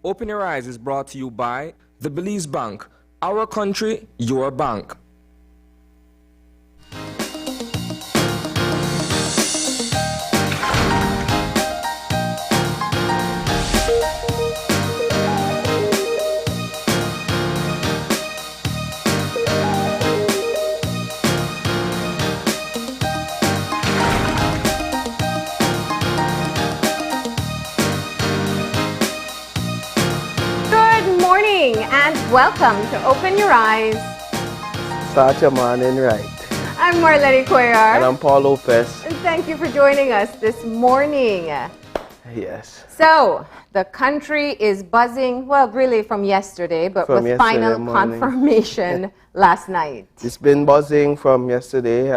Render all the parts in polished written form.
Open Your Eyes is brought to you by the Belize Bank. Our country, your bank. And welcome to Open Your Eyes. Start your morning right. I'm Marlene Cuellar. And I'm Paul Lopez. And thank you for joining us this morning. Yes. So, the country is buzzing, well, really from yesterday, but with final confirmation last night. It's been buzzing from yesterday.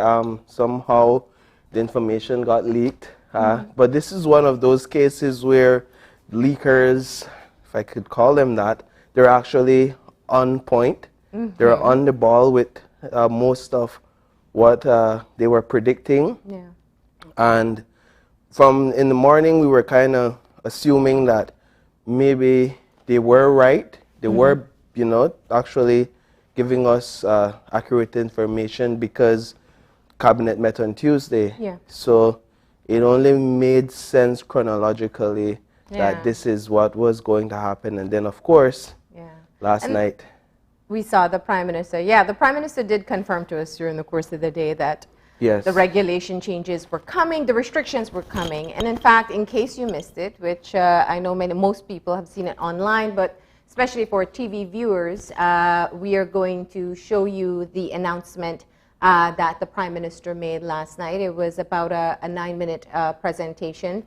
Somehow the information got leaked. But this is one of those cases where leakers, if I could call them that, they're actually on point. They're on the ball with most of what they were predicting. Yeah. And from in the morning, we were kind of assuming that maybe they were right. They were, actually giving us accurate information because Cabinet met on Tuesday. Yeah. So it only made sense chronologically that this is what was going to happen. And then, of course, last night we saw the Prime Minister. Yeah, the Prime Minister did confirm to us during the course of the day that the regulation changes were coming, the restrictions were coming. And in fact, in case you missed it, which I know most people have seen it online, but especially for TV viewers, we are going to show you the announcement that the Prime Minister made last night. It was about a 9-minute presentation.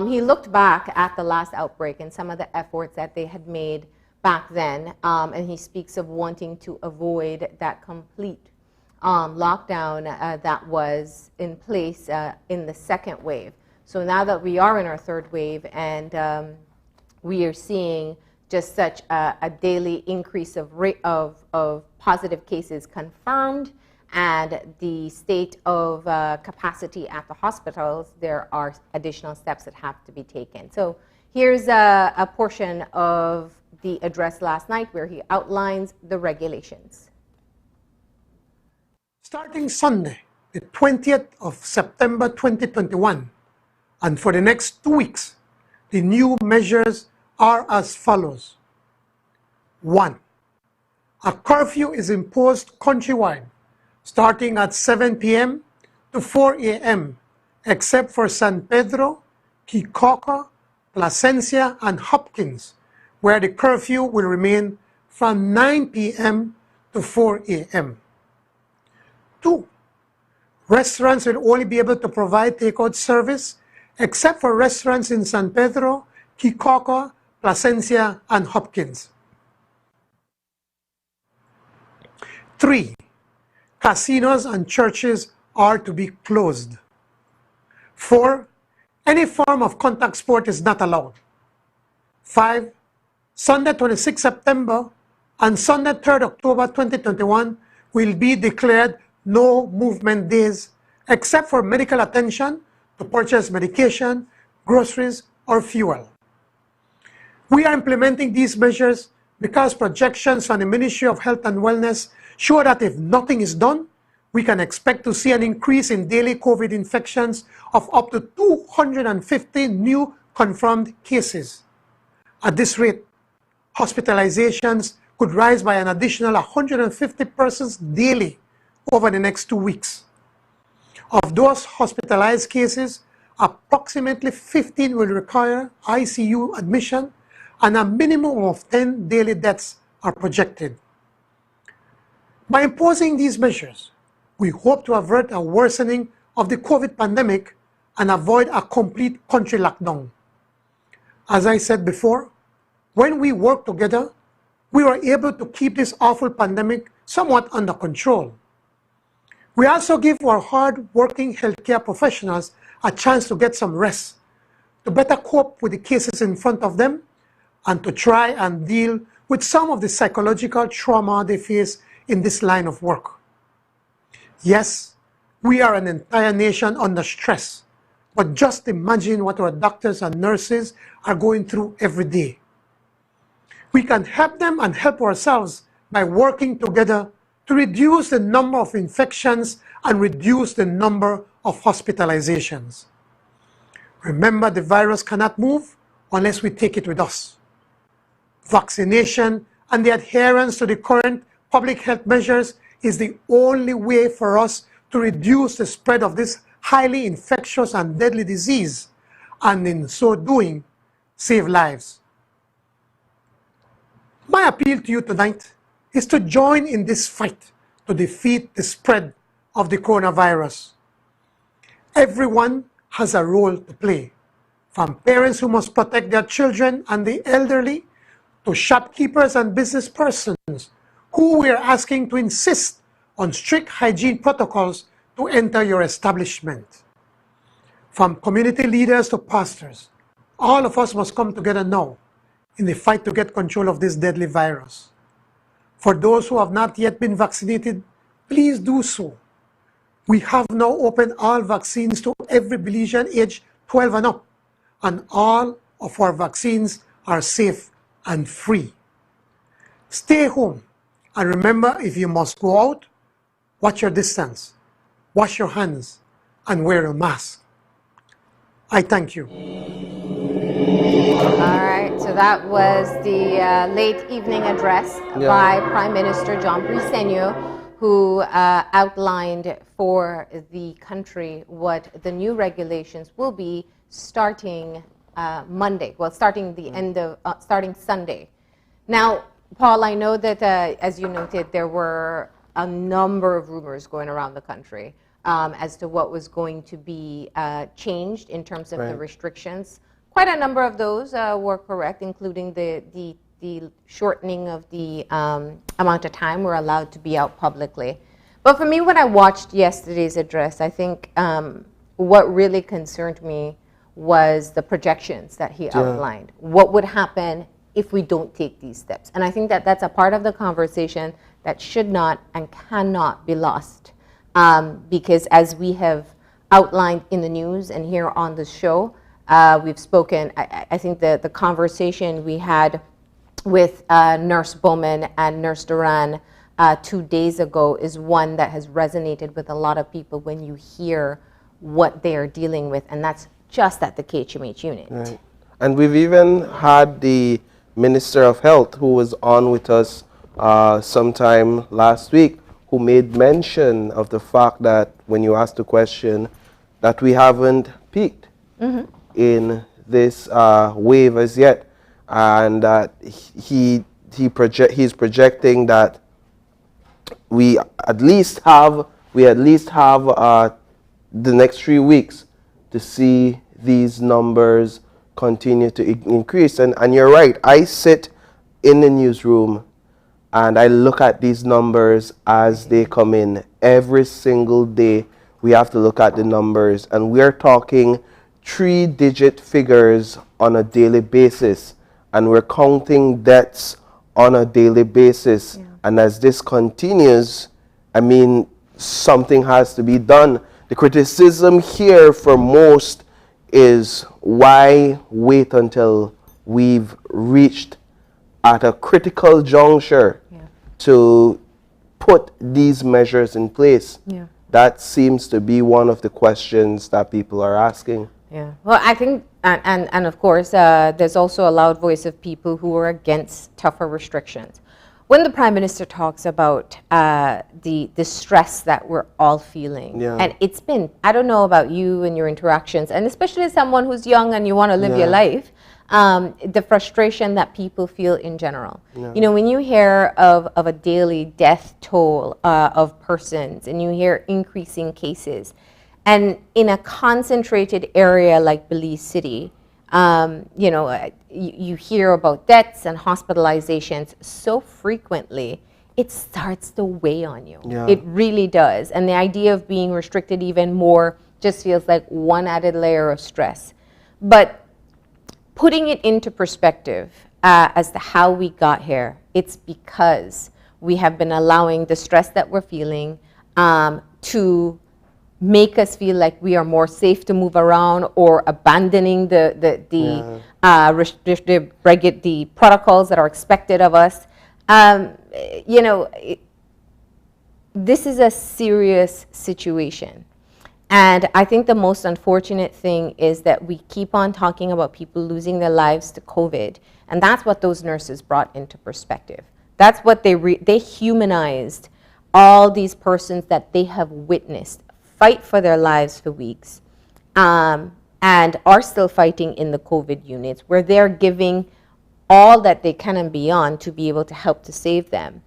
He looked back at the last outbreak and some of the efforts that they had made back then, and he speaks of wanting to avoid that complete lockdown that was in place in the second wave. So now that we are in our third wave and we are seeing just such a daily increase of positive cases confirmed and the state of capacity at the hospitals, there are additional steps that have to be taken. So here's a portion of the address last night where he outlines the regulations. Starting Sunday, the 20th of September 2021, and for the next 2 weeks, the new measures are as follows. 1. A curfew is imposed countrywide, starting at 7 p.m. to 4 a.m., except for San Pedro, Kikoka, Placencia, and Hopkins, where the curfew will remain from 9 p.m. to 4 a.m. 2. Restaurants will only be able to provide takeout service except for restaurants in San Pedro, Kikoka, Placencia, and Hopkins. 3. Casinos and churches are to be closed. 4. Any form of contact sport is not allowed. 5. Sunday 26 September and Sunday 3rd October 2021 will be declared no movement days except for medical attention to purchase medication, groceries, or fuel. We are implementing these measures because projections from the Ministry of Health and Wellness show that if nothing is done, we can expect to see an increase in daily COVID infections of up to 250 new confirmed cases. At this rate, hospitalizations could rise by an additional 150 persons daily over the next 2 weeks. Of those hospitalized cases, approximately 15 will require ICU admission, and a minimum of 10 daily deaths are projected. By imposing these measures, we hope to avert a worsening of the COVID pandemic and avoid a complete country lockdown. As I said before, when we work together, we were able to keep this awful pandemic somewhat under control. We also give our hard-working healthcare professionals a chance to get some rest, to better cope with the cases in front of them, and to try and deal with some of the psychological trauma they face in this line of work. Yes, we are an entire nation under stress, but just imagine what our doctors and nurses are going through every day. We can help them and help ourselves by working together to reduce the number of infections and reduce the number of hospitalizations. Remember, the virus cannot move unless we take it with us. Vaccination and the adherence to the current public health measures is the only way for us to reduce the spread of this highly infectious and deadly disease, and in so doing, save lives. My appeal to you tonight is to join in this fight to defeat the spread of the coronavirus. Everyone has a role to play, from parents who must protect their children and the elderly, to shopkeepers and business persons who we are asking to insist on strict hygiene protocols to enter your establishment. From community leaders to pastors, all of us must come together now in the fight to get control of this deadly virus. For those who have not yet been vaccinated, please do so. We have now opened all vaccines to every Belizean aged 12 and up, and all of our vaccines are safe and free. Stay home, and remember, if you must go out, watch your distance, wash your hands, and wear a mask. I thank you. All right, so that was the late evening address by Prime Minister John Briceño, who outlined for the country what the new regulations will be starting Monday. Well, starting the end of starting Sunday. Now, Paul, I know that as you noted, there were a number of rumors going around the country as to what was going to be changed in terms of the restrictions. Quite a number of those were correct, including the shortening of the amount of time we're allowed to be out publicly. But for me, when I watched yesterday's address, I think what really concerned me was the projections that he outlined. What would happen if we don't take these steps? And I think that that's a part of the conversation that should not and cannot be lost. Because as we have outlined in the news and here on the show, we've spoken, I think the conversation we had with Nurse Bowman and Nurse Duran 2 days ago is one that has resonated with a lot of people when you hear what they are dealing with, and that's just at the KHMH unit. Right. And we've even had the Minister of Health, who was on with us sometime last week, who made mention of the fact that when you asked the question that we haven't peaked in this wave as yet, and that he's projecting that we at least have the next 3 weeks to see these numbers continue to increase. And you're right, I sit in the newsroom and I look at these numbers as they come in. Every single day we have to look at the numbers, and we're talking 3-digit figures on a daily basis, and we're counting deaths on a daily basis. And as this continues, I mean, something has to be done. The criticism here for most is, why wait until we've reached at a critical juncture to put these measures in place? That seems to be one of the questions that people are asking. Well, I think, and of course, there's also a loud voice of people who are against tougher restrictions. When the Prime Minister talks about the stress that we're all feeling, and it's been, I don't know about you and your interactions, and especially as someone who's young and you want to live your life, the frustration that people feel in general. You know, when you hear of a daily death toll of persons, and you hear increasing cases, and in a concentrated area like Belize City, you know, you hear about deaths and hospitalizations so frequently, it starts to weigh on you. It really does. And the idea of being restricted even more just feels like one added layer of stress. But putting it into perspective as to how we got here, it's because we have been allowing the stress that we're feeling to make us feel like we are more safe to move around, or abandoning the protocols that are expected of us. You know, this is a serious situation. And I think the most unfortunate thing is that we keep on talking about people losing their lives to COVID, and that's what those nurses brought into perspective. That's what they humanized all these persons that they have witnessed fight for their lives for weeks, and are still fighting in the COVID units, where they're giving all that they can and beyond to be able to help to save them.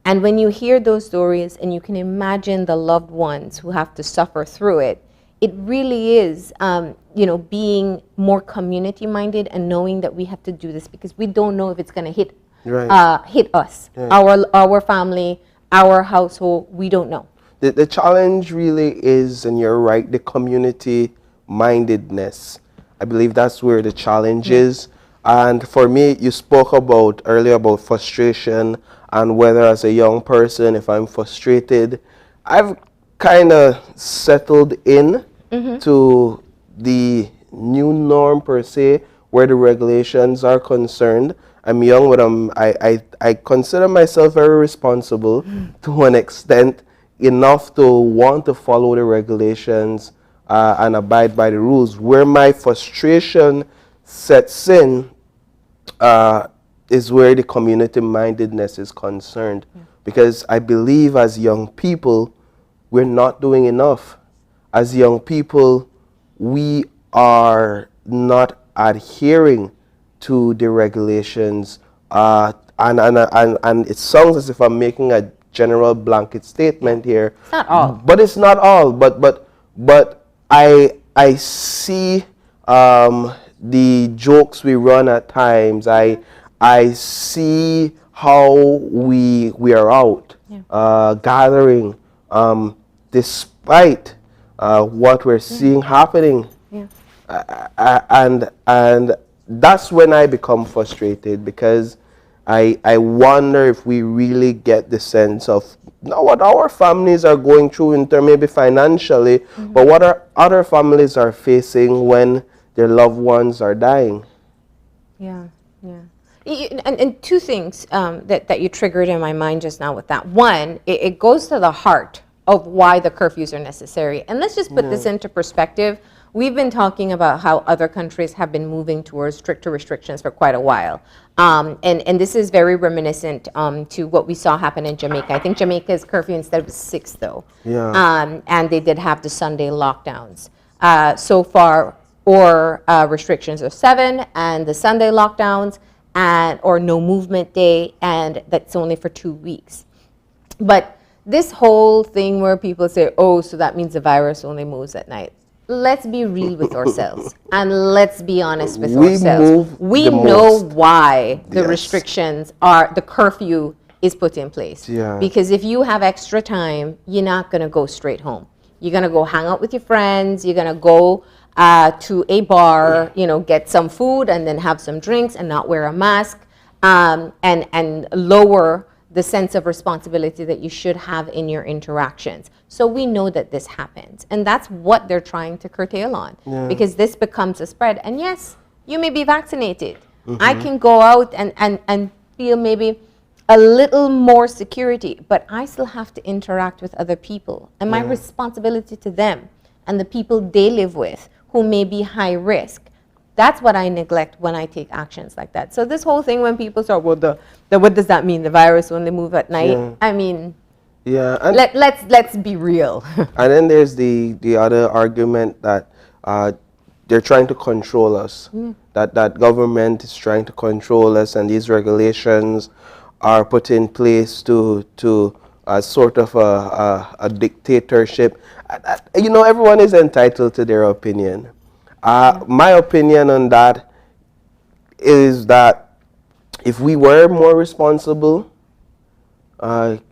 And when you hear those stories and you can imagine the loved ones who have to suffer through it, it really is, you know, being more community-minded and knowing that we have to do this because we don't know if it's going to hit us, our family, our household. We don't know. The challenge really is, and you're right, the community-mindedness. I believe that's where the challenge is. And for me, you spoke earlier about frustration, and whether as a young person, if I'm frustrated, I've kind of settled in to the new norm per se, where the regulations are concerned. I'm young, but I consider myself very responsible to an extent, enough to want to follow the regulations and abide by the rules. Where my frustration sets in is where the community-mindedness is concerned. Because I believe as young people, we're not doing enough. As young people, we are not adhering to the regulations. And it sounds as if I'm making a general blanket statement here. It's not all. But it's not all. But I see the jokes we run at times. I see how we are out gathering, despite what we're seeing happening. And that's when I become frustrated, because I wonder if we really get the sense of not what our families are going through in terms maybe financially, but what our other families are facing when their loved ones are dying. And two things that you triggered in my mind just now with that. One, it goes to the heart of why the curfews are necessary. And let's just put this into perspective. We've been talking about how other countries have been moving towards stricter restrictions for quite a while. And this is very reminiscent to what we saw happen in Jamaica. I think Jamaica's curfew instead was 6, though. And they did have the Sunday lockdowns. So far, restrictions of 7, and the Sunday lockdowns, or no movement day, and that's only for 2 weeks. But this whole thing where people say, oh, so that means the virus only moves at night. Let's be real with ourselves, and let's be honest with ourselves. We know why the restrictions the curfew is put in place. Because if you have extra time, you're not going to go straight home. You're going to go hang out with your friends. You're going to go to a bar, you know, get some food and then have some drinks and not wear a mask, and lower the sense of responsibility that you should have in your interactions. So we know that this happens, and that's what they're trying to curtail on, because this becomes a spread. And yes, you may be vaccinated. I can go out and feel maybe a little more security, but I still have to interact with other people, and my responsibility to them and the people they live with who may be high risk. That's what I neglect when I take actions like that. So this whole thing when people say, well, what does that mean, the virus when they move at night? I mean, let's be real. And then there's the other argument that they're trying to control us, that government is trying to control us, and these regulations are put in place to sort of a dictatorship. You know, everyone is entitled to their opinion. My opinion on that is that if we were more responsible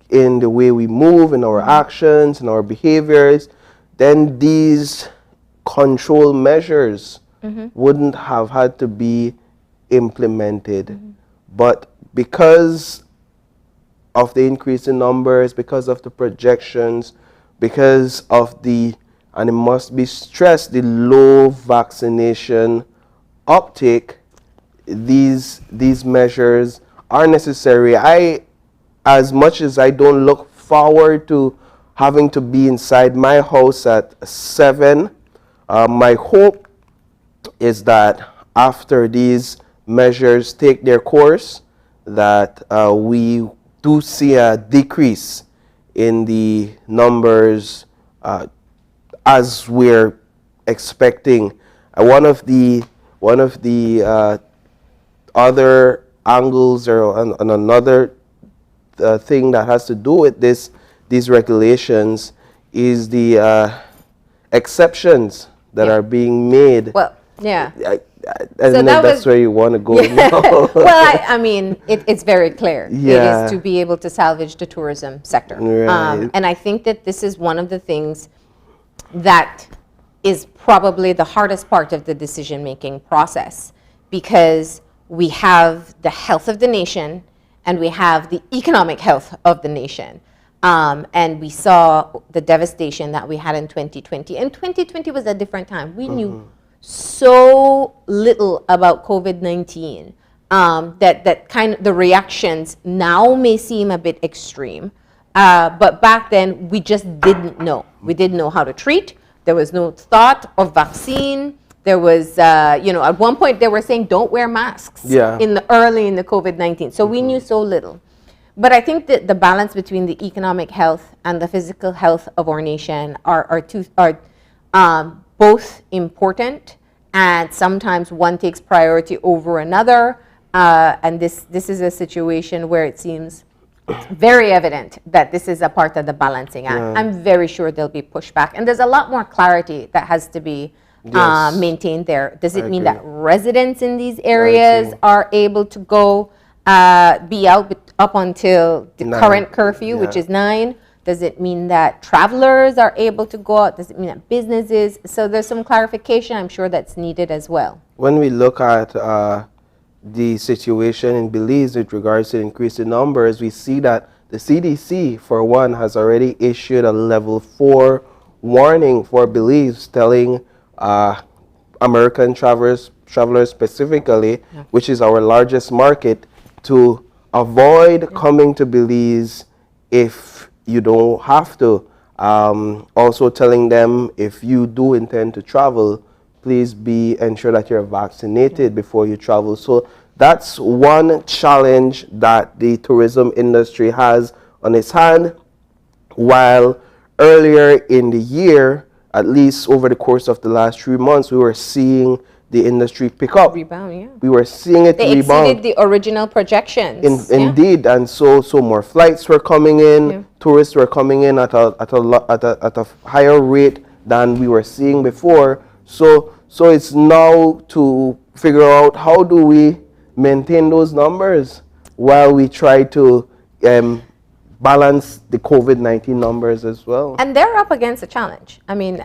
in the way we move, in our actions, in our behaviors, then these control measures wouldn't have had to be implemented. But because of the increase in numbers, because of the projections, because of the and it must be stressed, the low vaccination uptake, these measures are necessary. As much as I don't look forward to having to be inside my house at 7, my hope is that after these measures take their course, that we do see a decrease in the numbers as we're expecting. One of the other angles or another thing that has to do with these regulations is the exceptions that are being made. Well, yeah. I think that's where you want to go now. Well, I mean, it's very clear. Yeah. It is to be able to salvage the tourism sector. Right. And I think that this is one of the things that is probably the hardest part of the decision-making process, because we have the health of the nation and we have the economic health of the nation. And we saw the devastation that we had in 2020. And 2020 was a different time. We knew so little about COVID-19 that kind of the reactions now may seem a bit extreme. But back then, we just didn't know. We didn't know how to treat. There was no thought of vaccine. There was, at one point they were saying, don't wear masks early in the COVID-19. So we knew so little. But I think that the balance between the economic health and the physical health of our nation are both important, and sometimes one takes priority over another. And this is a situation where it seems very evident that this is a part of the balancing act. Yeah. I'm very sure there'll be pushback, and there's a lot more clarity that has to be maintained there. Does it mean that residents in these areas are able to go be out up until the current curfew, which is 9? Does it mean that travelers are able to go out? Does it mean that businesses? So there's some clarification, I'm sure, that's needed as well. When we look at the situation in Belize with regards to increasing numbers, we see that the CDC, for one, has already issued a level 4 warning for Belize, telling American travelers specifically, which is our largest market, to avoid coming to Belize if you don't have to. Also telling them, if you do intend to travel, please ensure that you're vaccinated before you travel. So that's one challenge that the tourism industry has on its hand. While earlier in the year, at least over the course of the last 3 months, we were seeing the industry pick up. Rebound, yeah. We were seeing it rebound. They exceeded the original projections. Indeed, and so more flights were coming in. Tourists were coming in at a higher rate than we were seeing before. So it's now to figure out, how do we maintain those numbers while we try to balance the COVID-19 numbers as well. And they're up against a challenge, I mean,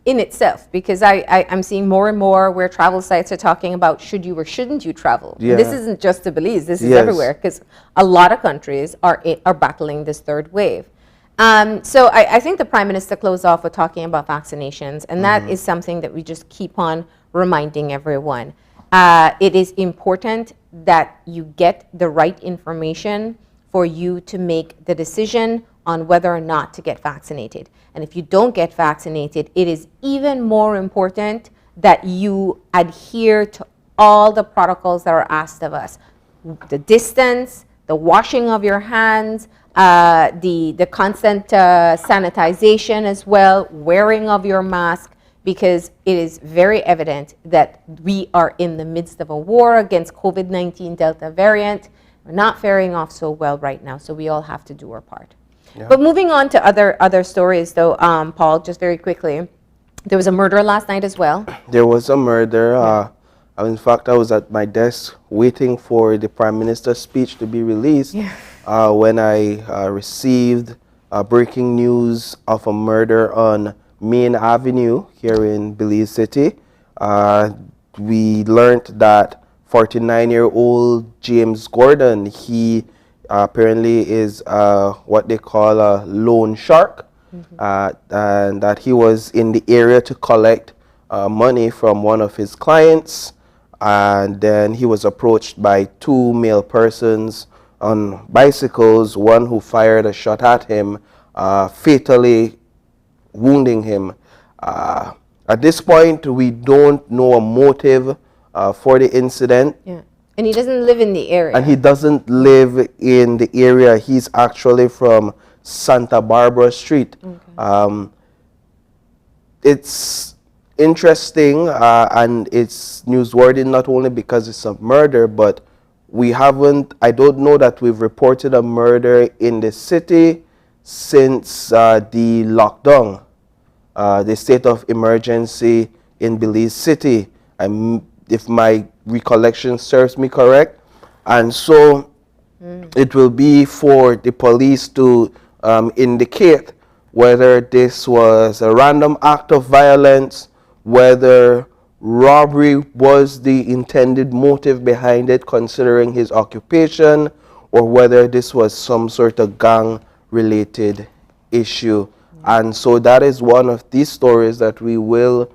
in itself, because I'm seeing more and more where travel sites are talking about should you or shouldn't you travel. Yeah. This isn't just to Belize, this is everywhere, because a lot of countries are battling this third wave. So I think the Prime Minister closed off with talking about vaccinations, and that is something that we just keep on reminding everyone. It is important that you get the right information for you to make the decision on whether or not to get vaccinated. And if you don't get vaccinated, it is even more important that you adhere to all the protocols that are asked of us. The distance, the washing of your hands, the constant sanitization as well, wearing of your mask, because it is very evident that we are in the midst of a war against COVID-19 Delta variant. We're not faring off so well right now, so we all have to do our part. Yeah. But moving on to other stories, though, Paul, just very quickly, there was a murder last night as well. There was a murder. In fact, I was at my desk waiting for the Prime Minister's speech to be released when I received breaking news of a murder on Main Avenue here in Belize City. We learned that 49-year-old James Gordon, he apparently is what they call a loan shark. and that he was in the area to collect money from one of his clients, and then he was approached by two male persons on bicycles, one who fired a shot at him, fatally wounding him. At this point, we don't know a motive for the incident. Yeah. And he doesn't live in the area. And he doesn't live in the area. He's actually from Santa Barbara Street. Okay. It's interesting and it's newsworthy not only because it's a murder, but I don't know that we've reported a murder in the city since the lockdown, the state of emergency in Belize City, if my recollection serves me correct. And so it will be for the police to indicate whether this was a random act of violence, whether robbery was the intended motive behind it, considering his occupation, or whether this was some sort of gang-related issue. And so that is one of these stories that we will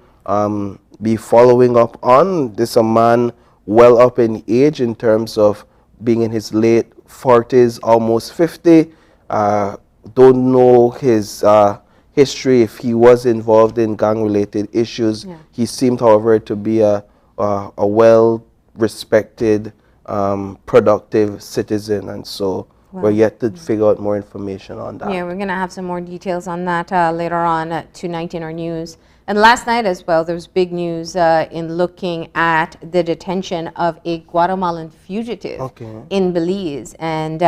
be following up on. This is a man well up in age in terms of being in his late 40s, almost 50. Don't know his history, if he was involved in gang-related issues. Yeah. He seemed, however, to be a well-respected, productive citizen, and so we're yet to figure out more information on that. Yeah, we're going to have some more details on that later on tonight in our news. And last night as well, there was big news in looking at the detention of a Guatemalan fugitive in Belize. And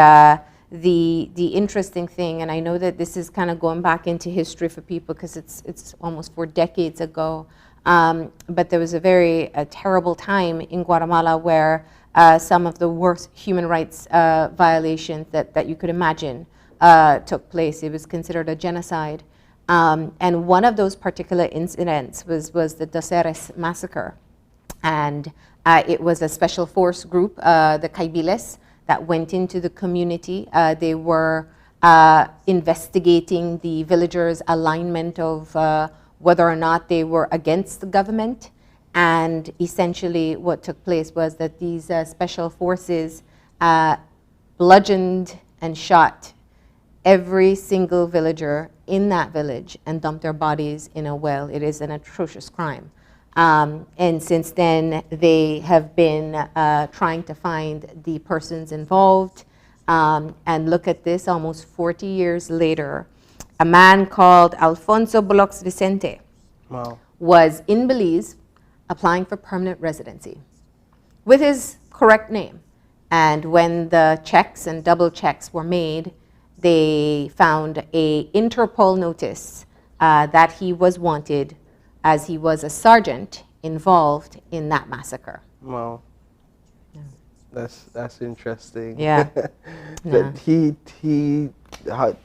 the interesting thing, and I know that this is kind of going back into history for people because it's almost 4 decades ago, but there was a very terrible time in Guatemala where some of the worst human rights violations that you could imagine took place. It was considered a genocide. And one of those particular incidents was the Dos Eres massacre. And it was a special force group, the Caibiles, that went into the community. They were investigating the villagers' alignment of whether or not they were against the government. And essentially what took place was that these special forces bludgeoned and shot every single villager in that village and dumped their bodies in a well. It is an atrocious crime. And since then, they have been trying to find the persons involved. And look at this, almost 40 years later, a man called Alfonso Bulox Vicente was in Belize applying for permanent residency with his correct name. And when the checks and double checks were made, they found a Interpol notice that he was wanted as he was a sergeant involved in that massacre. Wow. Yeah. That's interesting. Yeah. But he had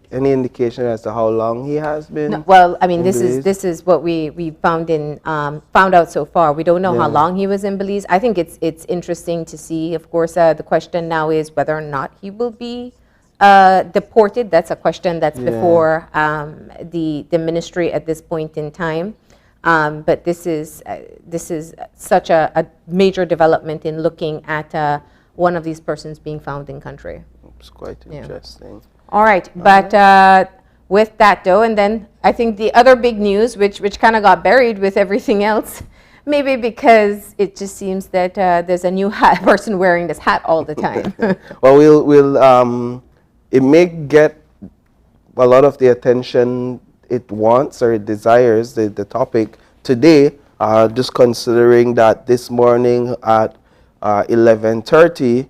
any indication as to how long he has been? No, well, I mean, this is what we found out so far. We don't know how long he was in Belize. I think it's interesting to see. Of course, the question now is whether or not he will be deported. That's a question that's before the ministry at this point in time. But this is such a major development in looking at one of these persons being found in country. It's quite interesting. All right, but with that though, and then I think the other big news, which kind of got buried with everything else, maybe because it just seems that there's a new person wearing this hat all the time. Well, it may get a lot of the attention it wants or it desires, the topic today, just considering that this morning at 11:30,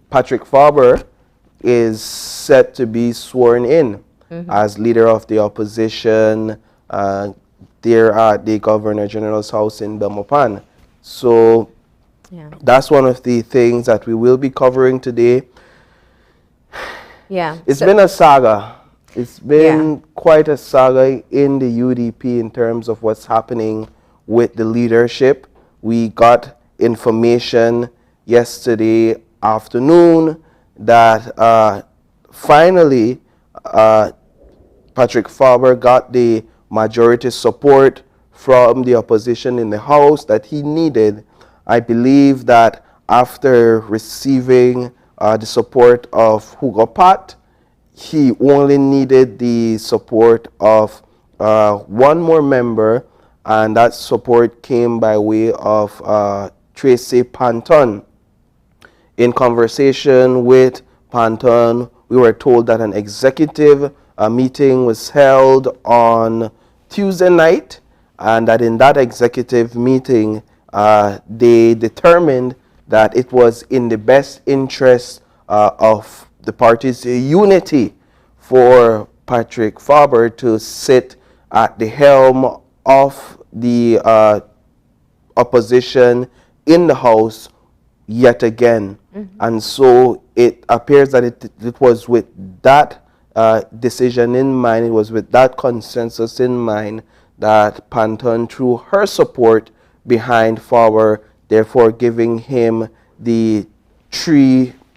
Patrick Faber is set to be sworn in as leader of the opposition there at the Governor General's house in Belmopan. So that's one of the things that we will be covering today. Yeah, it's been a saga. It's been quite a saga in the UDP in terms of what's happening with the leadership. We got information yesterday afternoon that finally Patrick Farber got the majority support from the opposition in the House that he needed. I believe that after receiving the support of Hugo Pat, he only needed the support of one more member, and that support came by way of Tracy Panton. In conversation with Panton, we were told that an executive meeting was held on Tuesday night, and that in that executive meeting, they determined that it was in the best interest of the party's unity for Patrick Farber to sit at the helm of the opposition in the House yet again. And so it appears that it was with that decision in mind, it was with that consensus in mind that Panton threw her support behind Farber, therefore giving him the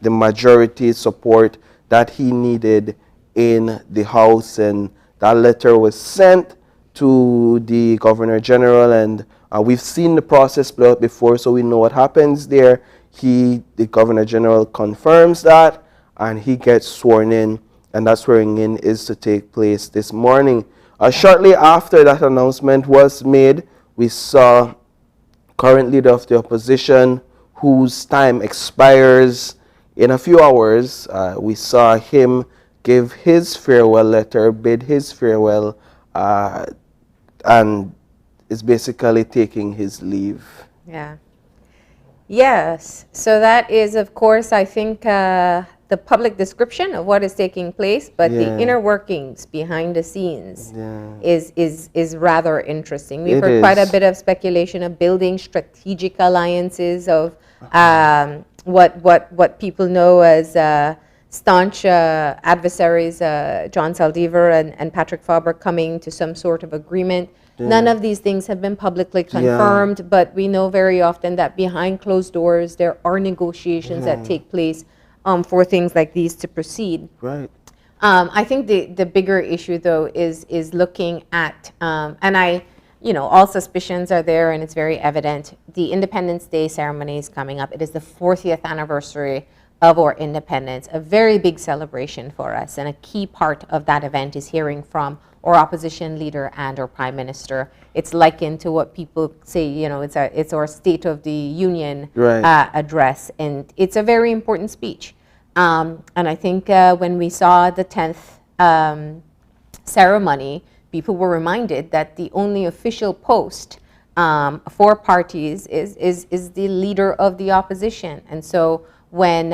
majority support that he needed in the House. And that letter was sent to the Governor General, and we've seen the process play out before, so we know what happens there. The Governor General confirms that, and he gets sworn in, and that swearing in is to take place this morning. Shortly after that announcement was made, we saw current leader of the opposition, whose time expires in a few hours. We saw him give his farewell letter, bid his farewell, and is basically taking his leave. Yeah. Yes. So that is, of course, I think the public description of what is taking place, but the inner workings behind the scenes is rather interesting. We've heard quite a bit of speculation of building strategic alliances of what people know as staunch adversaries, John Saldivar and Patrick Farber, coming to some sort of agreement. None of these things have been publicly confirmed, but we know very often that behind closed doors there are negotiations that take place for things like these to proceed. Right. I think the bigger issue, though, is looking at, all suspicions are there, and it's very evident. The Independence Day ceremony is coming up. It is the 40th anniversary of our independence, a very big celebration for us, and a key part of that event is hearing from our opposition leader and our prime minister. It's likened to what people say, it's our State of the Union address, and it's a very important speech. And I think when we saw the 10th ceremony, people were reminded that the only official post for parties is the leader of the opposition. And so when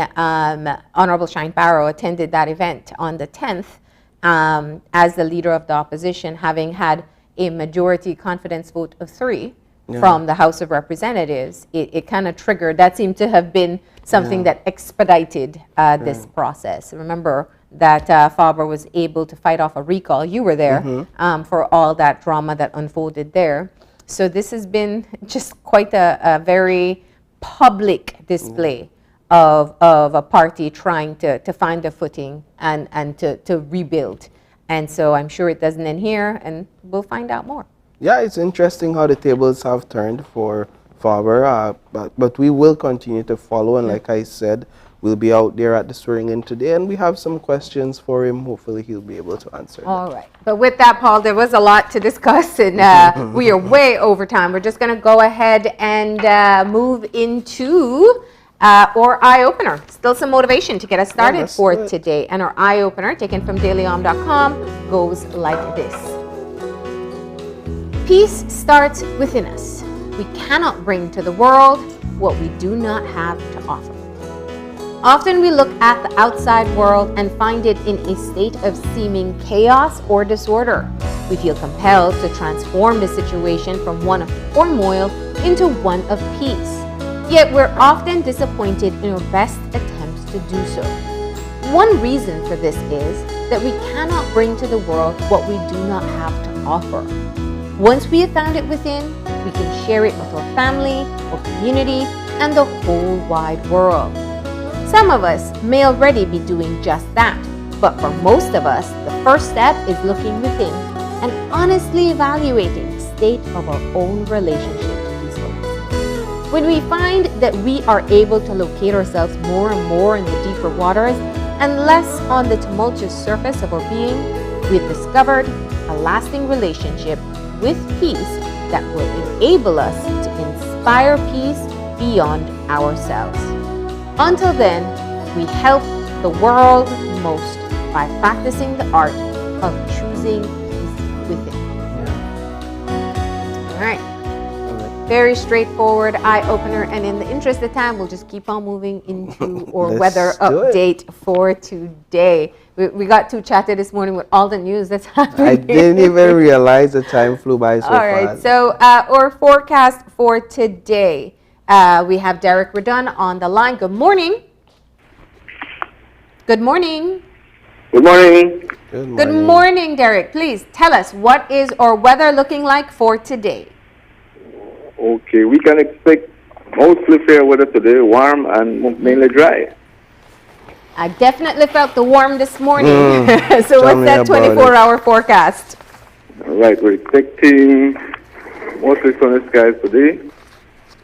Honorable Shine Barrow attended that event on the 10th, as the leader of the opposition, having had a majority confidence vote of 3 from the House of Representatives, it kind of triggered. That seemed to have been something that expedited this process. Remember that Farber was able to fight off a recall. You were there for all that drama that unfolded there. So this has been just quite a very public display of a party trying to find a footing and to rebuild. And so I'm sure it doesn't end here, and we'll find out more. Yeah, it's interesting how the tables have turned for Farber, but we will continue to follow, and like I said, we'll be out there at the swearing-in today, and we have some questions for him. Hopefully he'll be able to answer them. All right. But with that, Paul, there was a lot to discuss, and we are way over time. We're just going to go ahead and move into our eye-opener. Still some motivation to get us started for today. And our eye-opener, taken from dailyom.com, goes like this. Peace starts within us. We cannot bring to the world what we do not have to offer. Often we look at the outside world and find it in a state of seeming chaos or disorder. We feel compelled to transform the situation from one of turmoil into one of peace. Yet we're often disappointed in our best attempts to do so. One reason for this is that we cannot bring to the world what we do not have to offer. Once we have found it within, we can share it with our family, our community, and the whole wide world. Some of us may already be doing just that, but for most of us, the first step is looking within and honestly evaluating the state of our own relationship with these folks. When we find that we are able to locate ourselves more and more in the deeper waters and less on the tumultuous surface of our being, we've discovered a lasting relationship with peace that will enable us to inspire peace beyond ourselves. Until then, we help the world most by practicing the art of choosing peace within. All right. Very straightforward eye-opener, and in the interest of time, we'll just keep on moving into our weather update for today. We got too chatted this morning with all the news that's happening. I didn't even realize the time flew by so fast. All right, so our forecast for today, we have Derek Redun on the line. Good morning. Good morning. Good morning. Good morning, Derek. Please tell us, what is our weather looking like for today? Okay, we can expect mostly fair weather today, warm and mainly dry. I definitely felt the warm this morning. So what's that 24-hour forecast? All right, we're expecting mostly sunny skies today.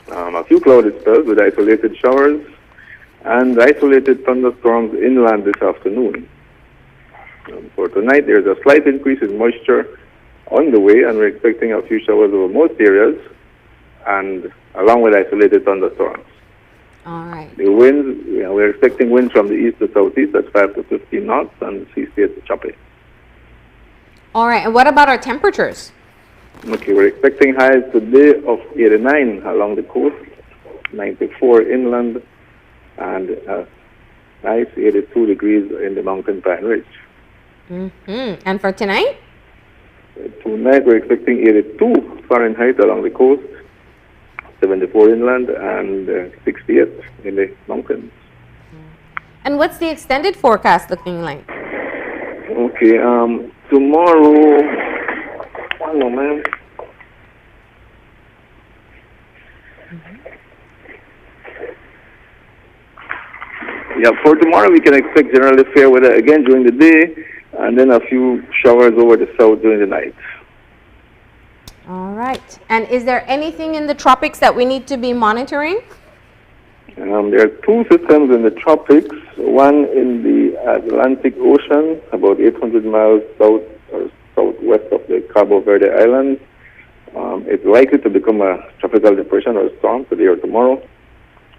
A few cloudy spells with isolated showers and isolated thunderstorms inland this afternoon. For tonight, there's a slight increase in moisture on the way, and we're expecting a few showers over most areas, and along with isolated thunderstorms. All right. The winds, we're expecting winds from the east to southeast at 5 to 15 knots, and the sea stays choppy. All right, and what about our temperatures? Okay, we're expecting highs today of 89 along the coast, 94 inland, and nice 82 degrees in the mountain Pine Ridge. And for tonight? Tonight we're expecting 82 Fahrenheit along the coast, 74 inland, and 68 in the mountains. And what's the extended forecast looking like? Okay, tomorrow, one moment. Yeah, for tomorrow we can expect generally fair weather again during the day, and then a few showers over the south during the night. All right. And is there anything in the tropics that we need to be monitoring? There are two systems in the tropics, one in the Atlantic Ocean, about 800 miles south or southwest of the Cabo Verde Islands. It's likely to become a tropical depression or storm today or tomorrow,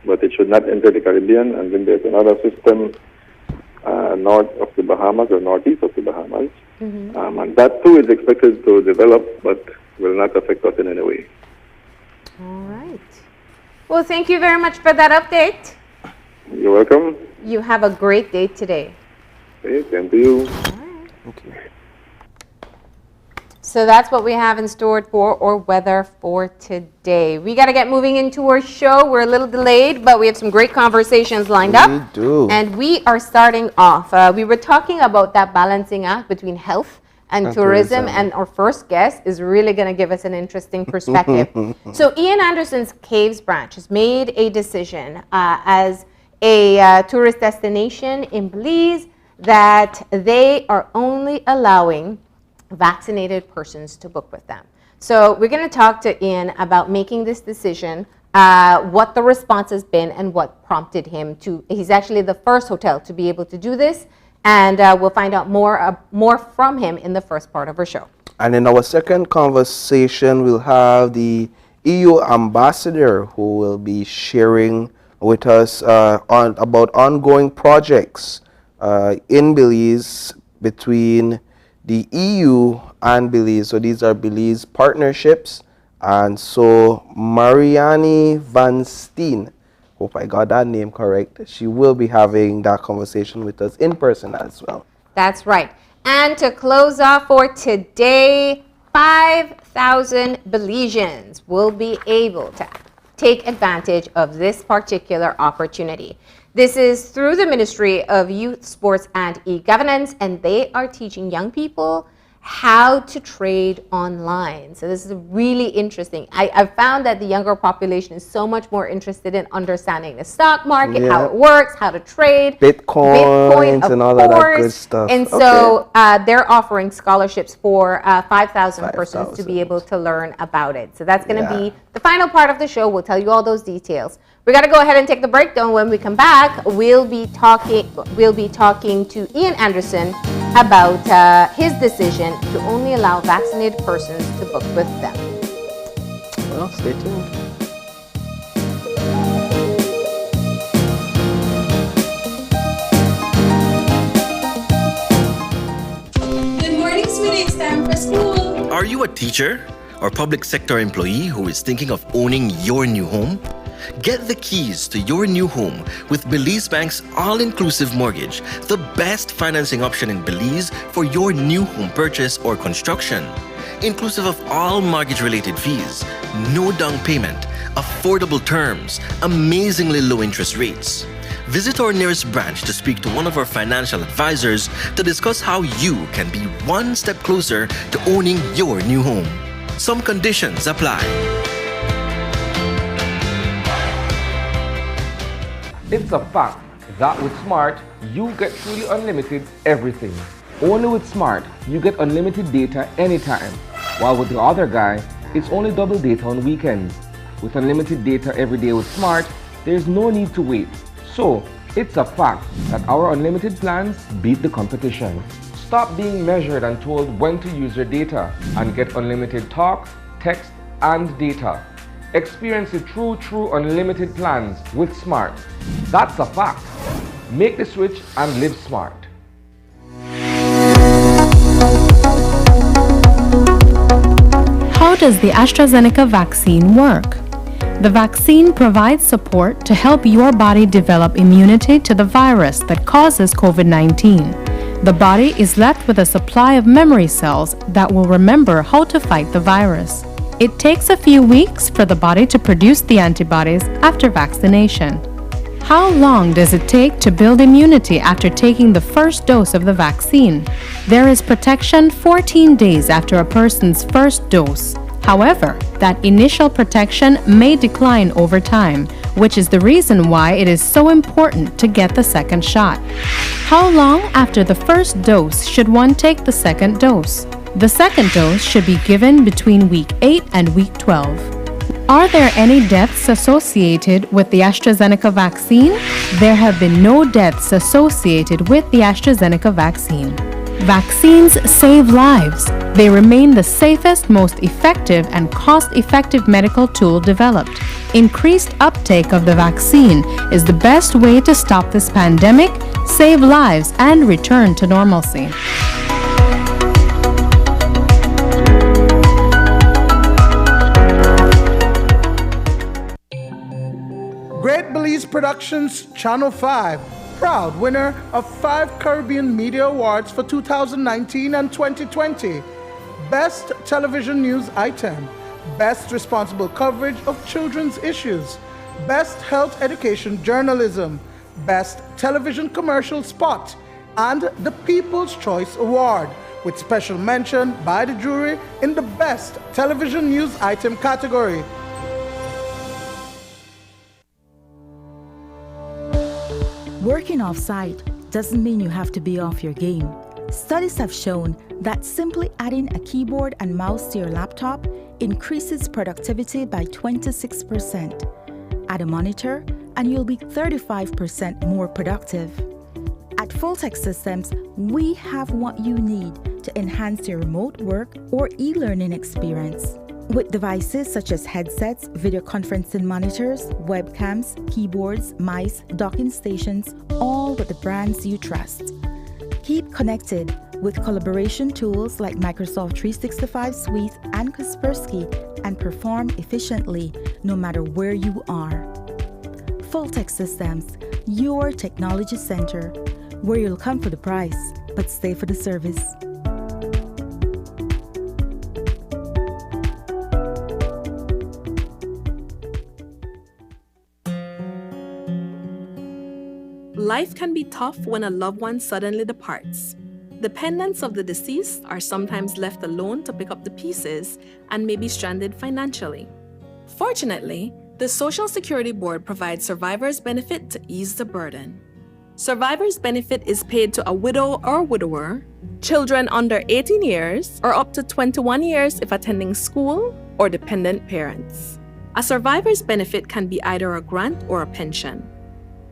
but it should not enter the Caribbean. And then there's another system north of the Bahamas or northeast of the Bahamas. And that too is expected to develop, but will not affect us in any way. All right. Well, thank you very much for that update. You're welcome. You have a great day today. Okay, same to you. All right. Okay. So that's what we have in store for our weather for today. We got to get moving into our show. We're a little delayed, but we have some great conversations lined up. We do. And we are starting off. We were talking about that balancing act between health and tourism, and our first guest is really going to give us an interesting perspective. So Ian Anderson's Caves branch has made a decision as a tourist destination in Belize that they are only allowing vaccinated persons to book with them. So we're going to talk to Ian about making this decision, what the response has been and what prompted him to. He's actually the first hotel to be able to do this, and we'll find out more from him in the first part of our show. And in our second conversation, we'll have the EU ambassador who will be sharing with us about ongoing projects in Belize between the EU and Belize. So these are Belize partnerships. And so Marianne Van Steen, hope I got that name correct, she will be having that conversation with us in person as well. That's right. And to close off for today, 5,000 Belizeans will be able to take advantage of this particular opportunity. This is through the Ministry of Youth, Sports, and E-Governance, and they are teaching young people how to trade online. So this is really interesting. I've found that the younger population is so much more interested in understanding the stock market, how it works, how to trade, Bitcoin and all of that good stuff. And so they're offering scholarships for 5,000 persons to be able to learn about it. So that's going to be the final part of the show. We'll tell you all those details. We got to go ahead and take the break, though. When we come back, we'll be talking to Ian Anderson about his decision to only allow vaccinated persons to book with them. Well, stay tuned. Good morning, sweetie. It's time for school. Are you a teacher or public sector employee who is thinking of owning your new home? Get the keys to your new home with Belize Bank's all-inclusive mortgage, the best financing option in Belize for your new home purchase or construction. Inclusive of all mortgage-related fees, no down payment, affordable terms, amazingly low interest rates. Visit our nearest branch to speak to one of our financial advisors to discuss how you can be one step closer to owning your new home. Some conditions apply. It's a fact that with Smart, you get truly unlimited everything. Only with Smart, you get unlimited data anytime. While with the other guy, it's only double data on weekends. With unlimited data every day with Smart, there's no need to wait. So, it's a fact that our unlimited plans beat the competition. Stop being measured and told when to use your data and get unlimited talk, text, and data. Experience the true unlimited plans with Smart. That's a fact. Make the switch and live smart. How does the AstraZeneca vaccine work? The vaccine provides support to help your body develop immunity to the virus that causes COVID-19. The body is left with a supply of memory cells that will remember how to fight the virus. It takes a few weeks for the body to produce the antibodies after vaccination. How long does it take to build immunity after taking the first dose of the vaccine? There is protection 14 days after a person's first dose. However, that initial protection may decline over time, which is the reason why it is so important to get the second shot. How long after the first dose should one take the second dose? The second dose should be given between week 8 and week 12. Are there any deaths associated with the AstraZeneca vaccine? There have been no deaths associated with the AstraZeneca vaccine. Vaccines save lives. They remain the safest, most effective, and cost-effective medical tool developed. Increased uptake of the vaccine is the best way to stop this pandemic, save lives, and return to normalcy. Great Belize Productions Channel 5, proud winner of 5 Caribbean Media Awards for 2019 and 2020. Best Television News Item, Best Responsible Coverage of Children's Issues, Best Health Education Journalism, Best Television Commercial Spot, and the People's Choice Award, with special mention by the jury in the Best Television News Item category. Working off-site doesn't mean you have to be off your game. Studies have shown that simply adding a keyboard and mouse to your laptop increases productivity by 26%. Add a monitor and you'll be 35% more productive. At Fulltech Systems, we have what you need to enhance your remote work or e-learning experience. With devices such as headsets, video conferencing monitors, webcams, keyboards, mice, docking stations, all with the brands you trust. Keep connected with collaboration tools like Microsoft 365 Suite and Kaspersky and perform efficiently no matter where you are. Fulltech Systems, your technology center, where you'll come for the price, but stay for the service. Life can be tough when a loved one suddenly departs. Dependents of the deceased are sometimes left alone to pick up the pieces and may be stranded financially. Fortunately, the Social Security Board provides survivor's benefit to ease the burden. Survivor's benefit is paid to a widow or widower, children under 18 years, or up to 21 years if attending school, or dependent parents. A survivor's benefit can be either a grant or a pension.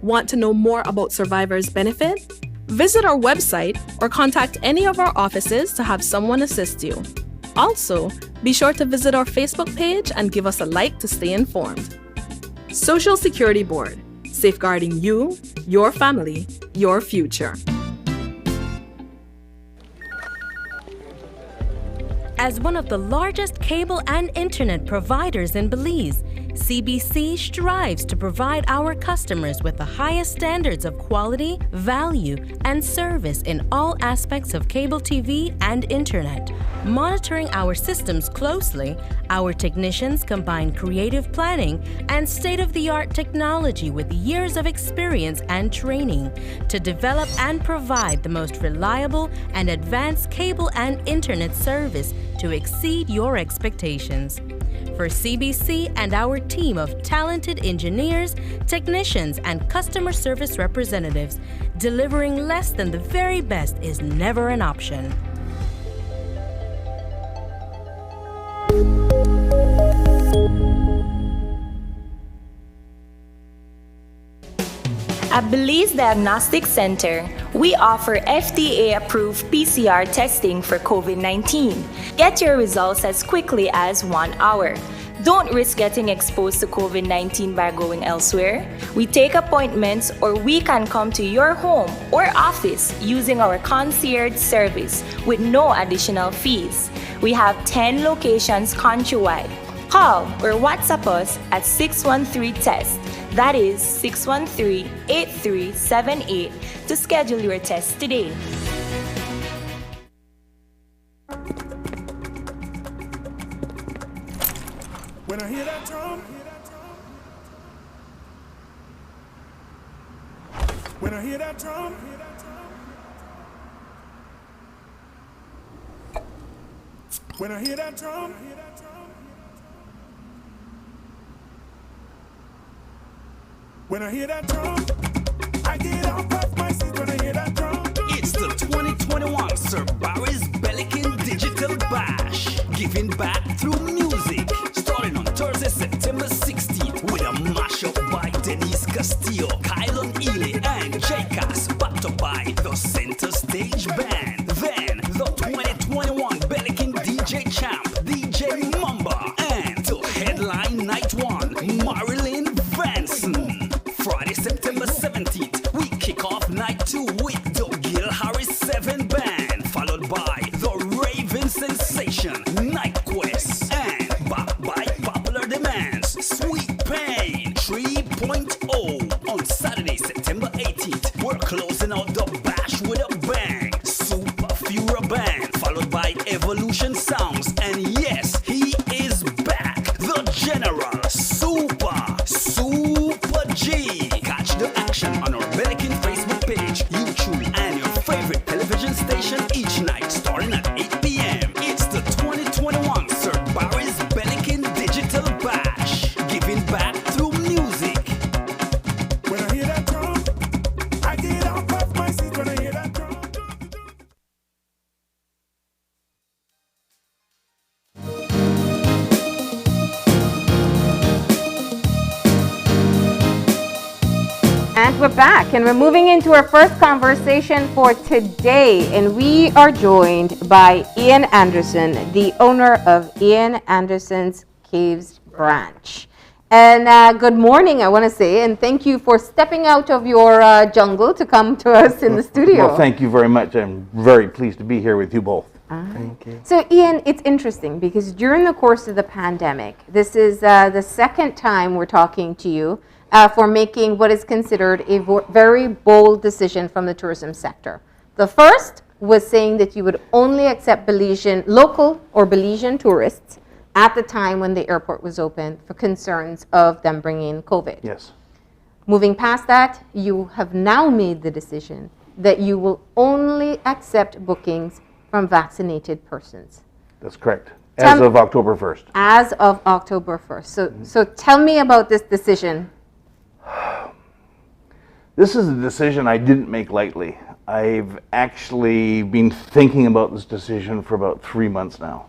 Want to know more about survivor's benefit? Visit our website or contact any of our offices to have someone assist you. Also, be sure to visit our Facebook page and give us a like to stay informed. Social Security Board, safeguarding you, your family, your future. As one of the largest cable and internet providers in Belize, CBC strives to provide our customers with the highest standards of quality, value, and service in all aspects of cable TV and internet. Monitoring our systems closely, our technicians combine creative planning and state-of-the-art technology with years of experience and training to develop and provide the most reliable and advanced cable and internet service to exceed your expectations. For CBC and our team of talented engineers, technicians, and customer service representatives, delivering less than the very best is never an option. At Belize Diagnostic Center, we offer FDA-approved PCR testing for COVID-19. Get your results as quickly as 1 hour. Don't risk getting exposed to COVID-19 by going elsewhere. We take appointments, or we can come to your home or office using our concierge service with no additional fees. We have 10 locations countrywide. Call or WhatsApp us at 613-TEST. That is 613-8378 to schedule your test today. When I hear that drum, when I hear that drum, when I hear that drum, when I hear that drum, I get up off my seat when I hear that drum. It's the 2021 Sir Barry's Belikin Digital Bash, giving back through music. Starting on Thursday, September 16th, with a mashup by Denise Castillo, Kylon Ely, and J-Cass, backed up by the Center Stage Band. Then, the 2021 Belikin DJ Champ, DJ Mamba, and to headline night one, Marilyn Vanson. Friday, September 17th, we kick off night 2 with the Gil Harris 7 Band, followed by the Raven Sensation, Night Quest, and backed by popular demands, Sweet Pain 3.0. On Saturday, September 18th, we're closing out the bash with a bang, Super Fura Band, followed by Evolution Sounds, and yes, he is back, the General Super G. Catch the action on our Belikin Facebook page, YouTube, and your favorite television station each night, starting at 8 p.m. It's the 2021 Sir Barry's Belikin Digital Bash, giving back through music. When I hear that drum, I get up off my seat when I hear that drum. And we're back, and we're moving into our first conversation for today. And we are joined by Ian Anderson, the owner of Ian Anderson's Caves Branch. And good morning, I want to say, and thank you for stepping out of your jungle to come to us in the studio. Well, thank you very much. I'm very pleased to be here with you both. Thank you. So Ian, it's interesting because during the course of the pandemic, this is the second time we're talking to you for making what is considered a very bold decision from the tourism sector. The first was saying that you would only accept Belizean, local or Belizean tourists at the time when the airport was open for concerns of them bringing in COVID. Yes. Moving past that, you have now made the decision that you will only accept bookings from vaccinated persons. That's correct. As of October 1st. As of October 1st. So tell me about this decision. This is a decision I didn't make lightly. I've actually been thinking about this decision for about 3 months now.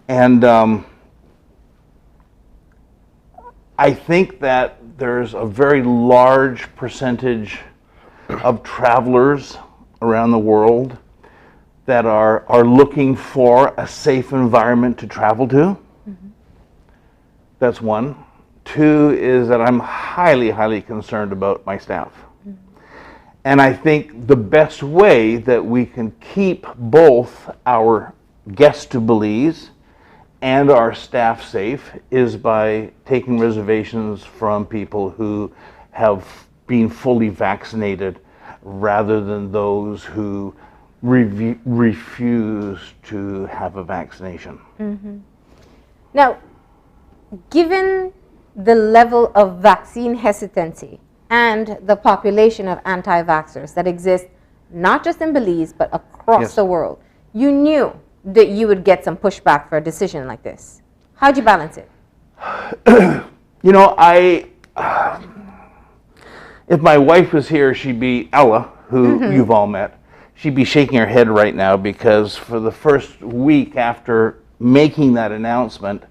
And I think that there's a very large percentage of travelers around the world that are looking for a safe environment to travel to. That's one. Two is that I'm highly, highly concerned about my staff. And I think the best way that we can keep both our guests to Belize and our staff safe is by taking reservations from people who have been fully vaccinated rather than those who refuse to have a vaccination. Now, given the level of vaccine hesitancy and the population of anti-vaxxers that exists not just in Belize but across the world, you knew that you would get some pushback for a decision like this. How'd you balance it? You know, if my wife was here, she'd be Ella, who you've all met. She'd be shaking her head right now because for the first week after making that announcement,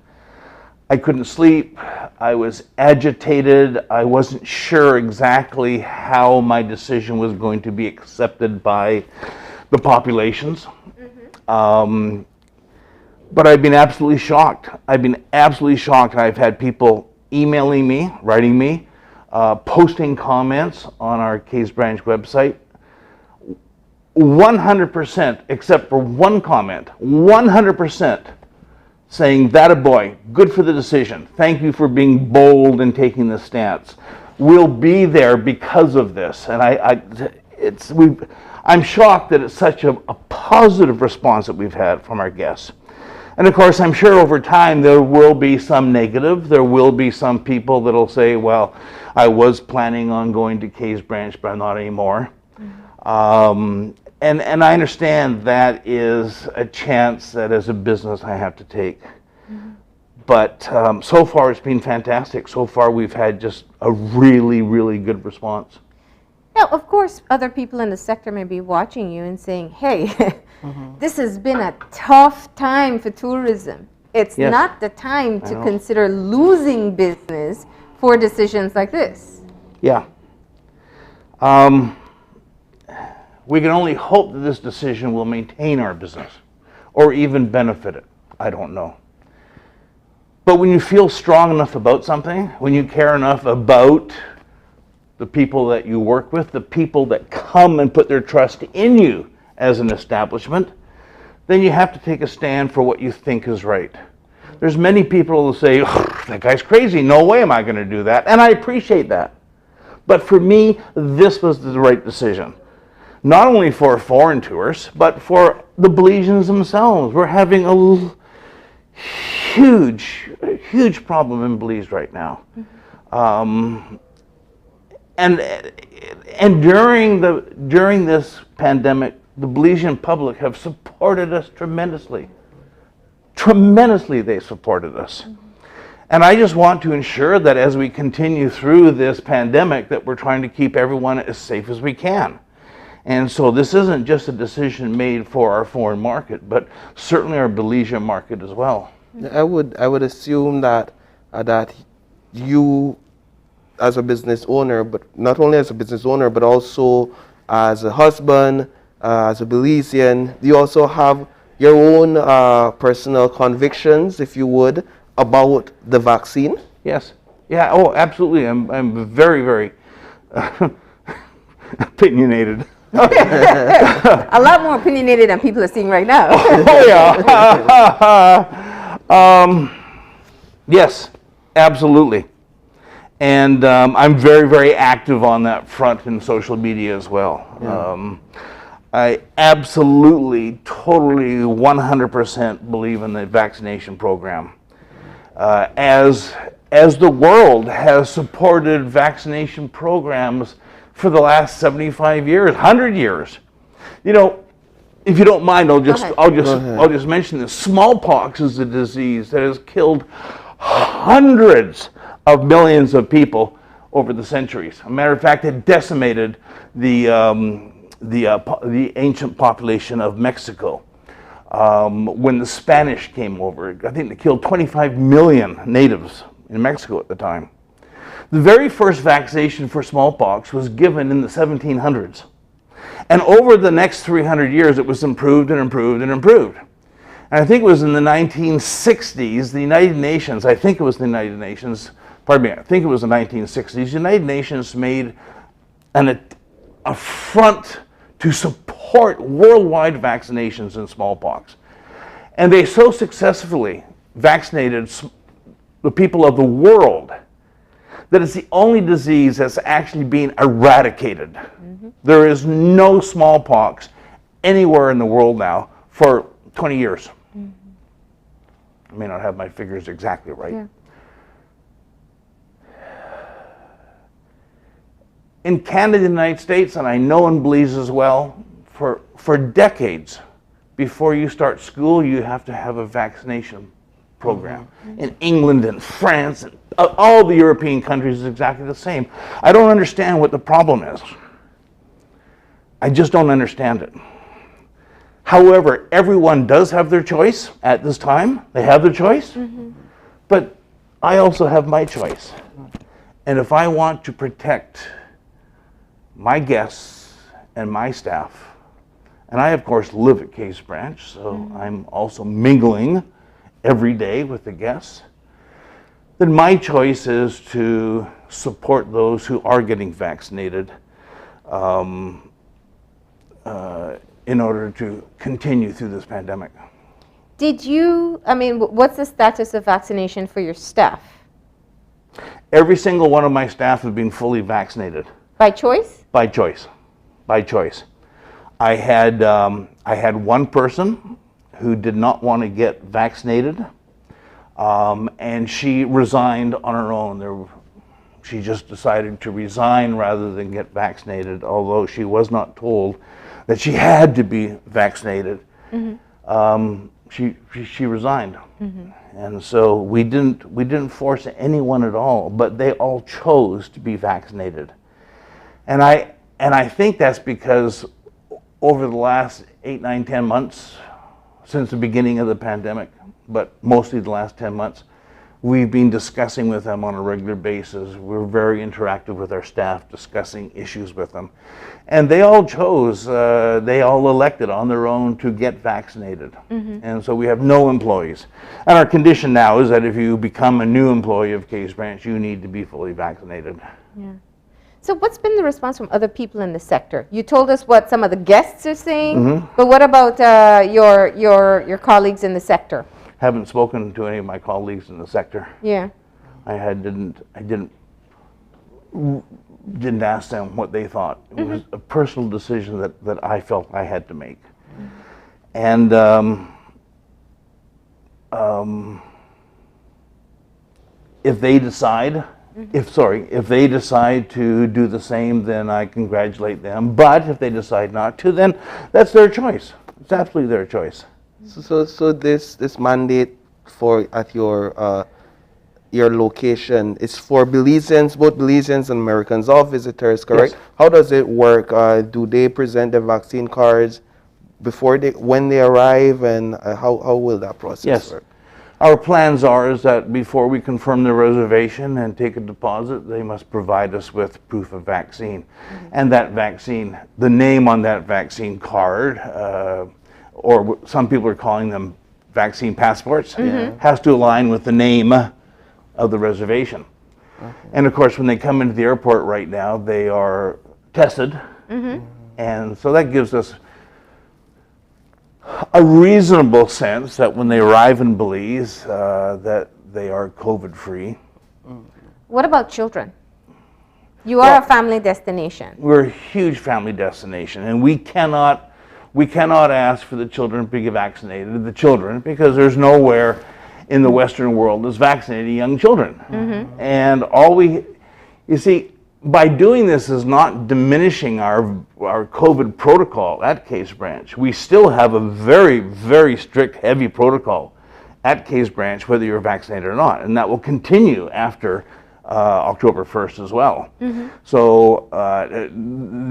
I couldn't sleep. I was agitated. I wasn't sure exactly how my decision was going to be accepted by the populations. But I've been absolutely shocked. I've been absolutely shocked. I've had people emailing me, writing me, posting comments on our Case Branch website. 100%, except for one comment, 100% saying, "That a boy, good for the decision. Thank you for being bold and taking this stance. We'll be there because of this." And I'm shocked that it's such a positive response that we've had from our guests. And of course, I'm sure over time there will be some negative. There will be some people that'll say, "Well, I was planning on going to Case Branch, but I'm not anymore." And I understand that is a chance that as a business I have to take. But so far it's been fantastic. So far we've had just a really, really good response. Now, of course, other people in the sector may be watching you and saying, "Hey, this has been a tough time for tourism. It's not the time to consider losing business for decisions like this." Yeah. We can only hope that this decision will maintain our business or even benefit it. I don't know. But when you feel strong enough about something, when you care enough about the people that you work with, the people that come and put their trust in you as an establishment, then you have to take a stand for what you think is right. There's many people who say, "That guy's crazy, no way am I going to do that," and I appreciate that. But for me, this was the right decision. Not only for foreign tourists, but for the Belizeans themselves. We're having a huge problem in Belize right now. And during this pandemic, the Belizean public have supported us tremendously. Tremendously they supported us. And I just want to ensure that as we continue through this pandemic that we're trying to keep everyone as safe as we can. And so this isn't just a decision made for our foreign market, but certainly our Belizean market as well. I would assume that you, as a business owner, but not only as a business owner, but also as a husband, as a Belizean, you also have your own personal convictions, if you would, about the vaccine. Yes. Yeah. Oh, absolutely. I'm very, very opinionated. A lot more opinionated than people are seeing right now. Oh yeah. Yes, absolutely. And I'm very, very active on that front in social media as well. Yeah. I absolutely, totally, 100% believe in the vaccination program. As the world has supported vaccination programs for the last 75 years, 100 years. You know, if you don't mind, I'll just mention this. Smallpox is a disease that has killed hundreds of millions of people over the centuries. A matter of fact, it decimated the ancient population of Mexico. When the Spanish came over, I think they killed 25 million natives in Mexico at the time. The very first vaccination for smallpox was given in the 1700s. And over the next 300 years, it was improved and improved and improved. And I think it was in the 1960s, the United Nations, I think it was the 1960s, United Nations made a front to support worldwide vaccinations in smallpox. And they so successfully vaccinated the people of the world that it's the only disease that's actually being eradicated. There is no smallpox anywhere in the world now for 20 years. I may not have my figures exactly right. Yeah. In Canada and the United States, and I know in Belize as well, for decades, before you start school, you have to have a vaccination program. In England and France and all the European countries is exactly the same. I don't understand what the problem is. I just don't understand it. However, everyone does have their choice at this time. They have their choice. But I also have my choice. And if I want to protect my guests and my staff, and I of course live at Case Branch, so I'm also mingling every day with the guests, then my choice is to support those who are getting vaccinated in order to continue through this pandemic. What's the status of vaccination for your staff? Every single one of my staff has been fully vaccinated. By choice? By choice. By choice. I had one person who did not want to get vaccinated, and she resigned on her own. She just decided to resign rather than get vaccinated, although she was not told that she had to be vaccinated. She resigned. And so we didn't force anyone at all, but they all chose to be vaccinated. And I think that's because over the last 8, 9, 10 months, since the beginning of the pandemic, but mostly the last 10 months, we've been discussing with them on a regular basis. We're very interactive with our staff, discussing issues with them. And they all chose, they all elected on their own to get vaccinated. And so we have no employees. And our condition now is that if you become a new employee of Case Branch, you need to be fully vaccinated. Yeah. So what's been the response from other people in the sector? You told us what some of the guests are saying, but what about your colleagues in the sector? Haven't spoken to any of my colleagues in the sector. Yeah. I didn't ask them what they thought. It was a personal decision that I felt I had to make. And if they decide to do the same, then I congratulate them. But if they decide not to, then that's their choice. It's absolutely their choice. So this mandate at your location is for Belizeans, both Belizeans and Americans, all visitors, correct? Yes. How does it work? Do they present the vaccine cards when they arrive, and how will that process work? Our plans is that before we confirm the reservation and take a deposit, they must provide us with proof of vaccine. And that vaccine, the name on that vaccine card, or some people are calling them vaccine passports, has to align with the name of the reservation. And of course, when they come into the airport right now, they are tested. And so that gives us a reasonable sense that when they arrive in Belize, that they are COVID-free. What about children? You are a family destination. We're a huge family destination, and we cannot ask for the children to be vaccinated, because there's nowhere in the Western world that's vaccinating young children. And you see, by doing this is not diminishing our COVID protocol at Case Branch. We still have a very, very strict, heavy protocol at Case Branch, whether you're vaccinated or not, and that will continue after October 1st as well. So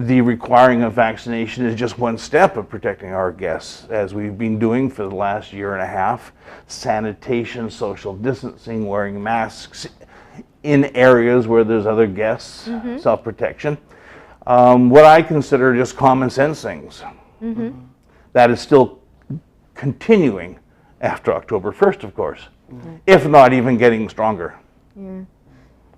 the requiring of vaccination is just one step of protecting our guests, as we've been doing for the last year and a half. Sanitation, social distancing, wearing masks in areas where there's other guests, self-protection. What I consider just common sense things. That is still continuing after October 1st, of course, if not even getting stronger. Yeah.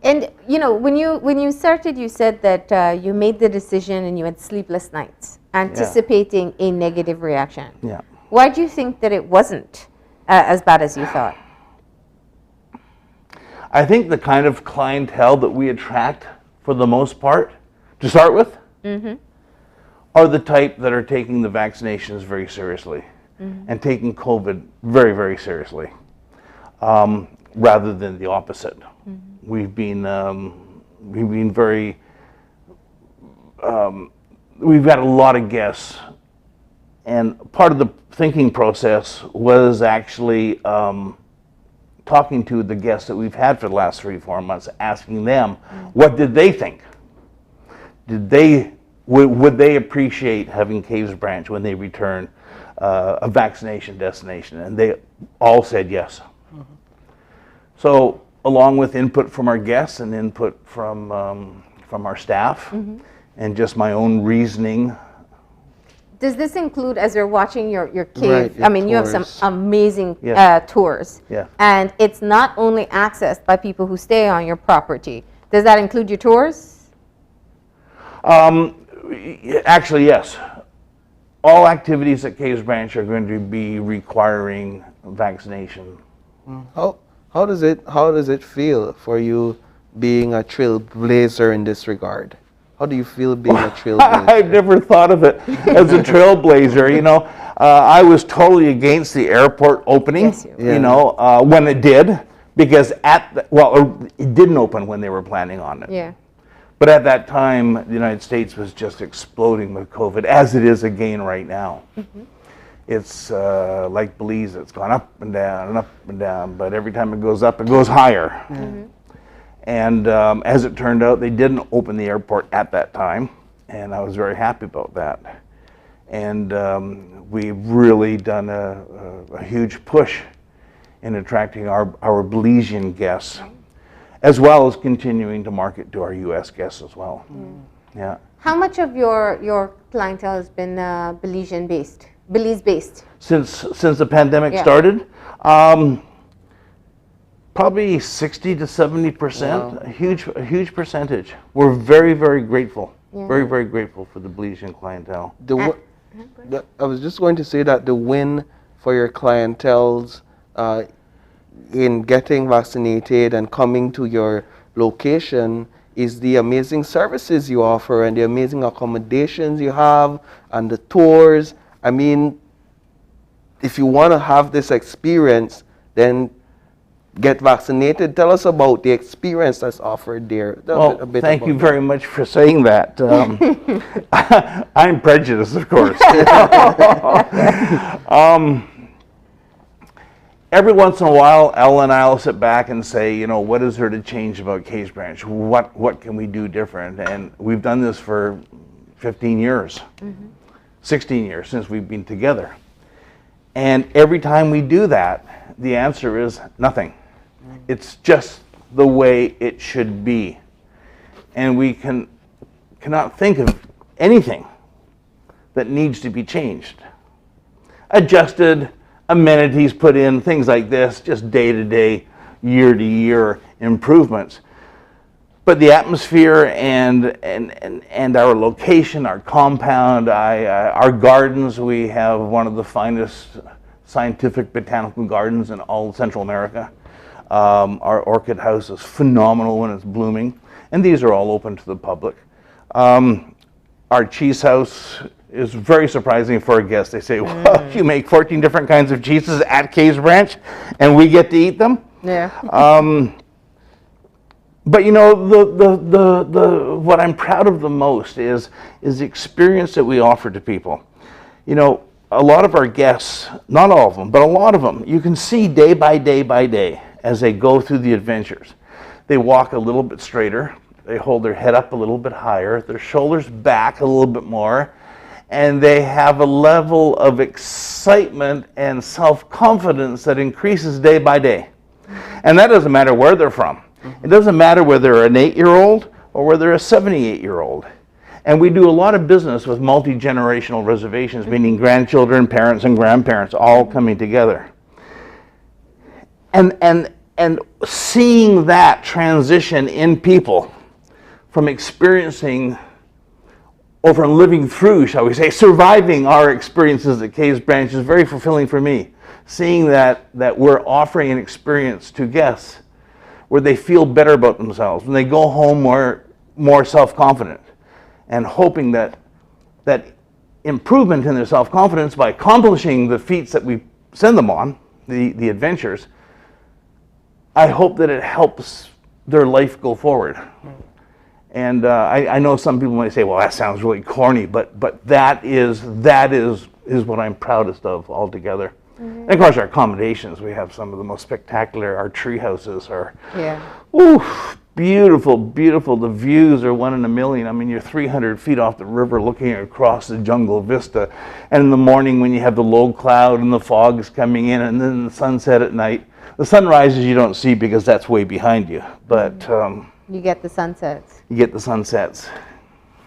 And you know, when you started, you said that you made the decision and you had sleepless nights, anticipating a negative reaction. Yeah. Why do you think that it wasn't as bad as you thought? I think the kind of clientele that we attract, for the most part, to start with, are the type that are taking the vaccinations very seriously and taking COVID very, very seriously, rather than the opposite. We've been very, we've had a lot of guests, and part of the thinking process was actually talking to the guests that we've had for the last 3-4 months, asking them, what did they think? Would they appreciate having Case Branch when they return a vaccination destination? And they all said yes. So, along with input from our guests and input from our staff, and just my own reasoning. Does this include, as you're watching your cave, Right, I mean, you have some amazing tours, and it's not only accessed by people who stay on your property. Does that include your tours? Actually, yes. All activities at Case Branch are going to be requiring vaccination. How does it feel for you being a trailblazer in this regard? How do you feel being a trailblazer? I've never thought of it as a trailblazer. You know, I was totally against the airport opening. You know, when it did, because it didn't open when they were planning on it. Yeah. But at that time, the United States was just exploding with COVID, as it is again right now. It's like Belize, it's gone up and down and up and down, but every time it goes up, it goes higher. And as it turned out, they didn't open the airport at that time, and I was very happy about that. And we've really done a huge push in attracting our Belizean guests, as well as continuing to market to our U.S. guests as well. Yeah. How much of your clientele has been Belize-based? Since the pandemic started, probably 60 to 70%, a huge percentage. We're very, very grateful, very, very grateful for the Belizean clientele. I was just going to say that the win for your clientels in getting vaccinated and coming to your location is the amazing services you offer and the amazing accommodations you have and the tours. I mean, if you want to have this experience, then get vaccinated. Tell us about the experience that's offered there. Thank you very much for saying that. I'm prejudiced, of course. Every once in a while, Ella and I will sit back and say, you know, what is there to change about Case Branch? What can we do different? And we've done this for 15 years, 16 years since we've been together. And every time we do that, the answer is nothing. It's just the way it should be. And we cannot think of anything that needs to be changed. Adjusted, amenities put in, things like this, just day-to-day, year-to-year improvements. But the atmosphere and our location, our compound, our gardens, we have one of the finest scientific botanical gardens in all Central America. Our orchid house is phenomenal when it's blooming, and these are all open to the public. Our cheese house is very surprising for our guests. They say, well, you make 14 different kinds of cheeses at Case Branch, and we get to eat them? Yeah. But you know, the what I'm proud of the most is the experience that we offer to people. You know, a lot of our guests, not all of them, but a lot of them, you can see day by day as they go through the adventures. They walk a little bit straighter, they hold their head up a little bit higher, their shoulders back a little bit more, and they have a level of excitement and self-confidence that increases day by day. And that doesn't matter where they're from. It doesn't matter whether they're an 8-year-old or whether they're a 78-year-old. And we do a lot of business with multi-generational reservations, meaning grandchildren, parents, and grandparents all coming together. And seeing that transition in people from experiencing or from living through, shall we say, surviving our experiences at Caves Branch is very fulfilling for me. Seeing that we're offering an experience to guests where they feel better about themselves, when they go home more self-confident, and hoping that improvement in their self-confidence by accomplishing the feats that we send them on, the adventures, I hope that it helps their life go forward. And I know some people might say, well, that sounds really corny, but that is what I'm proudest of altogether. Mm-hmm. And of course, our accommodations, we have some of the most spectacular. Our tree houses are beautiful, beautiful. The views are 1 in a million. I mean, you're 300 feet off the river looking across the jungle vista. And in the morning when you have the low cloud and the fog is coming in, and then the sunset at night. The sunrises you don't see because that's way behind you. But you get the sunsets. You get the sunsets.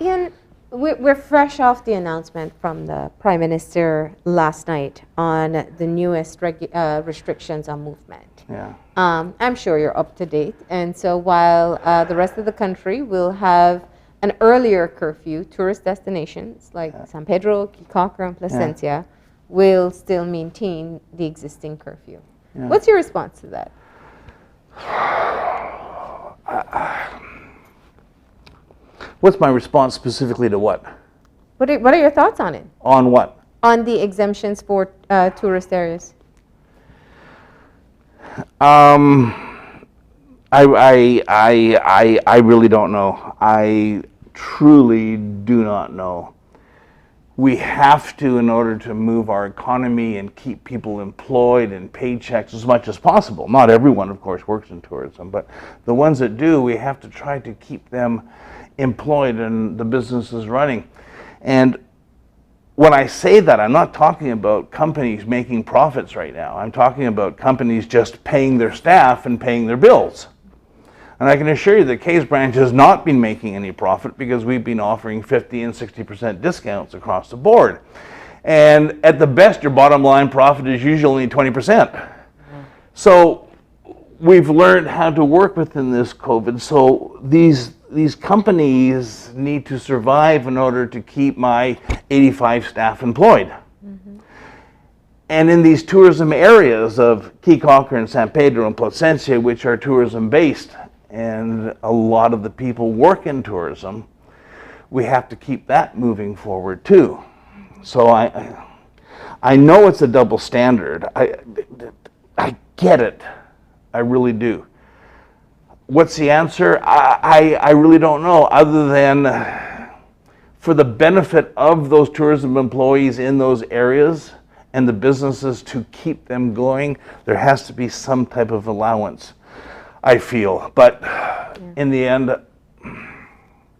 Ian, we're fresh off the announcement from the Prime Minister last night on the newest restrictions on movement. Yeah. I'm sure you're up to date. And so while the rest of the country will have an earlier curfew, tourist destinations like San Pedro, Kikaka, and Placencia will still maintain the existing curfew. Yeah. What's your response to that? What's my response specifically to what? What are your thoughts on it? On what? On the exemptions for tourist areas. I really don't know. I truly do not know. We have to, in order to move our economy and keep people employed and paychecks as much as possible. Not everyone, of course, works in tourism, but the ones that do, we have to try to keep them employed and the businesses running. And when I say that, I'm not talking about companies making profits right now. I'm talking about companies just paying their staff and paying their bills. And I can assure you that Caves Branch has not been making any profit because we've been offering 50 and 60% discounts across the board. And at the best, your bottom line profit is usually 20%. So we've learned how to work within this COVID. So these companies need to survive in order to keep my 85 staff employed. Mm-hmm. And in these tourism areas of Kikaka and San Pedro and Placencia, which are tourism based, and a lot of the people work in tourism, we have to keep that moving forward too. So I know it's a double standard. I get it. I really do. What's the answer? I really don't know, other than for the benefit of those tourism employees in those areas and the businesses to keep them going, there has to be some type of allowance, I feel. But in the end,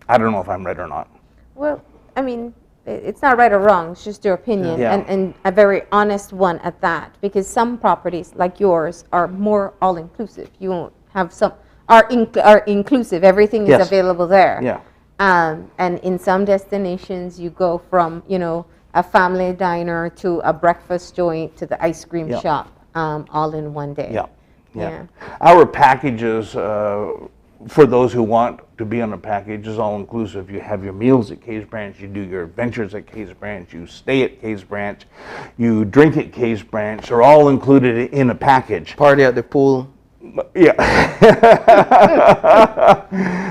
I don't know if I'm right or not. Well, I mean, it's not right or wrong, it's just your opinion, and a very honest one at that, because some properties like yours are more all-inclusive. You won't have some, are inclusive, everything is available there. Yeah. And in some destinations, you go from, you know, a family diner to a breakfast joint to the ice cream shop, all in one day. Yeah. Our packages, for those who want to be on a package, is all inclusive. You have your meals at Caves Branch, you do your adventures at Caves Branch, you stay at Caves Branch, you drink at Caves Branch. They're all included in a package. Party at the pool. Yeah.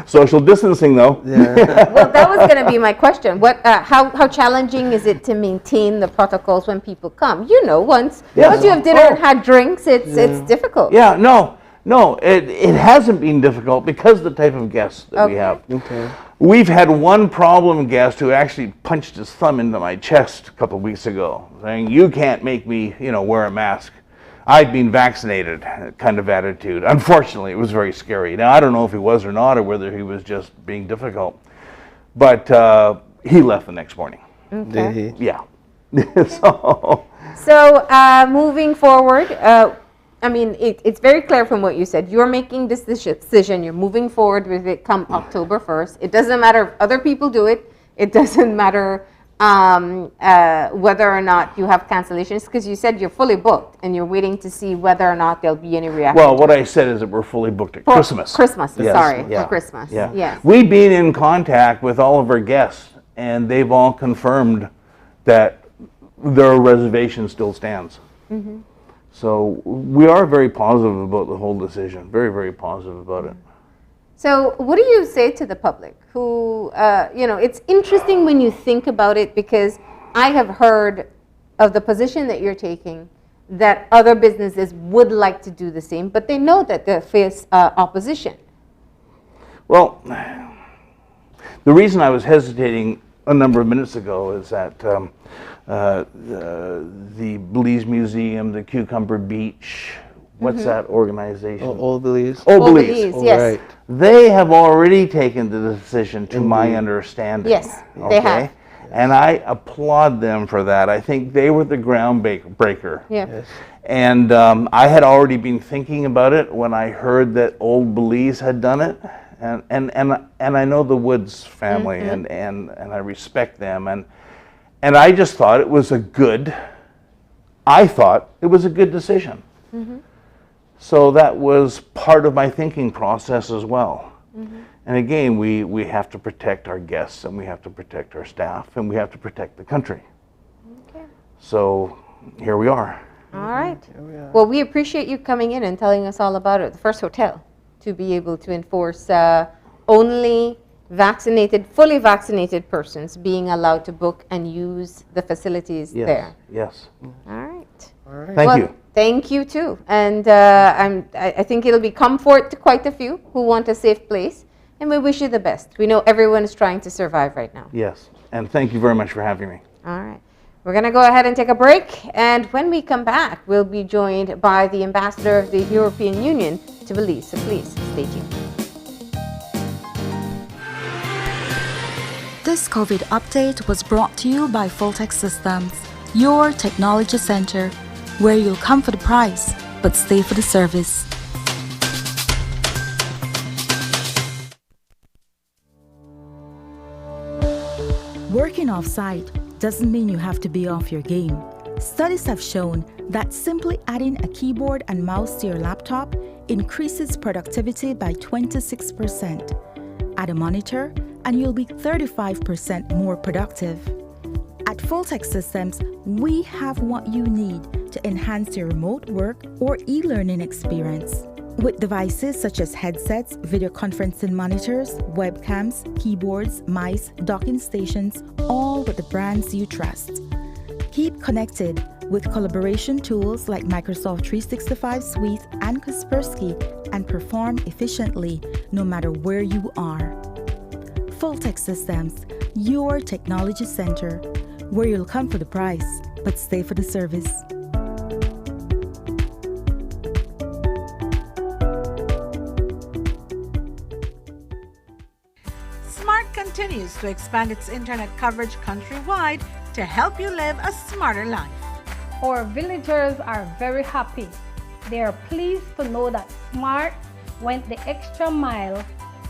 Social distancing, though. Yeah. Well, that was going to be my question. How challenging is it to maintain the protocols when people come? You know, once you have dinner and had drinks, it's difficult. Yeah, no. No, it hasn't been difficult because of the type of guests that we have. Okay. We've had one problem guest who actually punched his thumb into my chest a couple of weeks ago, saying, "You can't make me, wear a mask. I've been vaccinated," kind of attitude. Unfortunately, it was very scary. Now, I don't know if he was or not, or whether he was just being difficult. But he left the next morning. Okay. Did he? Yeah. So moving forward, it's very clear from what you said. You're making this decision. You're moving forward with it come October 1st. It doesn't matter if other people do it. It doesn't matter whether or not you have cancellations, because you said you're fully booked and you're waiting to see whether or not there'll be any reaction. Well, what I said is that we're fully booked at Christmas. Christmas, Yes. sorry, Yeah. for Christmas. Yeah. Yes. We've been in contact with all of our guests, and they've all confirmed that their reservation still stands. Mm-hmm. So we are very positive about the whole decision, very, very positive about it. So what do you say to the public who, it's interesting when you think about it, because I have heard of the position that you're taking, that other businesses would like to do the same, but they know that they face opposition. Well, the reason I was hesitating a number of minutes ago is that the Belize Museum, the Cucumber Beach, what's that organization? Old Belize. Old Belize, yes. Right. They have already taken the decision, to my understanding. Yes, they have. And I applaud them for that. I think they were the groundbreaker. Yeah. Yes. And I had already been thinking about it when I heard that Old Belize had done it. And I know the Woods family, and I respect them. And I just thought it was a good decision. Mm-hmm. So that was part of my thinking process as well. Mm-hmm. And again, we have to protect our guests, and we have to protect our staff, and we have to protect the country. Okay. So here we are. All right. Well, we appreciate you coming in and telling us all about it. The first hotel to be able to enforce only fully vaccinated persons being allowed to book and use the facilities there. Yes. All right. Thank you. Thank you too. And I think it'll be comfort to quite a few who want a safe place. And we wish you the best. We know everyone is trying to survive right now. Yes. And thank you very much for having me. All right. We're going to go ahead and take a break. And when we come back, we'll be joined by the ambassador of the European Union to Belize. So please stay tuned. This COVID update was brought to you by Fulltech Systems, your technology center, where you'll come for the price, but stay for the service. Working off-site doesn't mean you have to be off your game. Studies have shown that simply adding a keyboard and mouse to your laptop increases productivity by 26%. Add a monitor, and you'll be 35% more productive. At Fulltech Systems, we have what you need to enhance your remote work or e-learning experience. With devices such as headsets, video conferencing monitors, webcams, keyboards, mice, docking stations, all with the brands you trust. Keep connected with collaboration tools like Microsoft 365 Suite and Kaspersky, and perform efficiently no matter where you are. Fulltech Systems, your technology center, where you'll come for the price, but stay for the service. Smart continues to expand its internet coverage countrywide to help you live a smarter life. Our villagers are very happy. They are pleased to know that Smart went the extra mile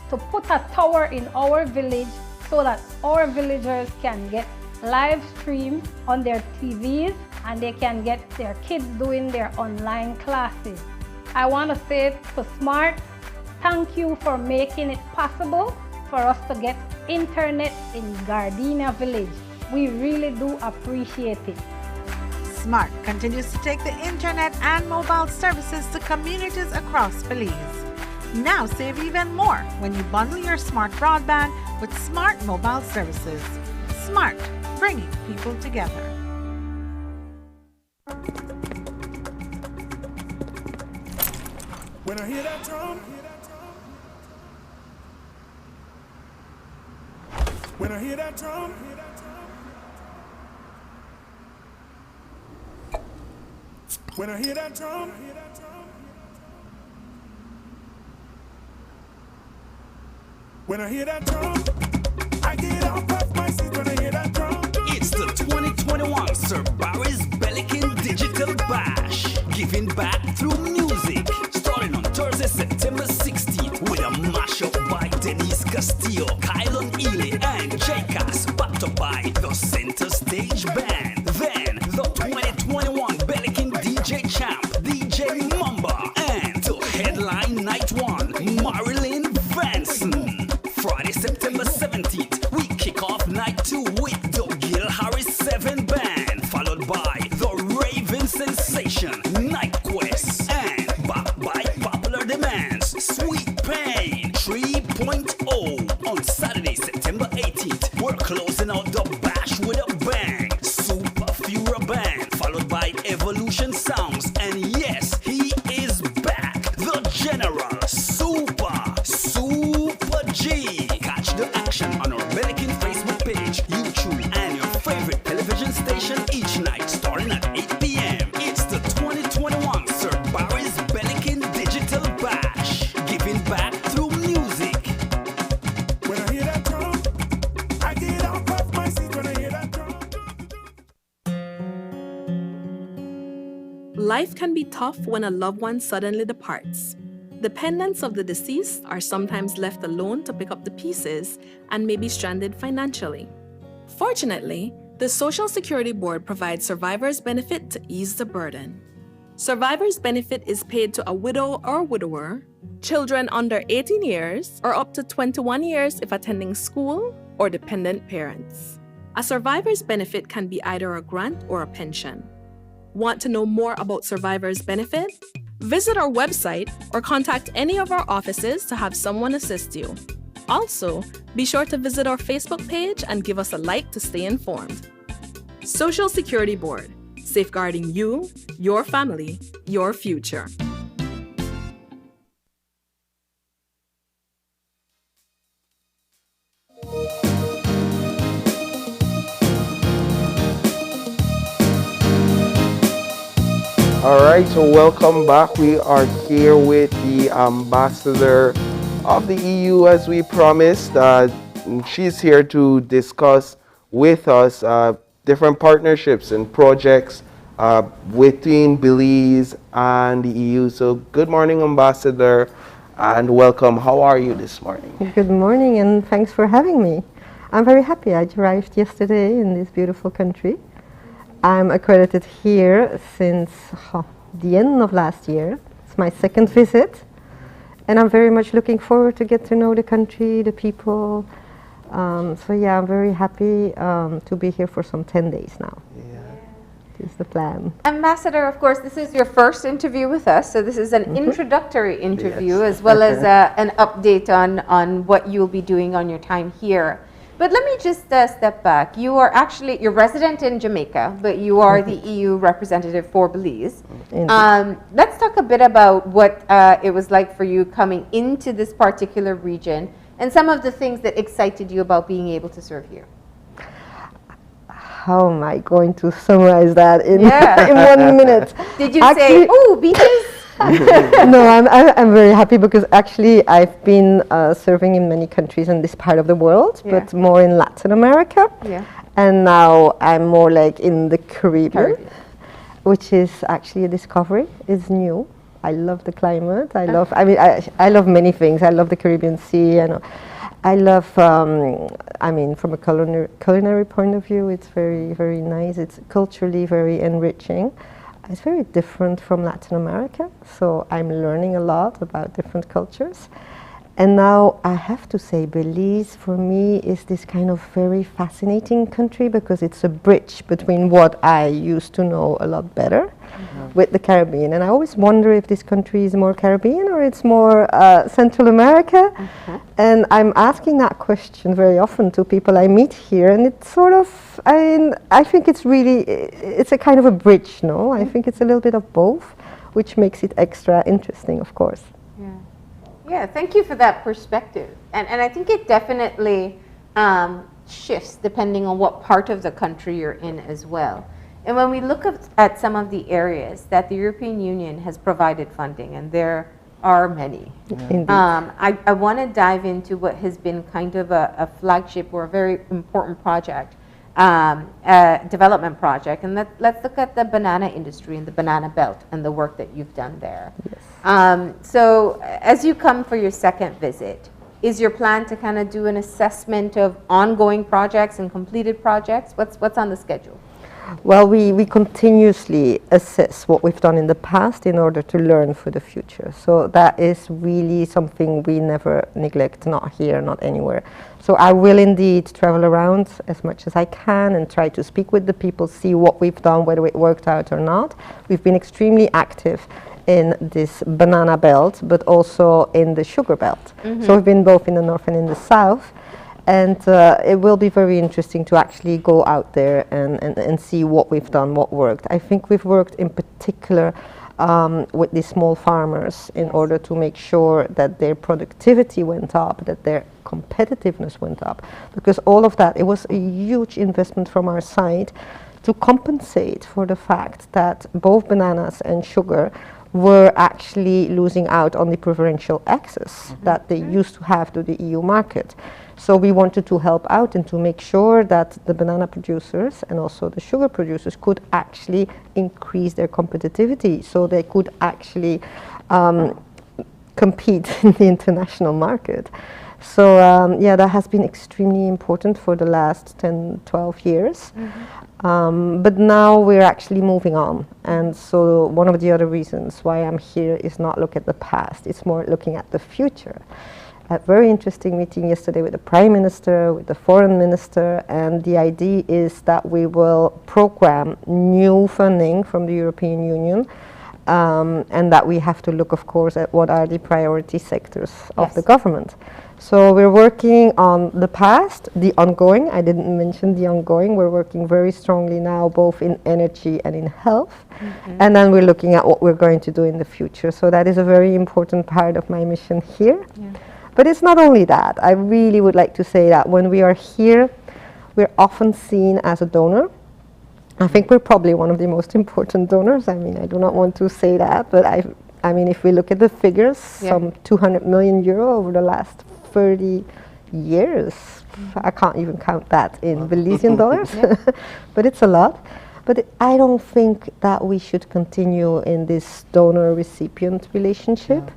to put a tower in our village so that our villagers can get live stream on their TVs and they can get their kids doing their online classes. I want to say to Smart, thank you for making it possible for us to get internet in Gardenia Village. We really do appreciate it. Smart continues to take the internet and mobile services to communities across Belize. Now save even more when you bundle your Smart broadband with Smart mobile services. Smart, bringing people together. When I hear that drum, when I hear that drum, when I hear that drum, when I hear that drum, I get up off my seat when I hear that drum. It's the 2021 Sir Barry's Bellikin Digital Bash. Giving back through music. Starting on Thursday, September 16th with a mashup by Denise Castillo, Kylon Ely, and J-Cass, backed up by the Center Stage Band. Then, the 2021 Bellikin DJ Champ, DJ Mamba, and to headline night one, Marilyn Vanson. Friday, September 17th, we kick off night two with the Gil Harris 7 Band, followed by the Raven Sensation, Night Quest, and backed by popular demands, Sweet Pain 3.0. On Saturday, September 18th, we're closing out the bash with a bang, Super Fura Band, followed by Evolution Sounds, and yes, he is back, the General Super G. Catch the action on our Bellikin Facebook page, YouTube, and your favorite television station each night, starting at 8 p.m. It's the 2021 Sir Barry's Bellikin Digital Bash, giving back through music. When I hear that drum, I get up off my seat when I hear that drum. Life can be tough when a loved one suddenly departs. Dependents of the deceased are sometimes left alone to pick up the pieces and may be stranded financially. Fortunately, the Social Security Board provides survivors benefit to ease the burden. Survivors benefit is paid to a widow or widower, children under 18 years, or up to 21 years if attending school, or dependent parents. A survivor's benefit can be either a grant or a pension. Want to know more about survivors benefit? Visit our website or contact any of our offices to have someone assist you. Also, be sure to visit our Facebook page and give us a like to stay informed. Social Security Board, safeguarding you, your family, your future. All right, so welcome back. We are here with the ambassador of the EU, as we promised. She's here to discuss with us different partnerships and projects between Belize and the EU. So good morning, Ambassador, and welcome. How are you this morning? Good morning, and thanks for having me. I'm very happy. I arrived yesterday in this beautiful country. I'm accredited here since the end of last year. It's my second visit, and I'm very much looking forward to get to know the country, the people. So yeah, I'm very happy to be here for some 10 days now. Yeah, this is the plan. Ambassador, of course, this is your first interview with us, so this is an introductory interview, Yes. as well as an update on what you'll be doing on your time here. But let me just step back. You are actually, you're resident in Jamaica, but you are the EU representative for Belize. Let's talk a bit about what it was like for you coming into this particular region and some of the things that excited you about being able to serve here. How am I going to summarize that in, in 1 minute? Did you say, oh, beaches? No, I'm very happy because actually I've been serving in many countries in this part of the world, but more in Latin America. Yeah. And now I'm more like in the Caribbean, which is actually a discovery. It's new. I love the climate. I love, I love many things. I love the Caribbean Sea. I love, I mean, from a culinary point of view, it's very, very nice. It's culturally very enriching. It's very different from Latin America, so I'm learning a lot about different cultures. And now I have to say Belize for me is this kind of very fascinating country because it's a bridge between what I used to know a lot better with the Caribbean. And I always wonder if this country is more Caribbean or it's more Central America. And I'm asking that question very often to people I meet here, and it's sort of, I think it's really, it's a kind of a bridge, no? I think it's a little bit of both. which makes it extra interesting, of course. Yeah, thank you for that perspective. And I think it definitely shifts depending on what part of the country you're in as well. And when we look at some of the areas that the European Union has provided funding, and there are many, I want to dive into what has been kind of a flagship or a very important project, development project. And let's look at the banana industry and the banana belt and the work that you've done there. Yes. So as you come for your second visit, is your plan to kind of do an assessment of ongoing projects and completed projects? What's on the schedule? Well, we continuously assess what we've done in the past in order to learn for the future. So that is really something we never neglect, not here, not anywhere. So I will indeed travel around as much as I can and try to speak with the people, see what we've done, whether it worked out or not. We've been extremely active in this banana belt, but also in the sugar belt. So we've been both in the north and in the south. And it will be very interesting to actually go out there and see what we've done, what worked. I think we've worked in particular with the small farmers in order to make sure that their productivity went up, that their competitiveness went up. Because all of that, it was a huge investment from our side to compensate for the fact that both bananas and sugar were actually losing out on the preferential access that they used to have to the EU market. So we wanted to help out and to make sure that the banana producers and also the sugar producers could actually increase their competitivity, so they could actually compete in the international market. So yeah, that has been extremely important for the last 10, 12 years. But now we're actually moving on. And so one of the other reasons why I'm here is not look at the past, it's more looking at the future. A very interesting meeting yesterday with the Prime Minister, with the Foreign Minister, and the idea is that we will program new funding from the European Union, and that we have to look, of course, at what are the priority sectors of the government. So we're working on the past, the ongoing. I didn't mention the ongoing. We're working very strongly now, both in energy and in health. And then we're looking at what we're going to do in the future. So that is a very important part of my mission here. But it's not only that. I really would like to say that when we are here, we're often seen as a donor. I think we're probably one of the most important donors. I mean, I do not want to say that, but I mean, if we look at the figures, some 200 million euro over the last 30 years. I can't even count that in Belizean dollars, but it's a lot. But I don't think that we should continue in this donor-recipient relationship.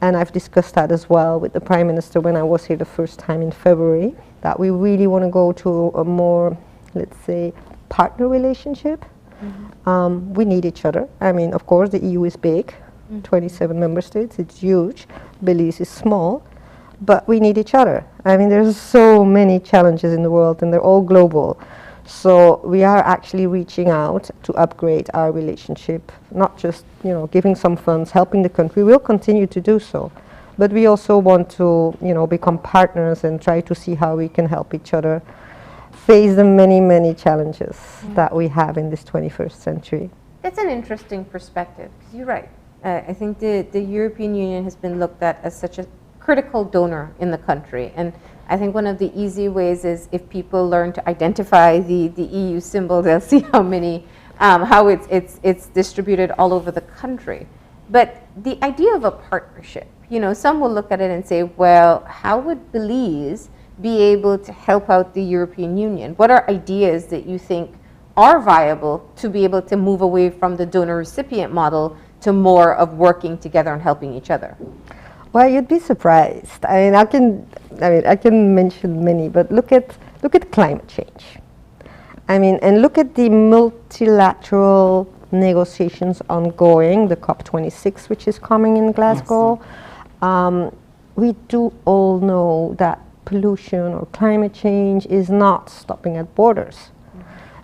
And I've discussed that as well with the Prime Minister when I was here the first time in February, that we really want to go to a more, let's say, partner relationship. We need each other. I mean, of course, the EU is big, 27 member states, it's huge. Belize is small, but we need each other. I mean, there's so many challenges in the world and they're all global. So we are actually reaching out to upgrade our relationship, not just, you know, giving some funds, helping the country. We'll continue to do so. But we also want to, you know, become partners and try to see how we can help each other face the many, many challenges that we have in this 21st century. That's an interesting perspective, because you're right. I think the European Union has been looked at as such a critical donor in the country. And I think one of the easy ways is if people learn to identify the EU symbol, they'll see how many, how it's distributed all over the country. But the idea of a partnership, you know, some will look at it and say, well, how would Belize be able to help out the European Union? What are ideas that you think are viable to be able to move away from the donor-recipient model to more of working together and helping each other? Well, you'd be surprised. I mean, I can mention many, but look at climate change. I mean, and look at the multilateral negotiations ongoing, the COP26, which is coming in Glasgow. We do all know that pollution or climate change is not stopping at borders.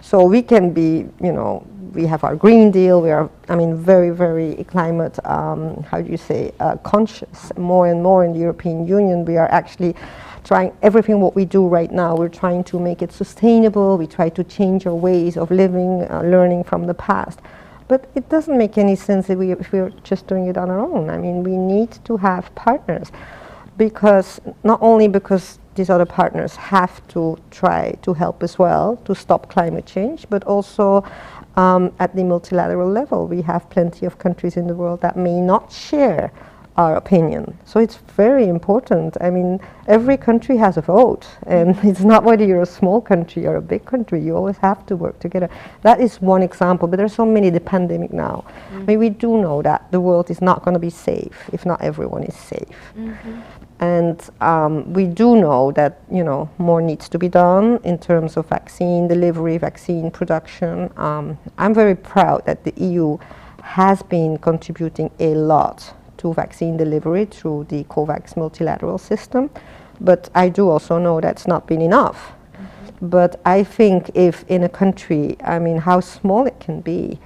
So we can be, you know, we have our Green Deal, we are, I mean, very, very climate, how do you say, conscious. More and more in the European Union, we are actually trying everything what we do right now, we're trying to make it sustainable, we try to change our ways of living, learning from the past. But it doesn't make any sense if we're just doing it on our own. I mean, we need to have partners, because not only because these other partners have to try to help as well to stop climate change, but also at the multilateral level, we have plenty of countries in the world that may not share our opinion. So it's very important. I mean, every country has a vote, and it's not whether you're a small country or a big country. You always have to work together. That is one example, but there's so many. The pandemic now. I mean, we do know that the world is not going to be safe if not everyone is safe. And we do know that, you know, more needs to be done in terms of vaccine delivery, vaccine production. I'm very proud that the EU has been contributing a lot to vaccine delivery through the COVAX multilateral system. But I do also know that's not been enough. But I think if in a country, I mean, how small it can be,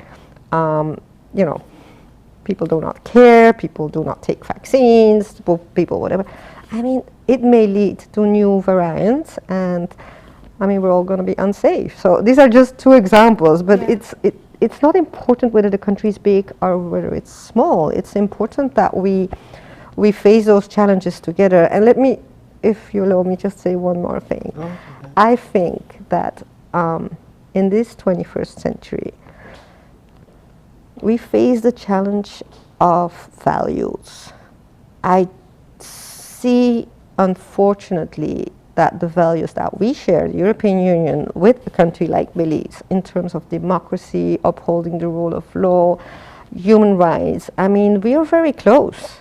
you know, people do not care, people do not take vaccines, people whatever. I mean, it may lead to new variants, and I mean, we're all going to be unsafe. So these are just two examples, but it's not important whether the country is big or whether it's small. It's important that we face those challenges together. And let me, if you allow me, just say one more thing. Okay. I think that in this 21st century, we face the challenge of values. I see, unfortunately, that the values that we share, the European Union, with a country like Belize, in terms of democracy, upholding the rule of law, human rights, I mean, we are very close.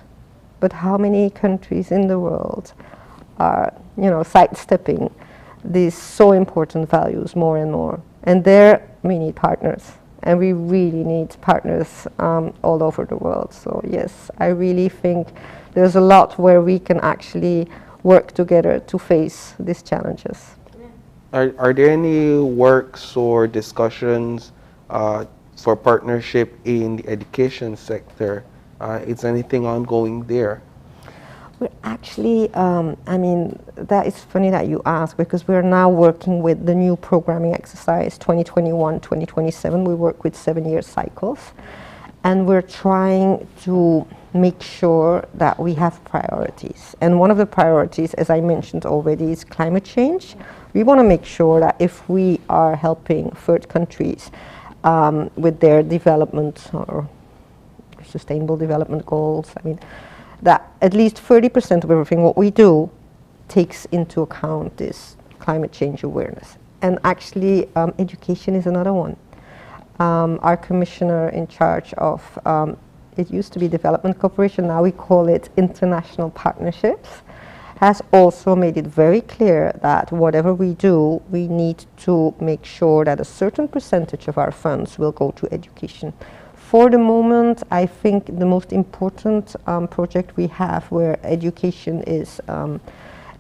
But how many countries in the world are, you know, sidestepping these so important values more and more? And there we need partners. And we really need partners all over the world. So yes, I really think there's a lot where we can actually work together to face these challenges. Are there any works or discussions for partnership in the education sector? Is anything ongoing there? We're actually, I mean, that is funny that you ask, because we're now working with the new programming exercise 2021-2027. We work with 7-year cycles, and we're trying to make sure that we have priorities. And one of the priorities, as I mentioned already, is climate change. We want to make sure that if we are helping third countries with their development or sustainable development goals, I mean, that at least 30% of everything what we do takes into account this climate change awareness. And actually, education is another one. Our commissioner in charge of, it used to be development cooperation, now we call it international partnerships, has also made it very clear that whatever we do, we need to make sure that a certain percentage of our funds will go to education. For the moment, I think the most important project we have where education is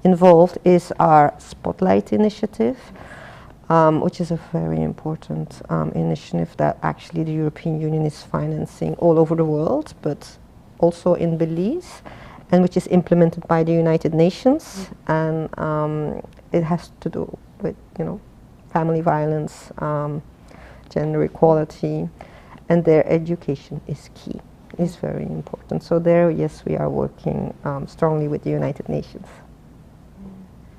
involved is our Spotlight initiative, which is a very important initiative that actually the European Union is financing all over the world, but also in Belize, and which is implemented by the United Nations. And it has to do with, you know, family violence, gender equality. And their education is key, is very important. So there, yes, we are working strongly with the United Nations.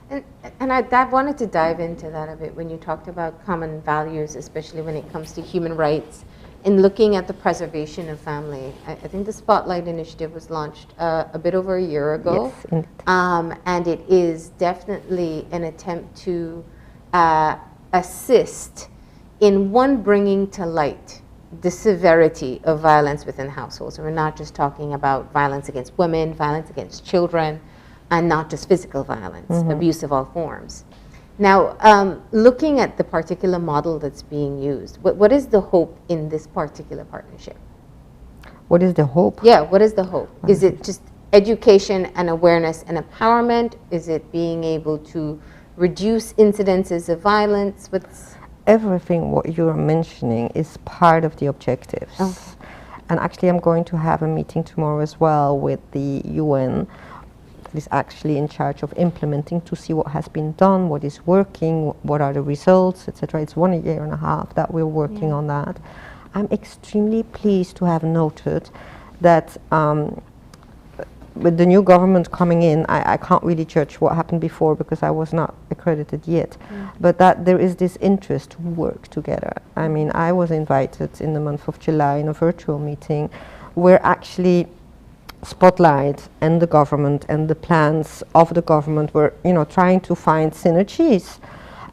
And I wanted to dive into that a bit when you talked about common values, especially when it comes to human rights, and looking at the preservation of family. I think the Spotlight initiative was launched a bit over a year ago. Yes, and it is definitely an attempt to assist in bringing to light the severity of violence within households. And we're not just talking about violence against women, violence against children, and not just physical violence, abuse of all forms. Now, looking at the particular model that's being used, what is the hope in this particular partnership? What is the hope? Yeah, what is the hope? Is it just education and awareness and empowerment? Is it being able to reduce incidences of violence? Everything what you're mentioning is part of the objectives. Okay. And actually I'm going to have a meeting tomorrow as well with the UN that is actually in charge of implementing, to see what has been done, what is working, what are the results, etc. It's 1.5 years that we're working on that. I'm extremely pleased to have noted that with the new government coming in, I can't really judge what happened before because I was not accredited yet, but that there is this interest to work together. I mean, I was invited in the month of July in a virtual meeting where actually Spotlight and the government and the plans of the government were, trying to find synergies.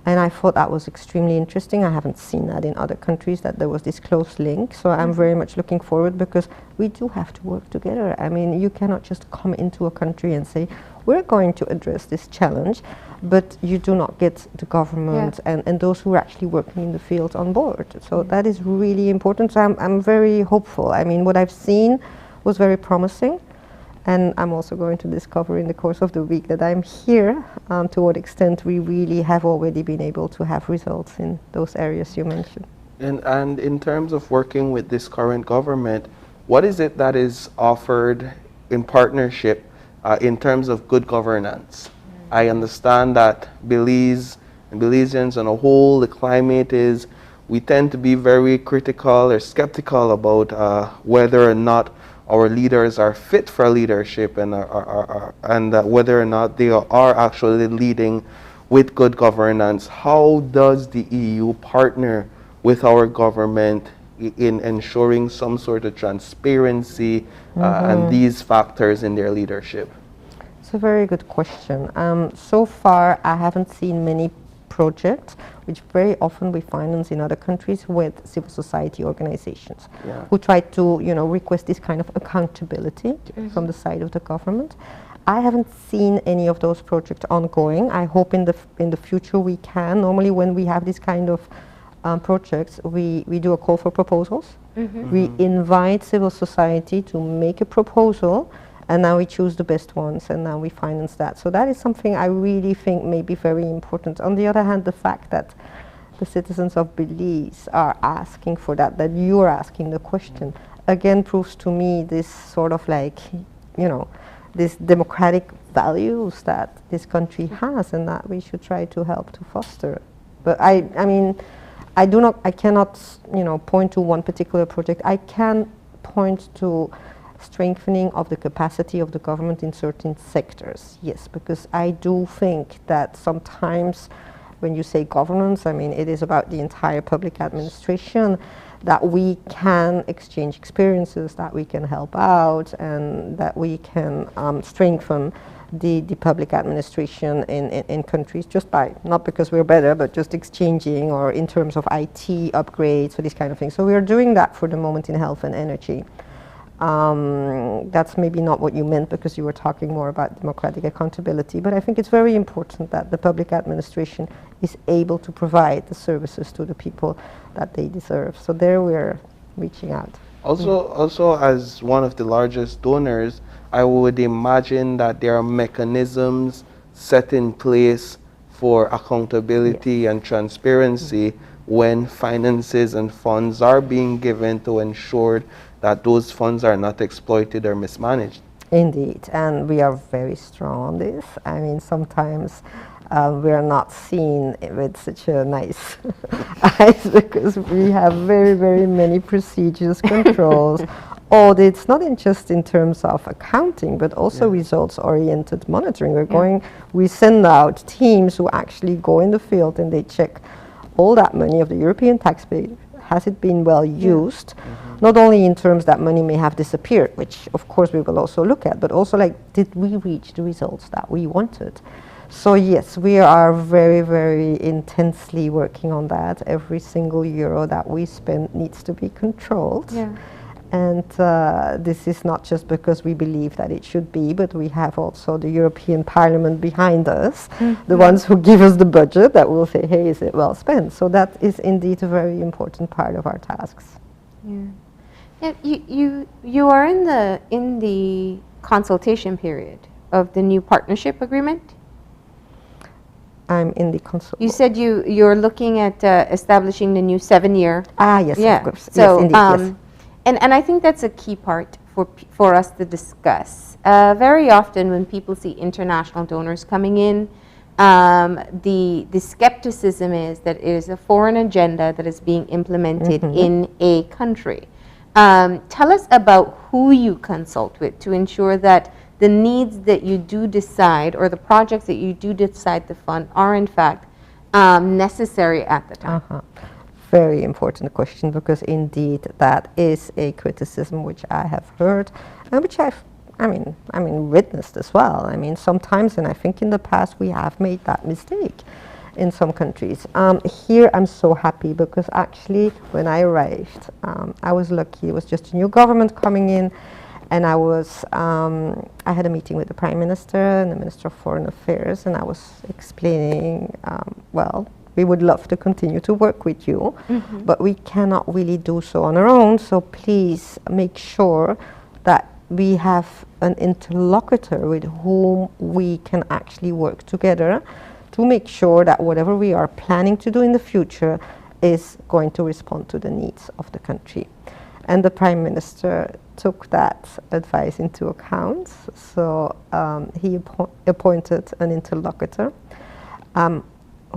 And I thought that was extremely interesting. I haven't seen that in other countries, that there was this close link. So I'm very much looking forward because we do have to work together. I mean, you cannot just come into a country and say, we're going to address this challenge, but you do not get the government and those who are actually working in the field on board. So that is really important. So I'm very hopeful. I mean, what I've seen was very promising. And I'm also going to discover in the course of the week that I'm here to what extent we really have already been able to have results in those areas you mentioned. And in terms of working with this current government, what is it that is offered in partnership in terms of good governance? I understand that Belize and Belizeans on a whole, the climate is, we tend to be very critical or skeptical about whether or not our leaders are fit for leadership and whether or not they are actually leading with good governance. How does the EU partner with our government in ensuring some sort of transparency and these factors in their leadership? It's a very good question. So far, I haven't seen many projects, which very often we finance in other countries with civil society organizations who try to, request this kind of accountability from the side of the government. I haven't seen any of those projects ongoing. I hope in the future we can. Normally when we have this kind of projects, we do a call for proposals. We invite civil society to make a proposal, and now we choose the best ones, and now we finance that. So that is something I really think may be very important. On the other hand, the fact that the citizens of Belize are asking for that you're asking the question, again proves to me this sort of this democratic values that this country has and that we should try to help to foster. But I mean, I cannot, point to one particular project. I can point to strengthening of the capacity of the government in certain sectors, yes, because I do think that sometimes when you say governance, I mean, it is about the entire public administration, that we can exchange experiences, that we can help out, and that we can strengthen the public administration in countries just by, not because we're better, but just exchanging, or in terms of IT upgrades, or this kind of thing. So we are doing that for the moment in health and energy. That's maybe not what you meant because you were talking more about democratic accountability, but I think it's very important that the public administration is able to provide the services to the people that they deserve. So there we're reaching out. Also, as one of the largest donors, I would imagine that there are mechanisms set in place for accountability and transparency when finances and funds are being given to ensure that those funds are not exploited or mismanaged. Indeed, and we are very strong on this. I mean, sometimes we are not seen with such a nice eyes because we have very, very many procedures, controls, audits, not just in terms of accounting, but also results-oriented monitoring. We send out teams who actually go in the field and they check all that money of the European taxpayer. Has it been well used? Not only in terms that money may have disappeared, which of course we will also look at, but also did we reach the results that we wanted? So yes, we are very, very intensely working on that. Every single euro that we spend needs to be controlled. And this is not just because we believe that it should be, but we have also the European Parliament behind us, the ones who give us the budget that will say, hey, is it well spent? So that is indeed a very important part of our tasks. You are in the consultation period of the new partnership agreement? I'm in the consultation. You said you're looking at establishing the new 7-year. Yes, of course. So, yes, indeed, yes. And I think that's a key part for us to discuss. Very often when people see international donors coming in, the skepticism is that it is a foreign agenda that is being implemented in a country. Tell us about who you consult with to ensure that the needs that you do decide or the projects that you do decide to fund are in fact necessary at the time. Very important question, because indeed that is a criticism which I have heard and which I've witnessed as well. I mean, sometimes, and I think in the past we have made that mistake in some countries. Here I'm so happy because actually when I arrived, I was lucky. It was just a new government coming in, and I had a meeting with the Prime Minister and the Minister of Foreign Affairs, and I was explaining, well, we would love to continue to work with you, but we cannot really do so on our own, so please make sure that we have an interlocutor with whom we can actually work together to make sure that whatever we are planning to do in the future is going to respond to the needs of the country. And the Prime Minister took that advice into account, so he appointed an interlocutor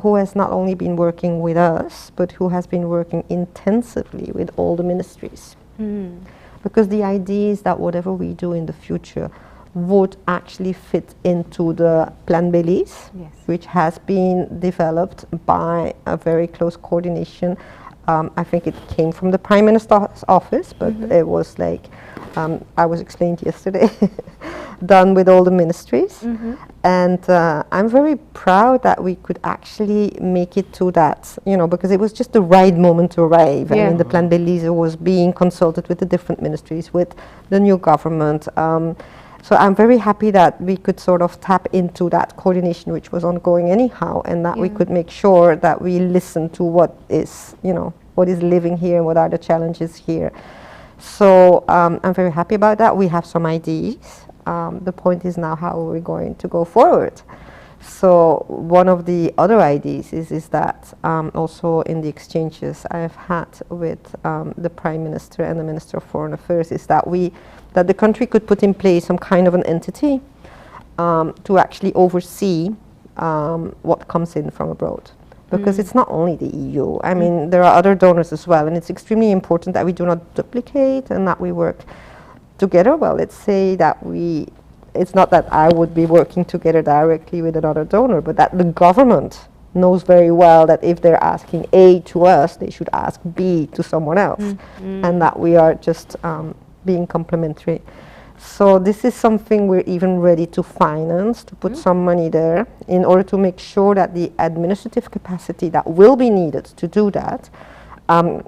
who has not only been working with us, but who has been working intensively with all the ministries. Because the idea is that whatever we do in the future would actually fit into the Plan Belize, which has been developed by a very close coordination. I think it came from the Prime Minister's office, but it was like, I was explained yesterday, done with all the ministries. And I'm very proud that we could actually make it to that, you know, because it was just the right moment to arrive. I mean, the Plan Belize was being consulted with the different ministries, with the new government. So I'm very happy that we could sort of tap into that coordination which was ongoing anyhow, and that we could make sure that we listen to what is, you know, what is living here, what are the challenges here. So I'm very happy about that. We have some ideas. The point is now how are we going to go forward. So one of the other ideas is that also in the exchanges I've had with the Prime Minister and the Minister of Foreign Affairs is that that the country could put in place some kind of an entity to actually oversee what comes in from abroad. Because it's not only the EU. I mean, there are other donors as well, and it's extremely important that we do not duplicate and that we work together. Well, let's say that it's not that I would be working together directly with another donor, but that the government knows very well that if they're asking A to us, they should ask B to someone else, and that we are just being complementary. So this is something we're even ready to finance, to put some money there in order to make sure that the administrative capacity that will be needed to do that,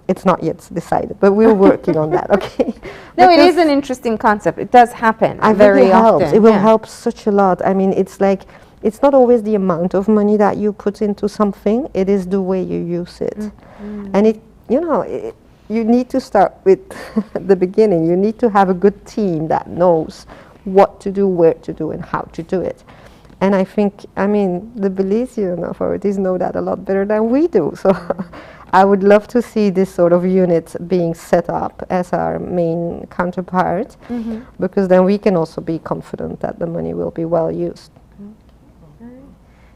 it's not yet decided, but we're working on that, okay? No, it is an interesting concept. It does happen very often. It will help such a lot. I mean, it's like, it's not always the amount of money that you put into something, it is the way you use it. And it, you know, you need to start with the beginning. You need to have a good team that knows what to do, where to do, and how to do it. And I think, I mean, the Belizean authorities know that a lot better than we do. So I would love to see this sort of unit being set up as our main counterpart, because then we can also be confident that the money will be well used.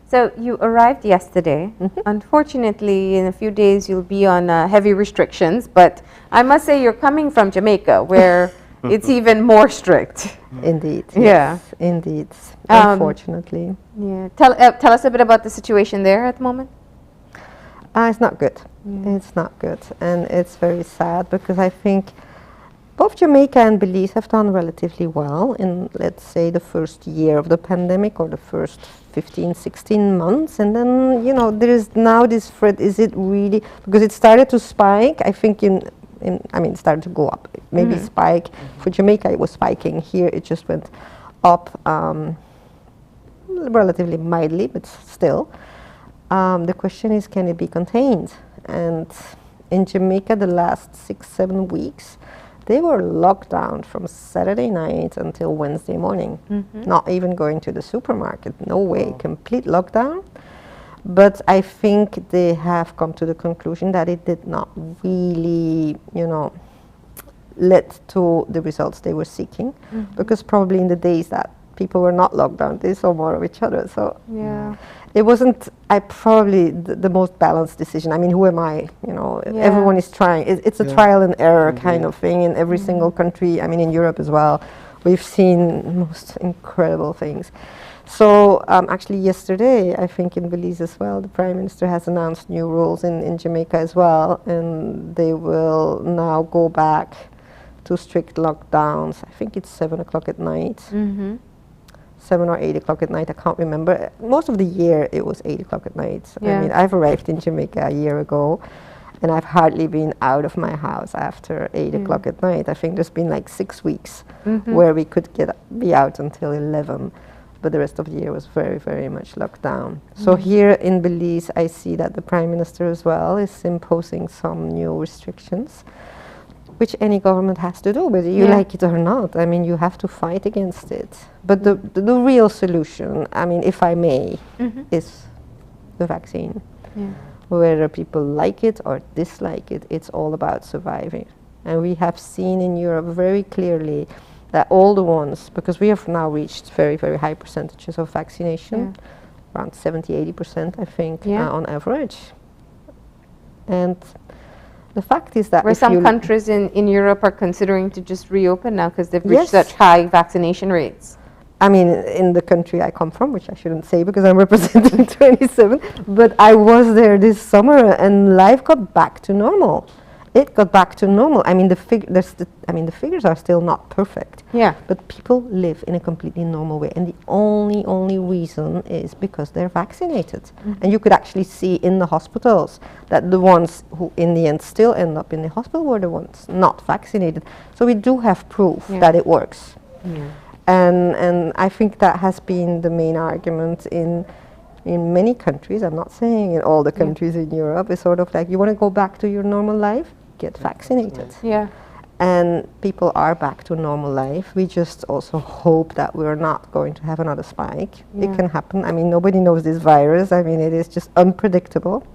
So you arrived yesterday. Unfortunately, in a few days you'll be on heavy restrictions, but I must say you're coming from Jamaica, where it's even more strict. Indeed. Yeah. Yes, indeed. Unfortunately. Yeah. Tell us a bit about the situation there at the moment. It's not good. It's not good, and it's very sad because I think both Jamaica and Belize have done relatively well in, let's say, the first year of the pandemic or the first 15, 16 months. And then, you know, there is now this threat, is it really, because it started to spike, I think it started to go up, maybe spike. For Jamaica, it was spiking. Here, it just went up relatively mildly, but still. The question is, can it be contained? And in Jamaica, the last 6-7 weeks, they were locked down from Saturday night until Wednesday morning. Not even going to the supermarket, no way, complete lockdown. But I think they have come to the conclusion that it did not really, you know, lead to the results they were seeking, because probably in the days that people were not locked down, they saw more of each other. So it wasn't probably the most balanced decision. I mean, who am I? You know, everyone is trying. It's a trial and error kind of thing in every single country. I mean, in Europe as well, we've seen most incredible things. So actually yesterday, I think in Belize as well, the Prime Minister has announced new rules in Jamaica as well, and they will now go back to strict lockdowns. I think it's 7 o'clock at night. 7 or 8 o'clock at night, I can't remember. Most of the year it was 8 o'clock at night. I mean, I've arrived in Jamaica a year ago, and I've hardly been out of my house after 8 o'clock at night. I think there's been like 6 weeks where we could be out until 11. But the rest of the year was very, very much locked down. So here in Belize, I see that the Prime Minister as well is imposing some new restrictions, which any government has to do, whether you like it or not. I mean, you have to fight against it. But the real solution, I mean, if I may, is the vaccine. Whether people like it or dislike it, it's all about surviving. And we have seen in Europe very clearly that all the ones, because we have now reached very, very high percentages of vaccination, around 70-80%, I think, on average. And the fact is that some countries in Europe are considering to just reopen now because they've reached such high vaccination rates. I mean, in the country I come from, which I shouldn't say because I'm representing 27, but I was there this summer and life got back to normal. It got back to normal. I mean, the figures are still not perfect. But people live in a completely normal way, and the only reason is because they're vaccinated. And you could actually see in the hospitals that the ones who, in the end, still end up in the hospital were the ones not vaccinated. So we do have proof that it works. And I think that has been the main argument in many countries. I'm not saying in all the countries in Europe. It's sort of like, you want to go back to your normal life? Get vaccinated. And people are back to normal life. We just also hope that we're not going to have another spike. It can happen. I mean, nobody knows this virus. I mean, it is just unpredictable.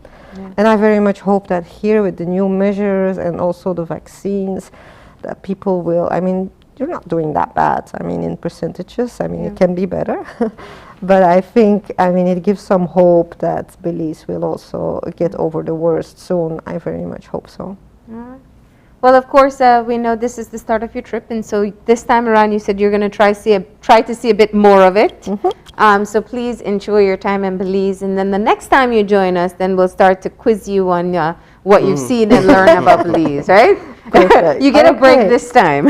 And I very much hope that here with the new measures and also the vaccines, that people will, I mean, you're not doing that bad. I mean, in percentages, I mean, it can be better. But I think, I mean, it gives some hope that Belize will also get over the worst soon. I very much hope so. Well, of course, we know this is the start of your trip, and so this time around you said you're going to try to see a bit more of it. So please enjoy your time in Belize, and then the next time you join us, then we'll start to quiz you on what you've seen and learn about Belize, right? You get a break this time.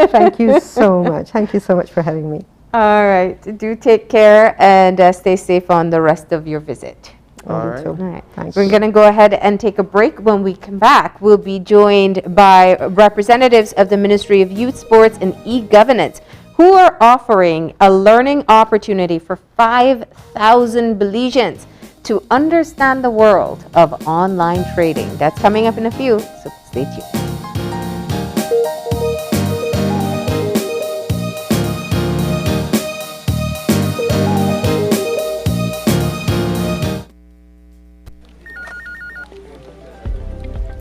Thank you so much. Thank you so much for having me. All right. Do take care and stay safe on the rest of your visit. All right. Thanks. We're going to go ahead and take a break. When we come back, we'll be joined by representatives of the Ministry of Youth, Sports, and E-Governance, who are offering a learning opportunity for 5,000 Belizeans to understand the world of online trading. That's coming up in a few, so stay tuned.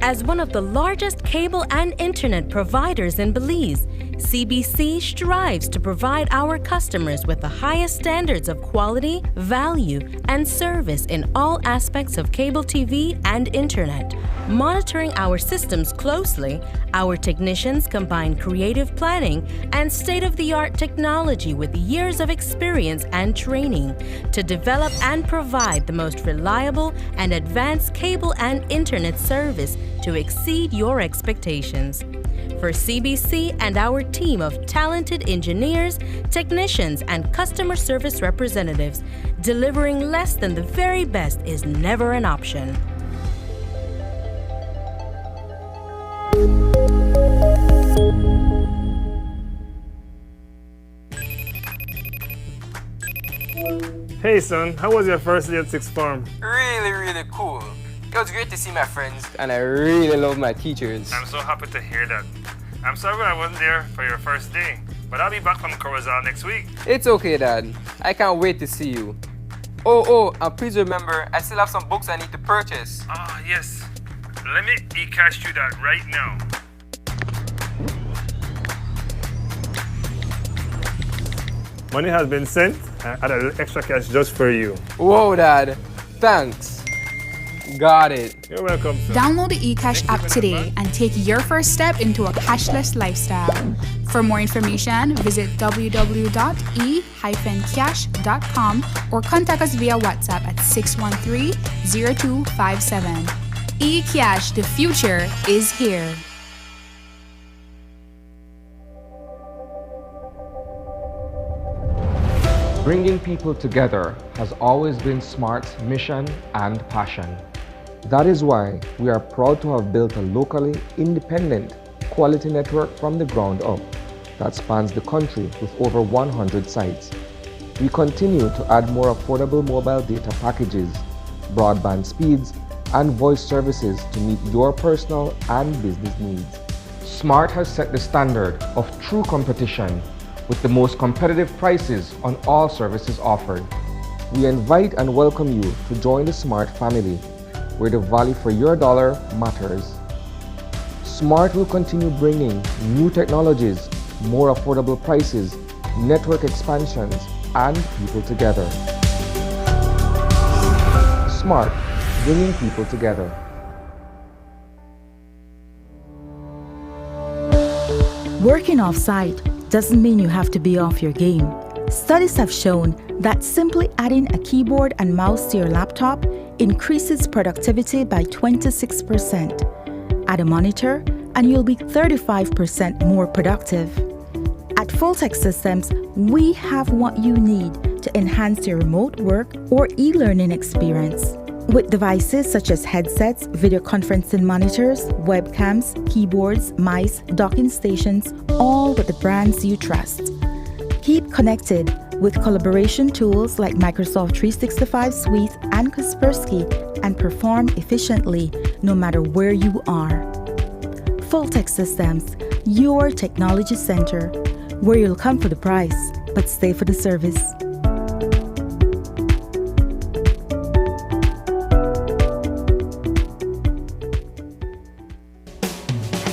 As one of the largest cable and internet providers in Belize, CBC strives to provide our customers with the highest standards of quality, value, and service in all aspects of cable TV and internet. Monitoring our systems closely, our technicians combine creative planning and state-of-the-art technology with years of experience and training to develop and provide the most reliable and advanced cable and internet service to exceed your expectations. For CBC and our team of talented engineers, technicians, and customer service representatives, delivering less than the very best is never an option. Hey son, how was your first day at Sixth Form? Really cool. It was great to see my friends, and I really love my teachers. I'm so happy to hear that. I'm sorry I wasn't there for your first day, but I'll be back from Corozal next week. It's okay, Dad. I can't wait to see you. Oh, and please remember, I still have some books I need to purchase. Ah, yes. Let me e-cash you that right now. Money has been sent and add a little extra cash just for you. Whoa, Dad. Thanks. Got it. You're welcome, sir. Download the eCash app today and take your first step into a cashless lifestyle. For more information, visit www.e-cash.com or contact us via WhatsApp at 613-0257. eCash, the future is here. Bringing people together has always been SMART's mission and passion. That is why we are proud to have built a locally independent quality network from the ground up that spans the country with over 100 sites. We continue to add more affordable mobile data packages, broadband speeds, and voice services to meet your personal and business needs. SMART has set the standard of true competition with the most competitive prices on all services offered. We invite and welcome you to join the SMART family, where the value for your dollar matters. SMART will continue bringing new technologies, more affordable prices, network expansions, and people together. SMART, bringing people together. Working off-site doesn't mean you have to be off your game. Studies have shown that simply adding a keyboard and mouse to your laptop increases productivity by 26%. Add a monitor and you'll be 35% more productive. At Fulltech Systems, we have what you need to enhance your remote work or e-learning experience. With devices such as headsets, video conferencing monitors, webcams, keyboards, mice, docking stations, all with the brands you trust. Keep connected with collaboration tools like Microsoft 365 Suite and Kaspersky and perform efficiently no matter where you are. Fulltech Systems, your technology center, where you'll come for the price, but stay for the service.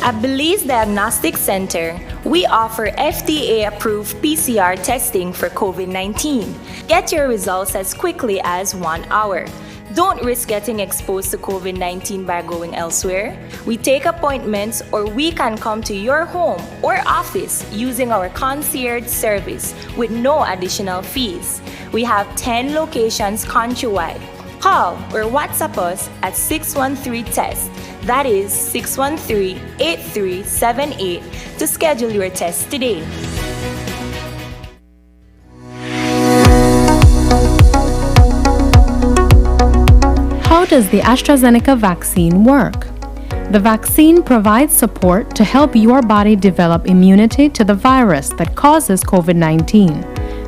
At Belize Diagnostic Center, we offer FDA-approved PCR testing for COVID-19. Get your results as quickly as 1 hour. Don't risk getting exposed to COVID-19 by going elsewhere. We take appointments, or we can come to your home or office using our concierge service with no additional fees. We have 10 locations countrywide. Call or WhatsApp us at 613-TEST. That is 613-8378 to schedule your test today. How does the AstraZeneca vaccine work? The vaccine provides support to help your body develop immunity to the virus that causes COVID-19.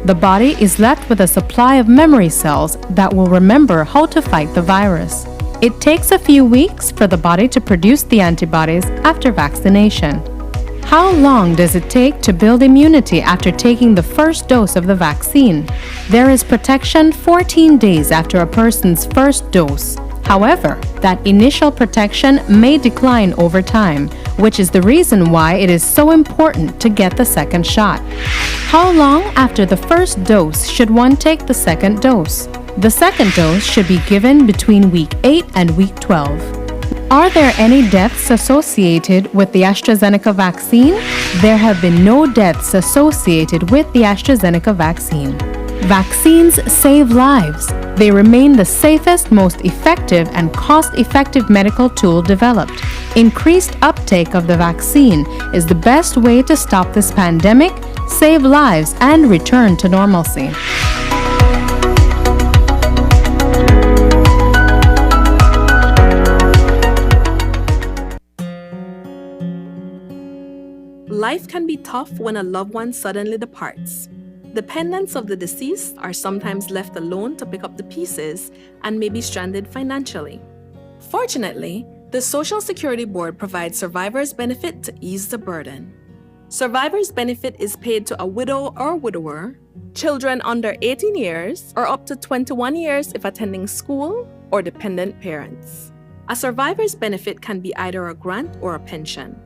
The body is left with a supply of memory cells that will remember how to fight the virus. It takes a few weeks for the body to produce the antibodies after vaccination. How long does it take to build immunity after taking the first dose of the vaccine? There is protection 14 days after a person's first dose. However, that initial protection may decline over time, which is the reason why it is so important to get the second shot. How long after the first dose should one take the second dose? The second dose should be given between week 8 and week 12. Are there any deaths associated with the AstraZeneca vaccine? There have been no deaths associated with the AstraZeneca vaccine. Vaccines save lives. They remain the safest, most effective, and cost-effective medical tool developed. Increased uptake of the vaccine is the best way to stop this pandemic, save lives, and return to normalcy. Life can be tough when a loved one suddenly departs. Dependents of the deceased are sometimes left alone to pick up the pieces and may be stranded financially. Fortunately, the Social Security Board provides survivors benefit to ease the burden. Survivors benefit is paid to a widow or widower, children under 18 years, or up to 21 years if attending school, or dependent parents. A survivor's benefit can be either a grant or a pension.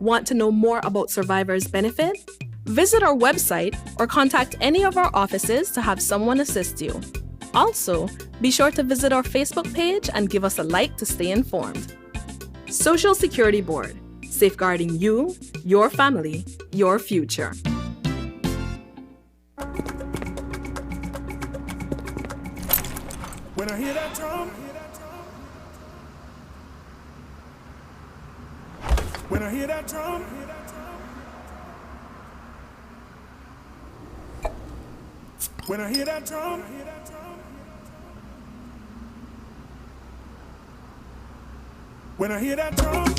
Want to know more about survivors benefit? Visit our website or contact any of our offices to have someone assist you. Also, be sure to visit our Facebook page and give us a like to stay informed. Social Security Board, safeguarding you, your family, your future. When I hear that drum, when I hear that drum, when I hear that drum, when I hear that drum,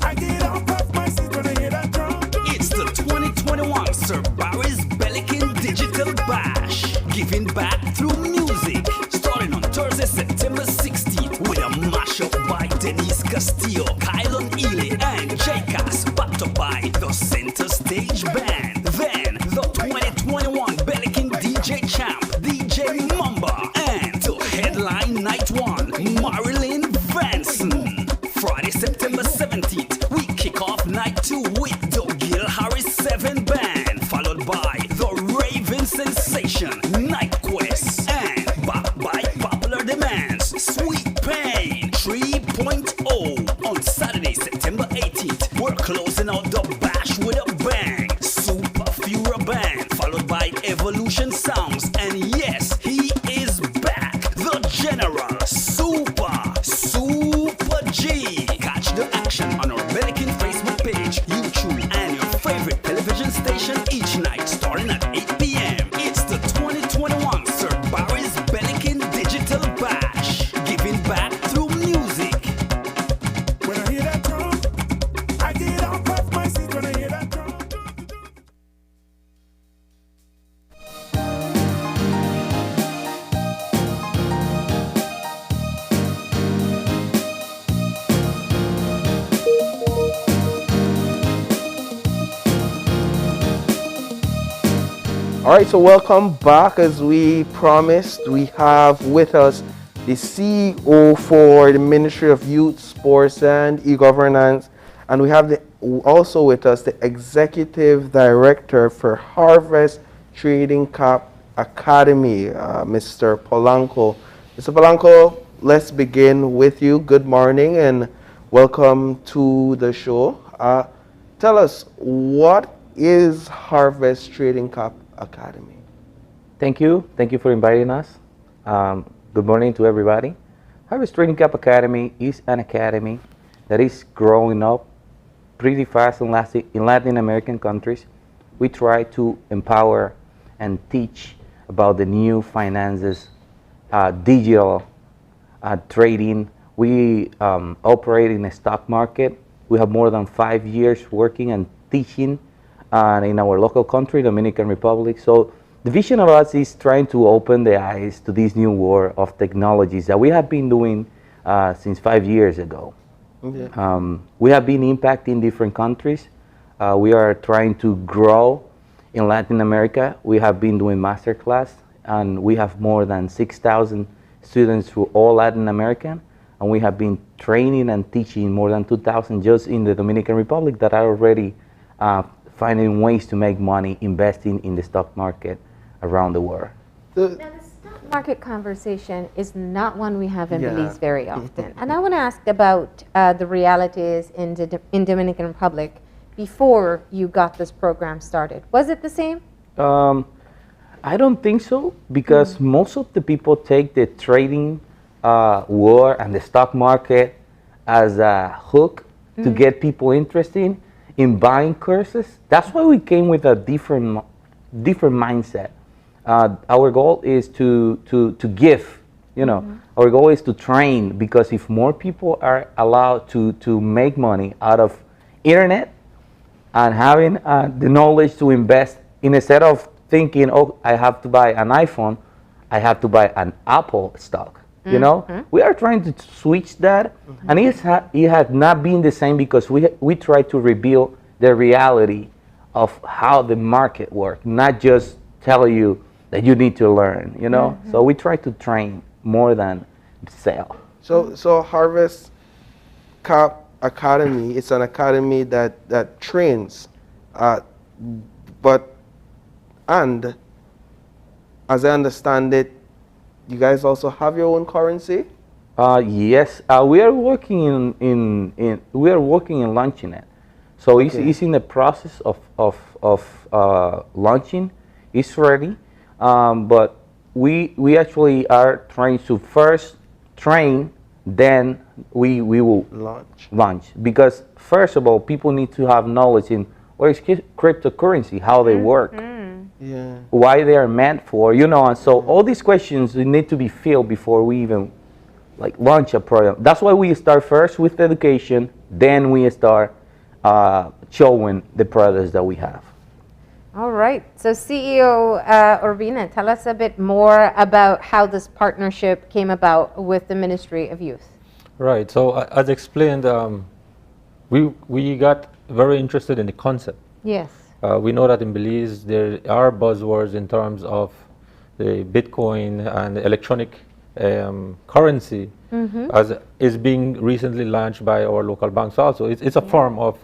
I get up off my seat when I hear that drum. It's the 2021 Sir Barry's Pelican Digital Bash, giving back through music. Starting on Thursday, September 16th, with a mashup by Denise Castillo, Kylon Ely, and J-Cast, backed up by the Center Stage Band. Then, the 2021 Pelican DJ Champ, DJ Mamba, and to headline Night 1, Marilyn Vanson. Friday, September 17th, we kick off Night 2 with the Gil Harris 7 Band, followed by the Raven Sensation, Night Quest, and backed by popular demands, Sweet Pain 3.0. On Saturday, September 18th, we're closing out the bash with a bang, Super Fura Band, followed by Evolution Sounds, and yes, he is back, the General Super G. Catch the action on our Pelican Facebook page, YouTube, and your favorite television station each night, starting at 8 p.m. It's the 2021 Sir Barry's Pelican Digital Bash, giving back through music. When I hear that drum, I get up off my seat when I hear that drum. All right, so welcome back. As we promised, we have with us the CEO for the Ministry of Youth, Sports and E-Governance, and we have also with us the Executive Director for Harvest Trading Cap Academy, Mr. Polanco. Mr. Polanco, let's begin with you. Good morning and welcome to the show. Tell us, what is Harvest Trading Cap Academy? Thank you. Thank you for inviting us. Good morning to everybody. Harvest Trading Cap Academy is an academy that is growing up pretty fast in Latin American countries. We try to empower and teach about the new finances, digital trading. We operate in the stock market. We have more than 5 years working and teaching in our local country, Dominican Republic. So the vision of us is trying to open the eyes to this new world of technologies that we have been doing since 5 years ago. Okay. We have been impacting different countries. We are trying to grow in Latin America. We have been doing masterclass, and we have more than 6,000 students through all Latin America, and we have been training and teaching more than 2,000 just in the Dominican Republic that are already finding ways to make money investing in the stock market around the world. Now, the stock market conversation is not one we have in Belize very often. And I want to ask about the realities in Dominican Republic before you got this program started. Was it the same? I don't think so, because most of the people take the trading war and the stock market as a hook to get people interested in buying courses. That's why we came with a different mindset. Our goal is to give, our goal is to train, because if more people are allowed to make money out of internet and having the knowledge to invest, instead of thinking, oh, I have to buy an iPhone, I have to buy an Apple stock. We are trying to switch that, and it has not been the same, because we try to reveal the reality of how the market works, not just tell you that you need to learn. So we try to train more than sell. So Harvest Cap Academy, it's an academy that trains, and as I understand it, you guys also have your own currency? Yes, we are working in launching it. So it's in the process of launching. It's ready, but we actually are trying to first train, then we will launch. Because first of all, people need to have knowledge in what is cryptocurrency, how they work, why they are meant for, and so all these questions need to be filled before we even launch a program. That's why we start first with education, then we start showing the products that we have. All right. So CEO Urbina, tell us a bit more about how this partnership came about with the Ministry of Youth. Right. So as explained, we got very interested in the concept. Yes. We know that in Belize there are buzzwords in terms of the Bitcoin and the electronic currency, as is being recently launched by our local banks. Also, it's a form of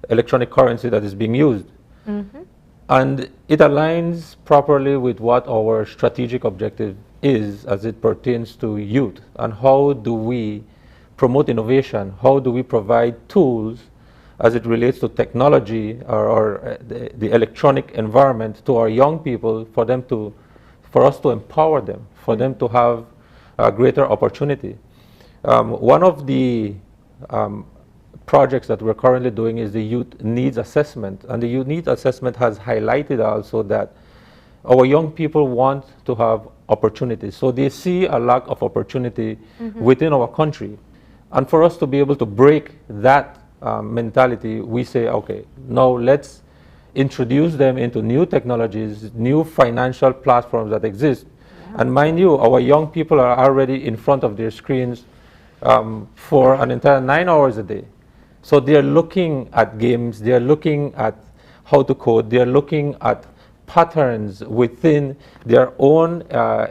electronic currency that is being used, and it aligns properly with what our strategic objective is as it pertains to youth. And how do we promote innovation? How do we provide tools as it relates to technology or the electronic environment to our young people, for us to empower them, for them to have a greater opportunity. One of the projects that we're currently doing is the Youth Needs Assessment. And the Youth Needs Assessment has highlighted also that our young people want to have opportunities. So they see a lack of opportunity within our country. And for us to be able to break that mentality, we say, okay, now let's introduce them into new technologies, new financial platforms that exist. And mind you, our young people are already in front of their screens for an entire 9 hours a day. So they're looking at games, they're looking at how to code, they're looking at patterns within their own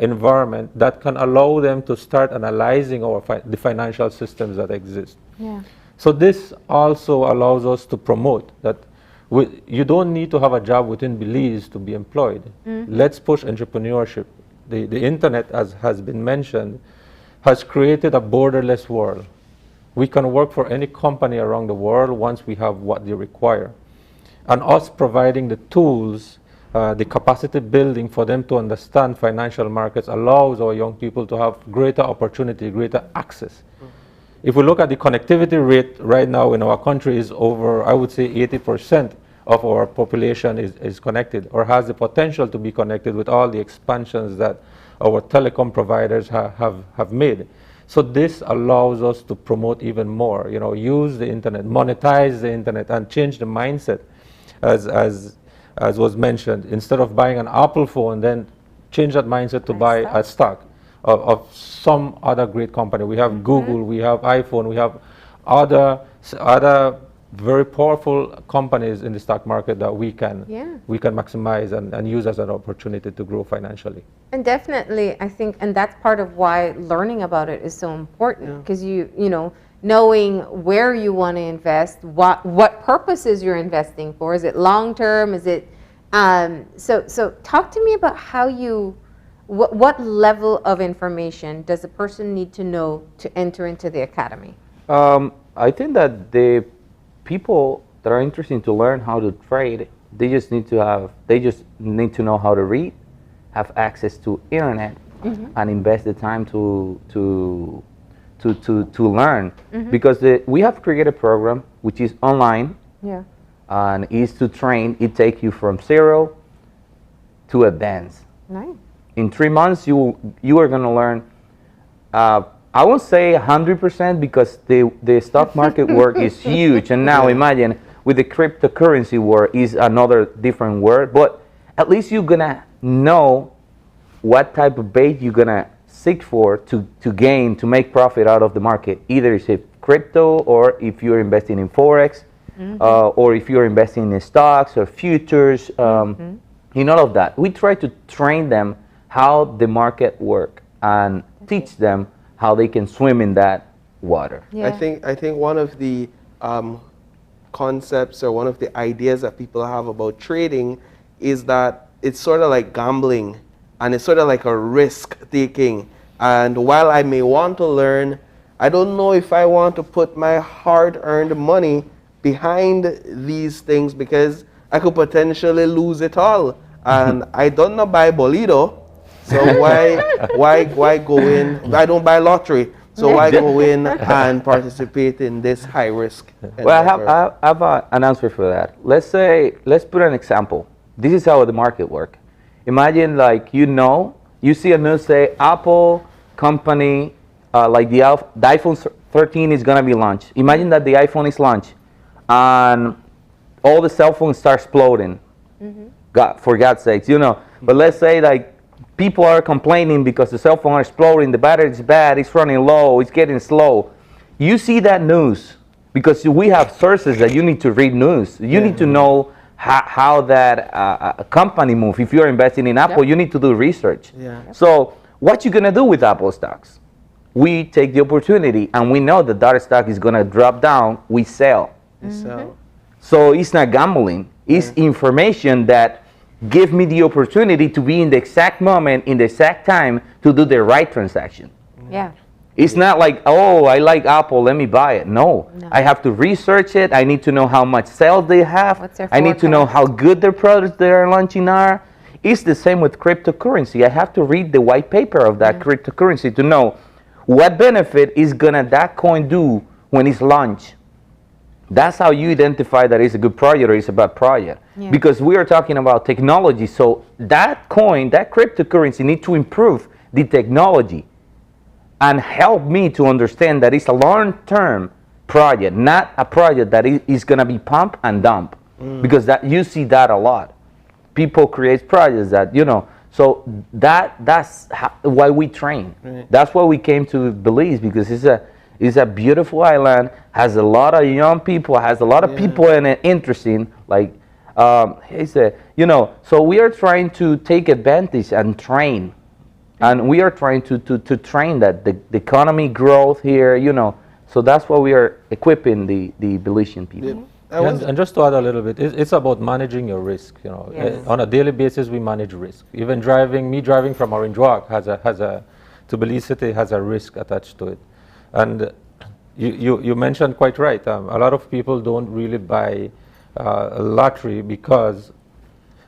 environment that can allow them to start analyzing the financial systems that exist. Yeah. So this also allows us to promote that you don't need to have a job within Belize to be employed. Let's push entrepreneurship. The internet, as has been mentioned, has created a borderless world. We can work for any company around the world once we have what they require. And us providing the tools, the capacity building for them to understand financial markets allows our young people to have greater opportunity, greater access. If we look at the connectivity rate right now in our country is over, I would say 80% of our population is connected or has the potential to be connected with all the expansions that our telecom providers have made. So this allows us to promote even more, use the internet, monetize the internet, and change the mindset, as was mentioned. Instead of buying an Apple phone, then change that mindset to buy a stock of some other great company. We have Google, we have iPhone, we have other very powerful companies in the stock market that we can maximize and use as an opportunity to grow financially. And definitely, I think, and that's part of why learning about it is so important, because knowing where you want to invest, what purposes you're investing for. Is it long term? Is it so talk to me about how what level of information does a person need to know to enter into the academy? I think that the people that are interested to learn how to trade, they just need to know how to read, have access to internet, and invest the time to learn. Because we have created a program which is online, and is to train. It takes you from 0 to advanced. Nice. In 3 months, you are going to learn. I won't say 100% because the stock market world is huge, and now imagine with the cryptocurrency world is another different word. But at least you're gonna know what type of bait you're gonna seek for to make profit out of the market. Either it's crypto, or if you're investing in forex, or if you're investing in stocks or futures, in all of that. We try to train them how the market works and teach them how they can swim in that water. I think one of the concepts or one of the ideas that people have about trading is that it's sort of like gambling, and it's sort of like a risk taking. And while I may want to learn, I don't know if I want to put my hard-earned money behind these things, because I could potentially lose it all. And I don't know buy Bolido, so why go in? I don't buy lottery, so why go in and participate in this high risk? Well, I have an answer for that. Let's put an example. This is how the market works. Imagine, like, you see a news say Apple company, like the iPhone 13 is gonna be launched. Imagine that the iPhone is launched and all the cell phones start exploding. God, for God's sakes, But let's say like people are complaining because the cell phone are exploding, the battery is bad, it's running low, it's getting slow. You see that news because we have sources that you need to read news. You need to know how that company move. If you're investing in Apple, you need to do research. So what you gonna do with Apple stocks? We take the opportunity and we know that stock is gonna drop down, we sell. So it's not gambling, it's information that give me the opportunity to be in the exact moment, in the exact time to do the right transaction. It's not like, oh, I like Apple, let me buy it. No. I have to research it. I need to know how much sales they have. I need to know how good their products they are launching are. It's the same with cryptocurrency. I have to read the white paper of that cryptocurrency to know what benefit is gonna that coin do when it's launched. That's how you identify that it's a good project or it's a bad project. Because we are talking about technology. So that coin, that cryptocurrency need to improve the technology and help me to understand that it's a long-term project, not a project that is going to be pump and dump. Because that you see that a lot. People create projects that, so that's why we train. That's why we came to Belize, because it's a beautiful island, has a lot of young people, has a lot of people in it interesting, like he said, so we are trying to take advantage and train. And we are trying to train that the economy growth here, so that's why we are equipping the Belizean people. And just to add a little bit, it's about managing your risk. On a daily basis, we manage risk. Even driving from Orange Walk to Belize City has a risk attached to it. And you mentioned quite right. A lot of people don't really buy a lottery because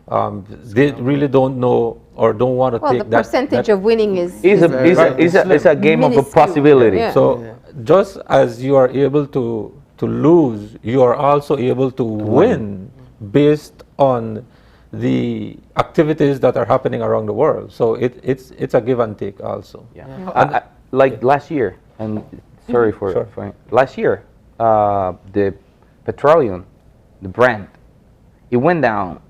they really don't know or don't want to take the percentage of winning is a game of a possibility. So just as you are able to lose, you are also able to win based on the activities that are happening around the world. So it's a give and take also. Like last year, and sorry for last year, the petroleum, the Brent, it went down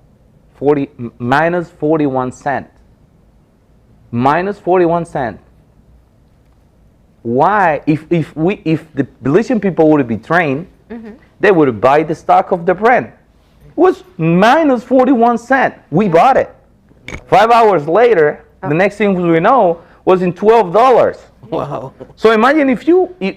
minus 41 cents. Minus 41 cents. Why? If the Belizean people would be trained, they would buy the stock of the Brent. It was minus 41 cents. We bought it. 5 hours later, the next thing we know was in $12. Wow. So imagine if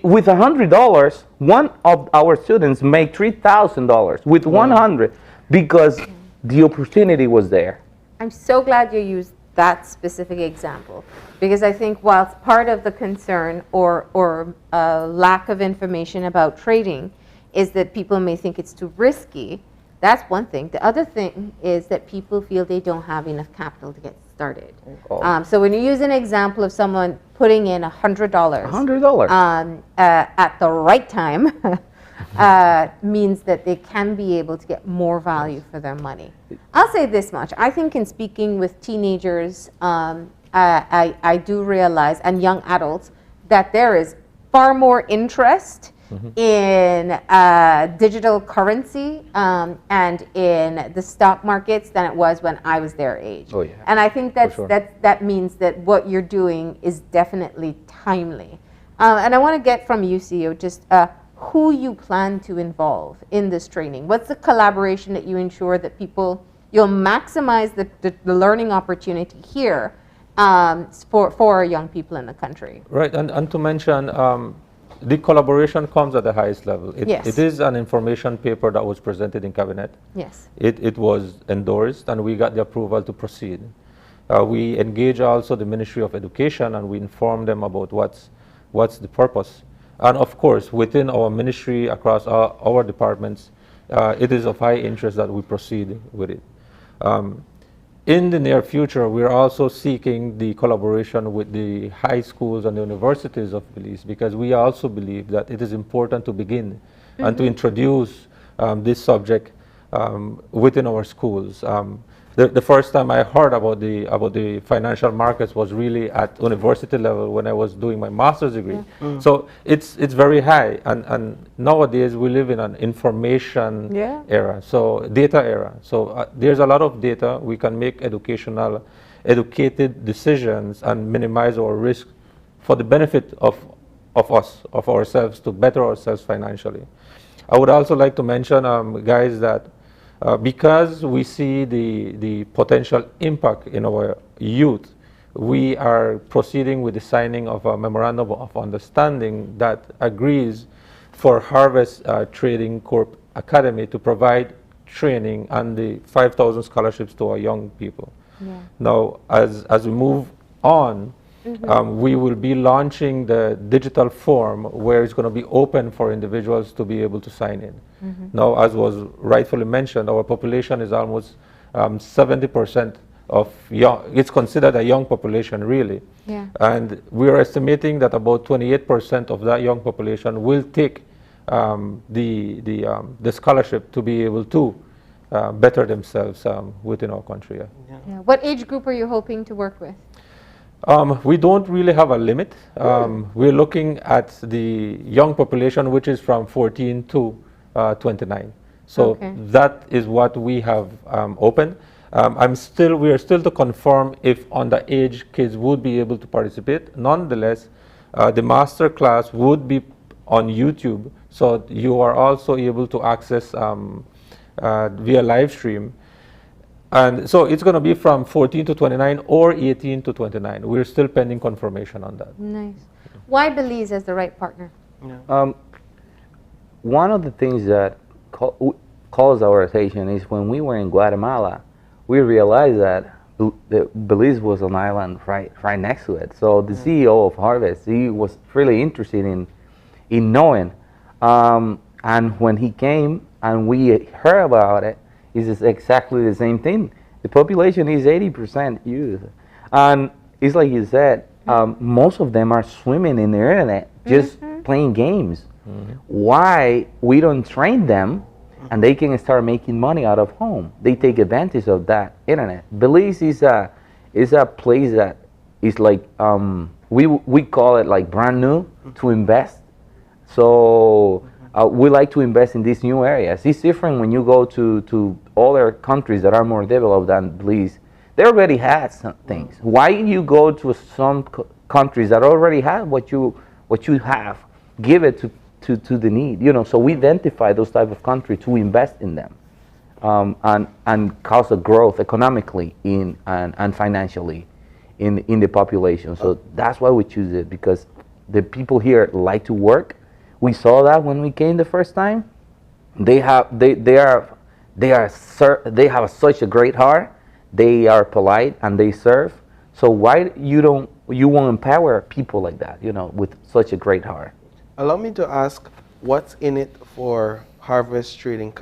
with $100, one of our students make $3,000 with 100 because the opportunity was there. I'm so glad you used that specific example, because I think whilst part of the concern or lack of information about trading is that people may think it's too risky, that's one thing. The other thing is that people feel they don't have enough capital to get started. So when you use an example of someone putting in $100 at the right time means that they can be able to get more value for their money. I'll say this much. I think in speaking with teenagers, I do realize, and young adults, that there is far more interest in digital currency and in the stock markets than it was when I was their age. And I think that means that what you're doing is definitely timely. And I want to get from you, CEO, just who you plan to involve in this training. What's the collaboration that you ensure that you'll maximize the learning opportunity here for young people in the country? Right, and to mention, the collaboration comes at the highest level. Yes. It is an information paper that was presented in cabinet. Yes. It was endorsed, and we got the approval to proceed. We engage also the Ministry of Education, and we inform them about what's the purpose. And of course, within our ministry, across our departments, it is of high interest that we proceed with it. In the near future, we're also seeking the collaboration with the high schools and the universities of Belize, because we also believe that it is important to begin and to introduce this subject within our schools. The first time I heard about the financial markets was really at university level when I was doing my master's degree. So it's very high, and nowadays we live in an information era, so data era. So there's a lot of data. We can make educated decisions and minimize our risk for the benefit of us, of ourselves, to better ourselves financially. I would also like to mention, guys, that because we see the potential impact in our youth, we are proceeding with the signing of a memorandum of understanding that agrees for Harvest Trading Corp Academy to provide training and the 5,000 scholarships to our young people. Now, as we move on, we will be launching the digital form where it's going to be open for individuals to be able to sign in. Now, as was rightfully mentioned, our population is almost 70% of young. It's considered a young population, really. And we are estimating that about 28% of that young population will take the scholarship to be able to better themselves within our country. What age group are you hoping to work with? We don't really have a limit. We're looking at the young population, which is from 14 to 29. So that is what we have open. We are still to confirm if underage kids would be able to participate. Nonetheless, the master class would be on YouTube, so you are also able to access via live stream. And so it's going to be from 14 to 29 or 18 to 29. We're still pending confirmation on that. Nice. Why Belize as the right partner? One of the things that calls our attention is when we were in Guatemala, we realized that Belize was an island right next to it. So the CEO of Harvest, he was really interested in knowing. And when he came and we heard about it, it's exactly the same thing. The population is 80% youth. And it's like you said, most of them are swimming in the internet, just playing games. Why we don't train them and they can start making money out of home? They take advantage of that internet. Belize is a place that is like, we call it like brand new to invest. So we like to invest in these new areas. It's different when you go to other countries that are more developed than Belize. They already had some things. Why you go to some countries that already have what you have? Give it to the need. So we identify those type of countries to invest in them, and cause a growth economically and financially in the population. So that's why we choose it, because the people here like to work. We saw that when we came the first time. They have such a great heart. They are polite and they serve. So why you won't empower people like that, with such a great heart? Allow me to ask, what's in it for Harvest Trading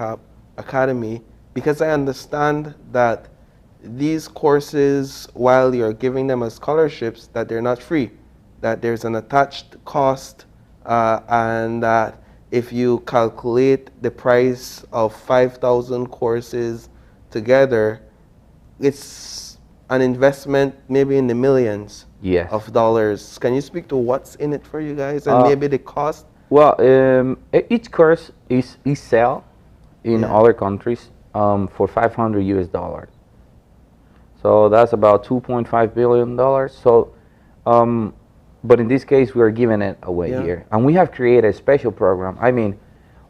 Academy? Because I understand that these courses, while you're giving them as scholarships, that they're not free, that there's an attached cost, and that if you calculate the price of 5,000 courses together, it's an investment maybe in the millions of dollars. Can you speak to what's in it for you guys and maybe the cost? Well, each course is sell in other countries for $500 US. So that's about $2.5 billion. So, but in this case, we are giving it away here. And we have created a special program. I mean,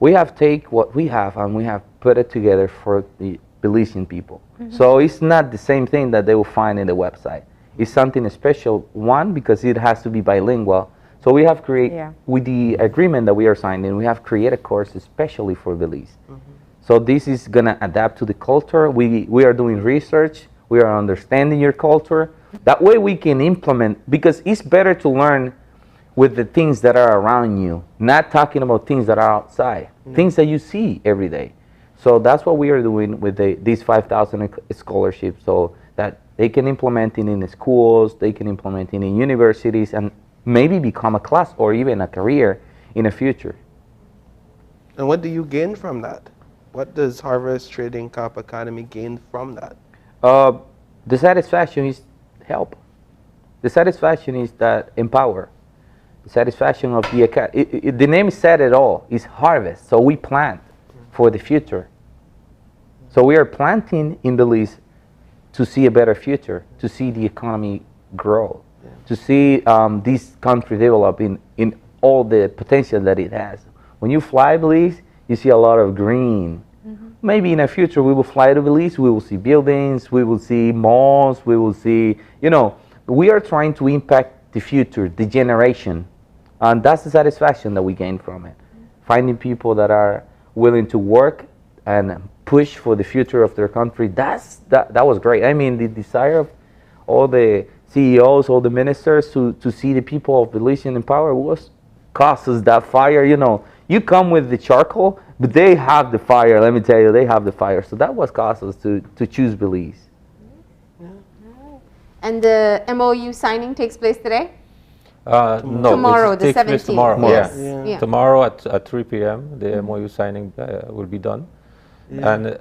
we have taken what we have and we have put it together for the Belizean people. So it's not the same thing that they will find in the website. It's something special, one, because it has to be bilingual. So we have created, with the agreement that we are signing, we have created a course especially for Belize. So this is going to adapt to the culture. We are doing research. We are understanding your culture. That way we can implement, because it's better to learn with the things that are around you, not talking about things that are outside, things that you see every day. So that's what we are doing with these 5,000 scholarships, so that they can implement it in the schools, they can implement it in universities, and maybe become a class or even a career in the future. And what do you gain from that? What does Harvest Trading Cap Academy gain from that? The satisfaction is help. The satisfaction is that empower. The satisfaction of the academy. The name said it all. It's harvest. So we plant for the future. So we are planting in Belize to see a better future, to see the economy grow, to see this country develop in all the potential that it has. When you fly Belize, you see a lot of green. Maybe in the future we will fly to Belize, we will see buildings, we will see malls, we will see, we are trying to impact the future, the generation. And that's the satisfaction that we gain from it. Finding people that are willing to work and push for the future of their country, that was great. I mean, the desire of all the CEOs, all the ministers to see the people of Belizean in power cost us that fire. You come with the charcoal, but they have the fire. Let me tell you, they have the fire. So that was cost us to choose Belize. And the MOU signing takes place today? No, tomorrow, the 17th. Tomorrow, yes. Yeah. Tomorrow at 3 p.m. the MOU signing will be done. Yeah. And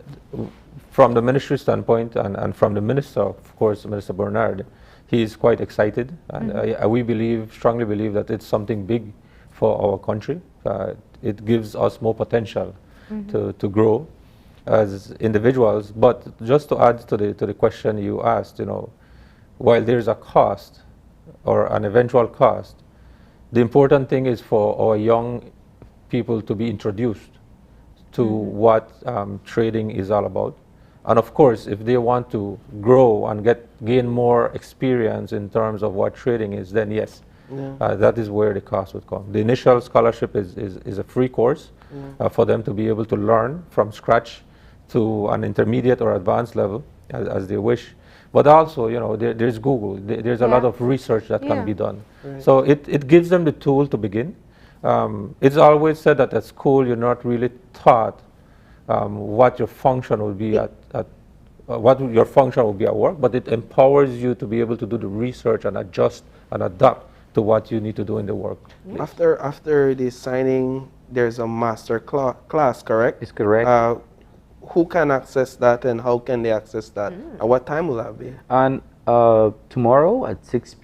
from the ministry standpoint and from the minister, of course, Minister Bernard, he is quite excited. And we strongly believe that it's something big for our country. It gives us more potential to grow as individuals. But just to add to the question you asked, while there's a cost or an eventual cost, the important thing is for our young people to be introduced to what trading is all about. And of course, if they want to grow and gain more experience in terms of what trading is, then yes, that is where the cost would come. The initial scholarship is a free course for them to be able to learn from scratch to an intermediate or advanced level as they wish. But also, there's Google. There's a lot of research that can be done. Right. So it gives them the tool to begin. It's always said that at school you're not really taught what your function will be what your function will be at work, but it empowers you to be able to do the research and adjust and adapt to what you need to do in the work. After the signing, there's a master class, correct? It's correct. Who can access that and how can they access that? At what time will that be? On tomorrow at 6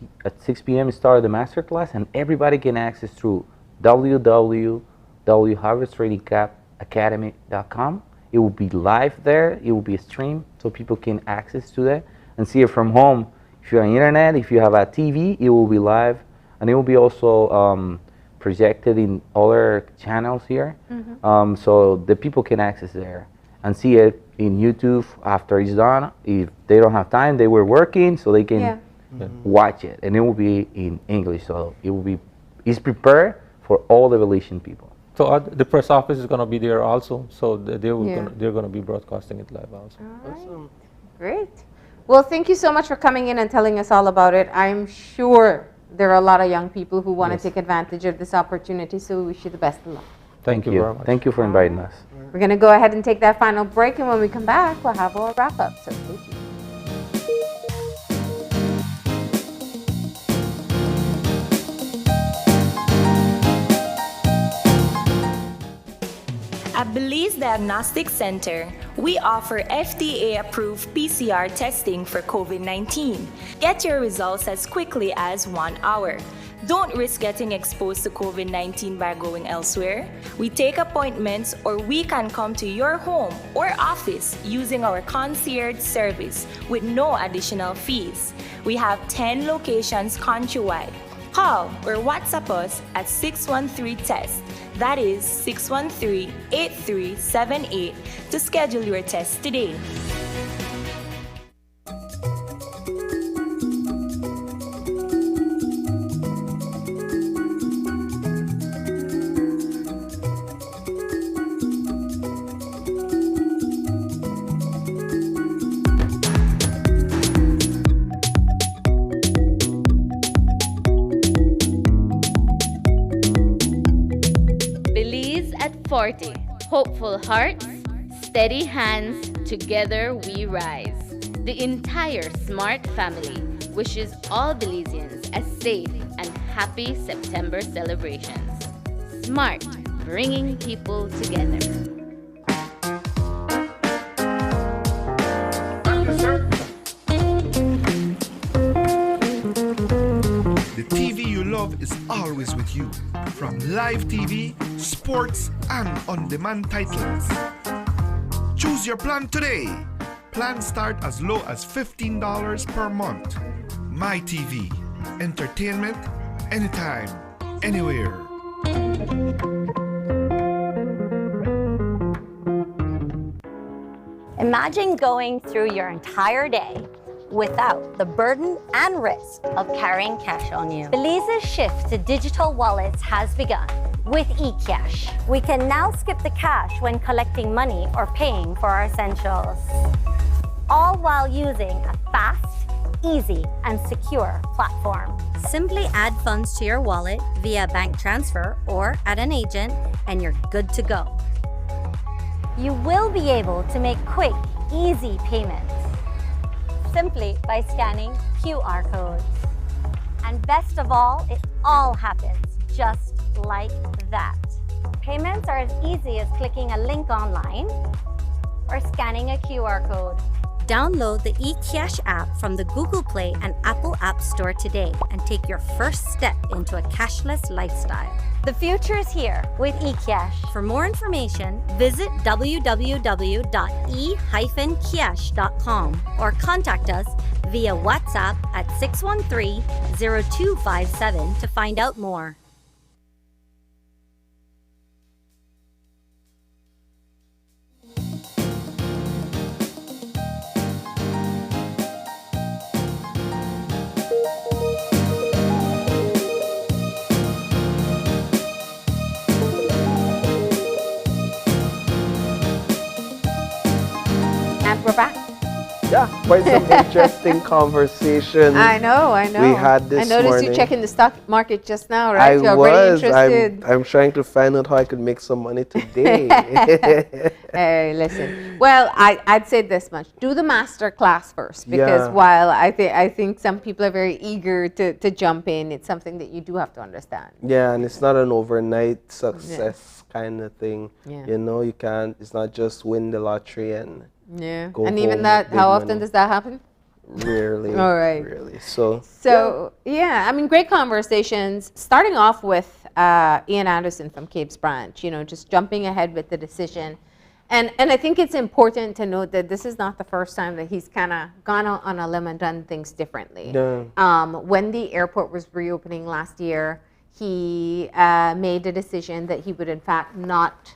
p.m. start the master class, and everybody can access through www.harvesttradingcapacademy.com. It will be live there. It will be a stream, so people can access to that and see it from home. If you're on internet, if you have a TV, it will be live, and it will be also projected in other channels here, so the people can access there and see it in YouTube after it's done. If they don't have time, they were working, so they can watch it, and it will be in English, so it's prepared for all the Belizean people. So the press office is going to be there also, so they're going to be broadcasting it live also. All right. Awesome. Great. Well, thank you so much for coming in and telling us all about it. I'm sure there are a lot of young people who want to take advantage of this opportunity, so we wish you the best of luck. Thank you very much. Thank you for inviting us. We're going to go ahead and take that final break, and when we come back, we'll have our wrap-up. So stay tuned. At Belize Diagnostic Center, we offer FDA-approved PCR testing for COVID-19. Get your results as quickly as 1 hour. Don't risk getting exposed to COVID-19 by going elsewhere. We take appointments, or we can come to your home or office using our concierge service with no additional fees. We have 10 locations countrywide. Call or WhatsApp us at 613-TEST. That is 613-8378 to schedule your test today. 40. Hopeful hearts, steady hands, together we rise. The entire SMART family wishes all Belizeans a safe and happy September celebrations. SMART, bringing people together. The TV you love is always with you. From live TV, sports, and on-demand titles. Choose your plan today. Plans start as low as $15 per month. My TV. Entertainment anytime, anywhere. Imagine going through your entire day without the burden and risk of carrying cash on you. Belize's shift to digital wallets has begun with eCash. We can now skip the cash when collecting money or paying for our essentials, all while using a fast, easy, and secure platform. Simply add funds to your wallet via bank transfer or at an agent, and you're good to go. You will be able to make quick, easy payments simply by scanning QR codes. And best of all, it all happens just like that. Payments are as easy as clicking a link online or scanning a QR code. Download the eCash app from the Google Play and Apple App Store today and take your first step into a cashless lifestyle. The future is here with eCash. For more information, visit www.e-cash.com or contact us via WhatsApp at 613-0257 to find out more. We're back. Yeah, quite some interesting conversation. I know. We had this I noticed morning. you checking the stock market just now, right? You're was. pretty interested. I'm trying to find out how I could make some money today. Hey, listen. Well, I'd say this much: do the master class first, because while I think some people are very eager to jump in, it's something that you do have to understand. Yeah, and it's not an overnight success kind of thing. Yeah. You know, you can't. It's not just win the lottery and. Yeah, go and even home that, with big how often money. does that happen? Rarely. All right. Rarely. So yeah, I mean, great conversations. Starting off with Ian Anderson from Caves Branch, you know, just jumping ahead with the decision. And I think it's important to note that this is not the first time that he's kind of gone out on a limb and done things differently. Yeah. When the airport was reopening last year, he made a decision that he would in fact not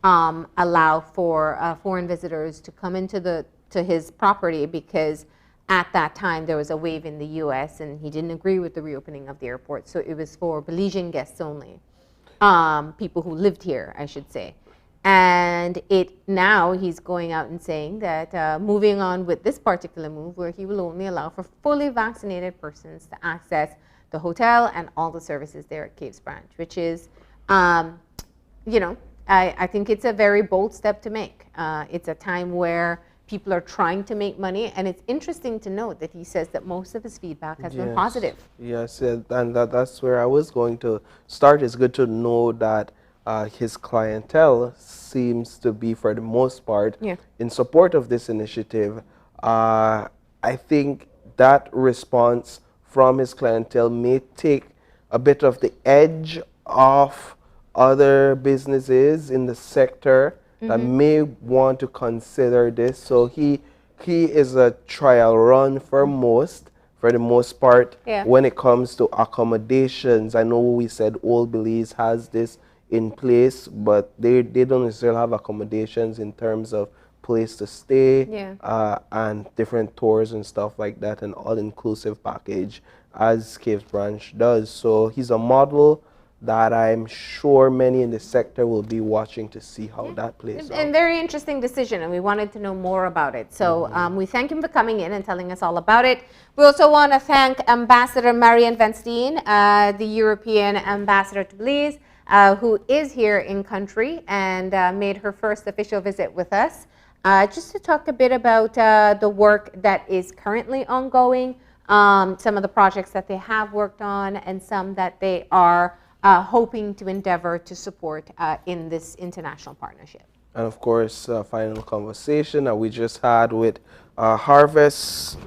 allow for foreign visitors to come into his property, because at that time there was a wave in the U.S. and he didn't agree with the reopening of the airport. So it was for Belizean guests only, people who lived here, I should say. And now he's going out and saying that moving on with this particular move, where he will only allow for fully vaccinated persons to access the hotel and all the services there at Caves Branch, which is, you know, I think it's a very bold step to make. It's a time where people are trying to make money, and it's interesting to note that he says that most of his feedback has been positive. Yes, and that's where I was going to start. It's good to know that his clientele seems to be, for the most part, in support of this initiative. I think that response from his clientele may take a bit of the edge off other businesses in the sector that may want to consider this. So he is a trial run for the most part, when it comes to accommodations. I know we said Old Belize has this in place, but they don't necessarily have accommodations in terms of place to stay and different tours and stuff like that, an all-inclusive package as Caves Branch does. So he's a model that I'm sure many in the sector will be watching to see how that plays out. And very interesting decision, and we wanted to know more about it. So we thank him for coming in and telling us all about it. We also want to thank Ambassador Marianne Van Steen, the European ambassador to Belize, who is here in country and made her first official visit with us, just to talk a bit about the work that is currently ongoing, some of the projects that they have worked on, and some that they are hoping to endeavor to support in this international partnership. And of course, final conversation that we just had with Harvest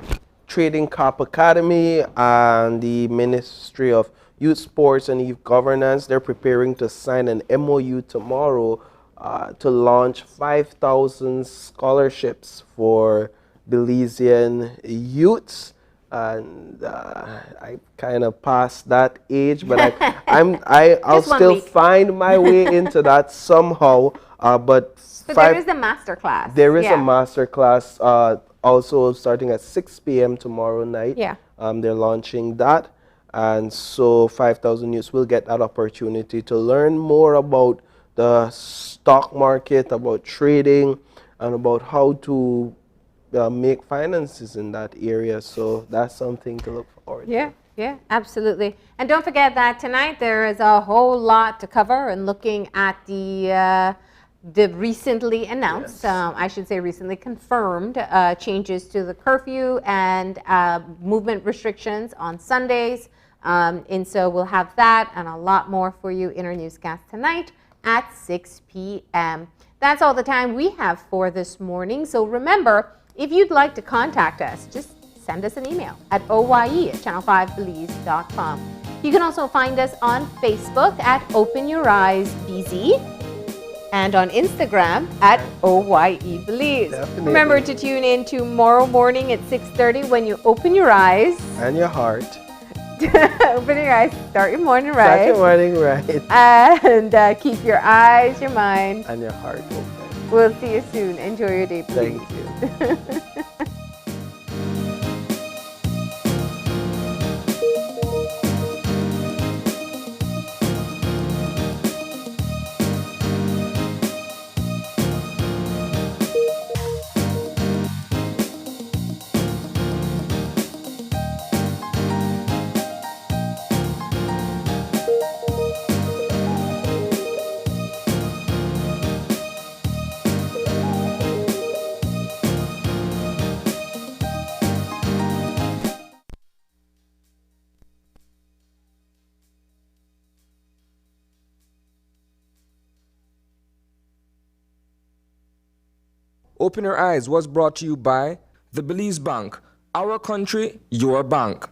Trading Corp Academy and the Ministry of Youth Sports and Youth Governance. They're preparing to sign an MOU tomorrow to launch 5,000 scholarships for Belizean youths. And I kind of passed that age, but I'll still find my way into that somehow. But so there is a master class. There is a master class also starting at 6 p.m. tomorrow night. Yeah. They're launching that, and so 5,000 youths will get that opportunity to learn more about the stock market, about trading, and about how to make finances in that area. So that's something to look forward to. Yeah, absolutely. And don't forget that tonight there is a whole lot to cover, and looking at the recently announced, I should say recently confirmed, changes to the curfew and movement restrictions on Sundays. And so we'll have that and a lot more for you in our newscast tonight at 6 p.m. That's all the time we have for this morning. So remember, if you'd like to contact us, just send us an email at oye@channel5belize.com. You can also find us on Facebook at Open Your Eyes BZ and on Instagram at OYE Belize. Definitely. Remember to tune in tomorrow morning at 6:30 when you open your eyes. And your heart. Open your eyes, start your morning right. Start your morning right. And keep your eyes, your mind, and your heart open. We'll see you soon. Enjoy your day, please. Thank you. Open Your Eyes was brought to you by the Belize Bank. Our country, your bank.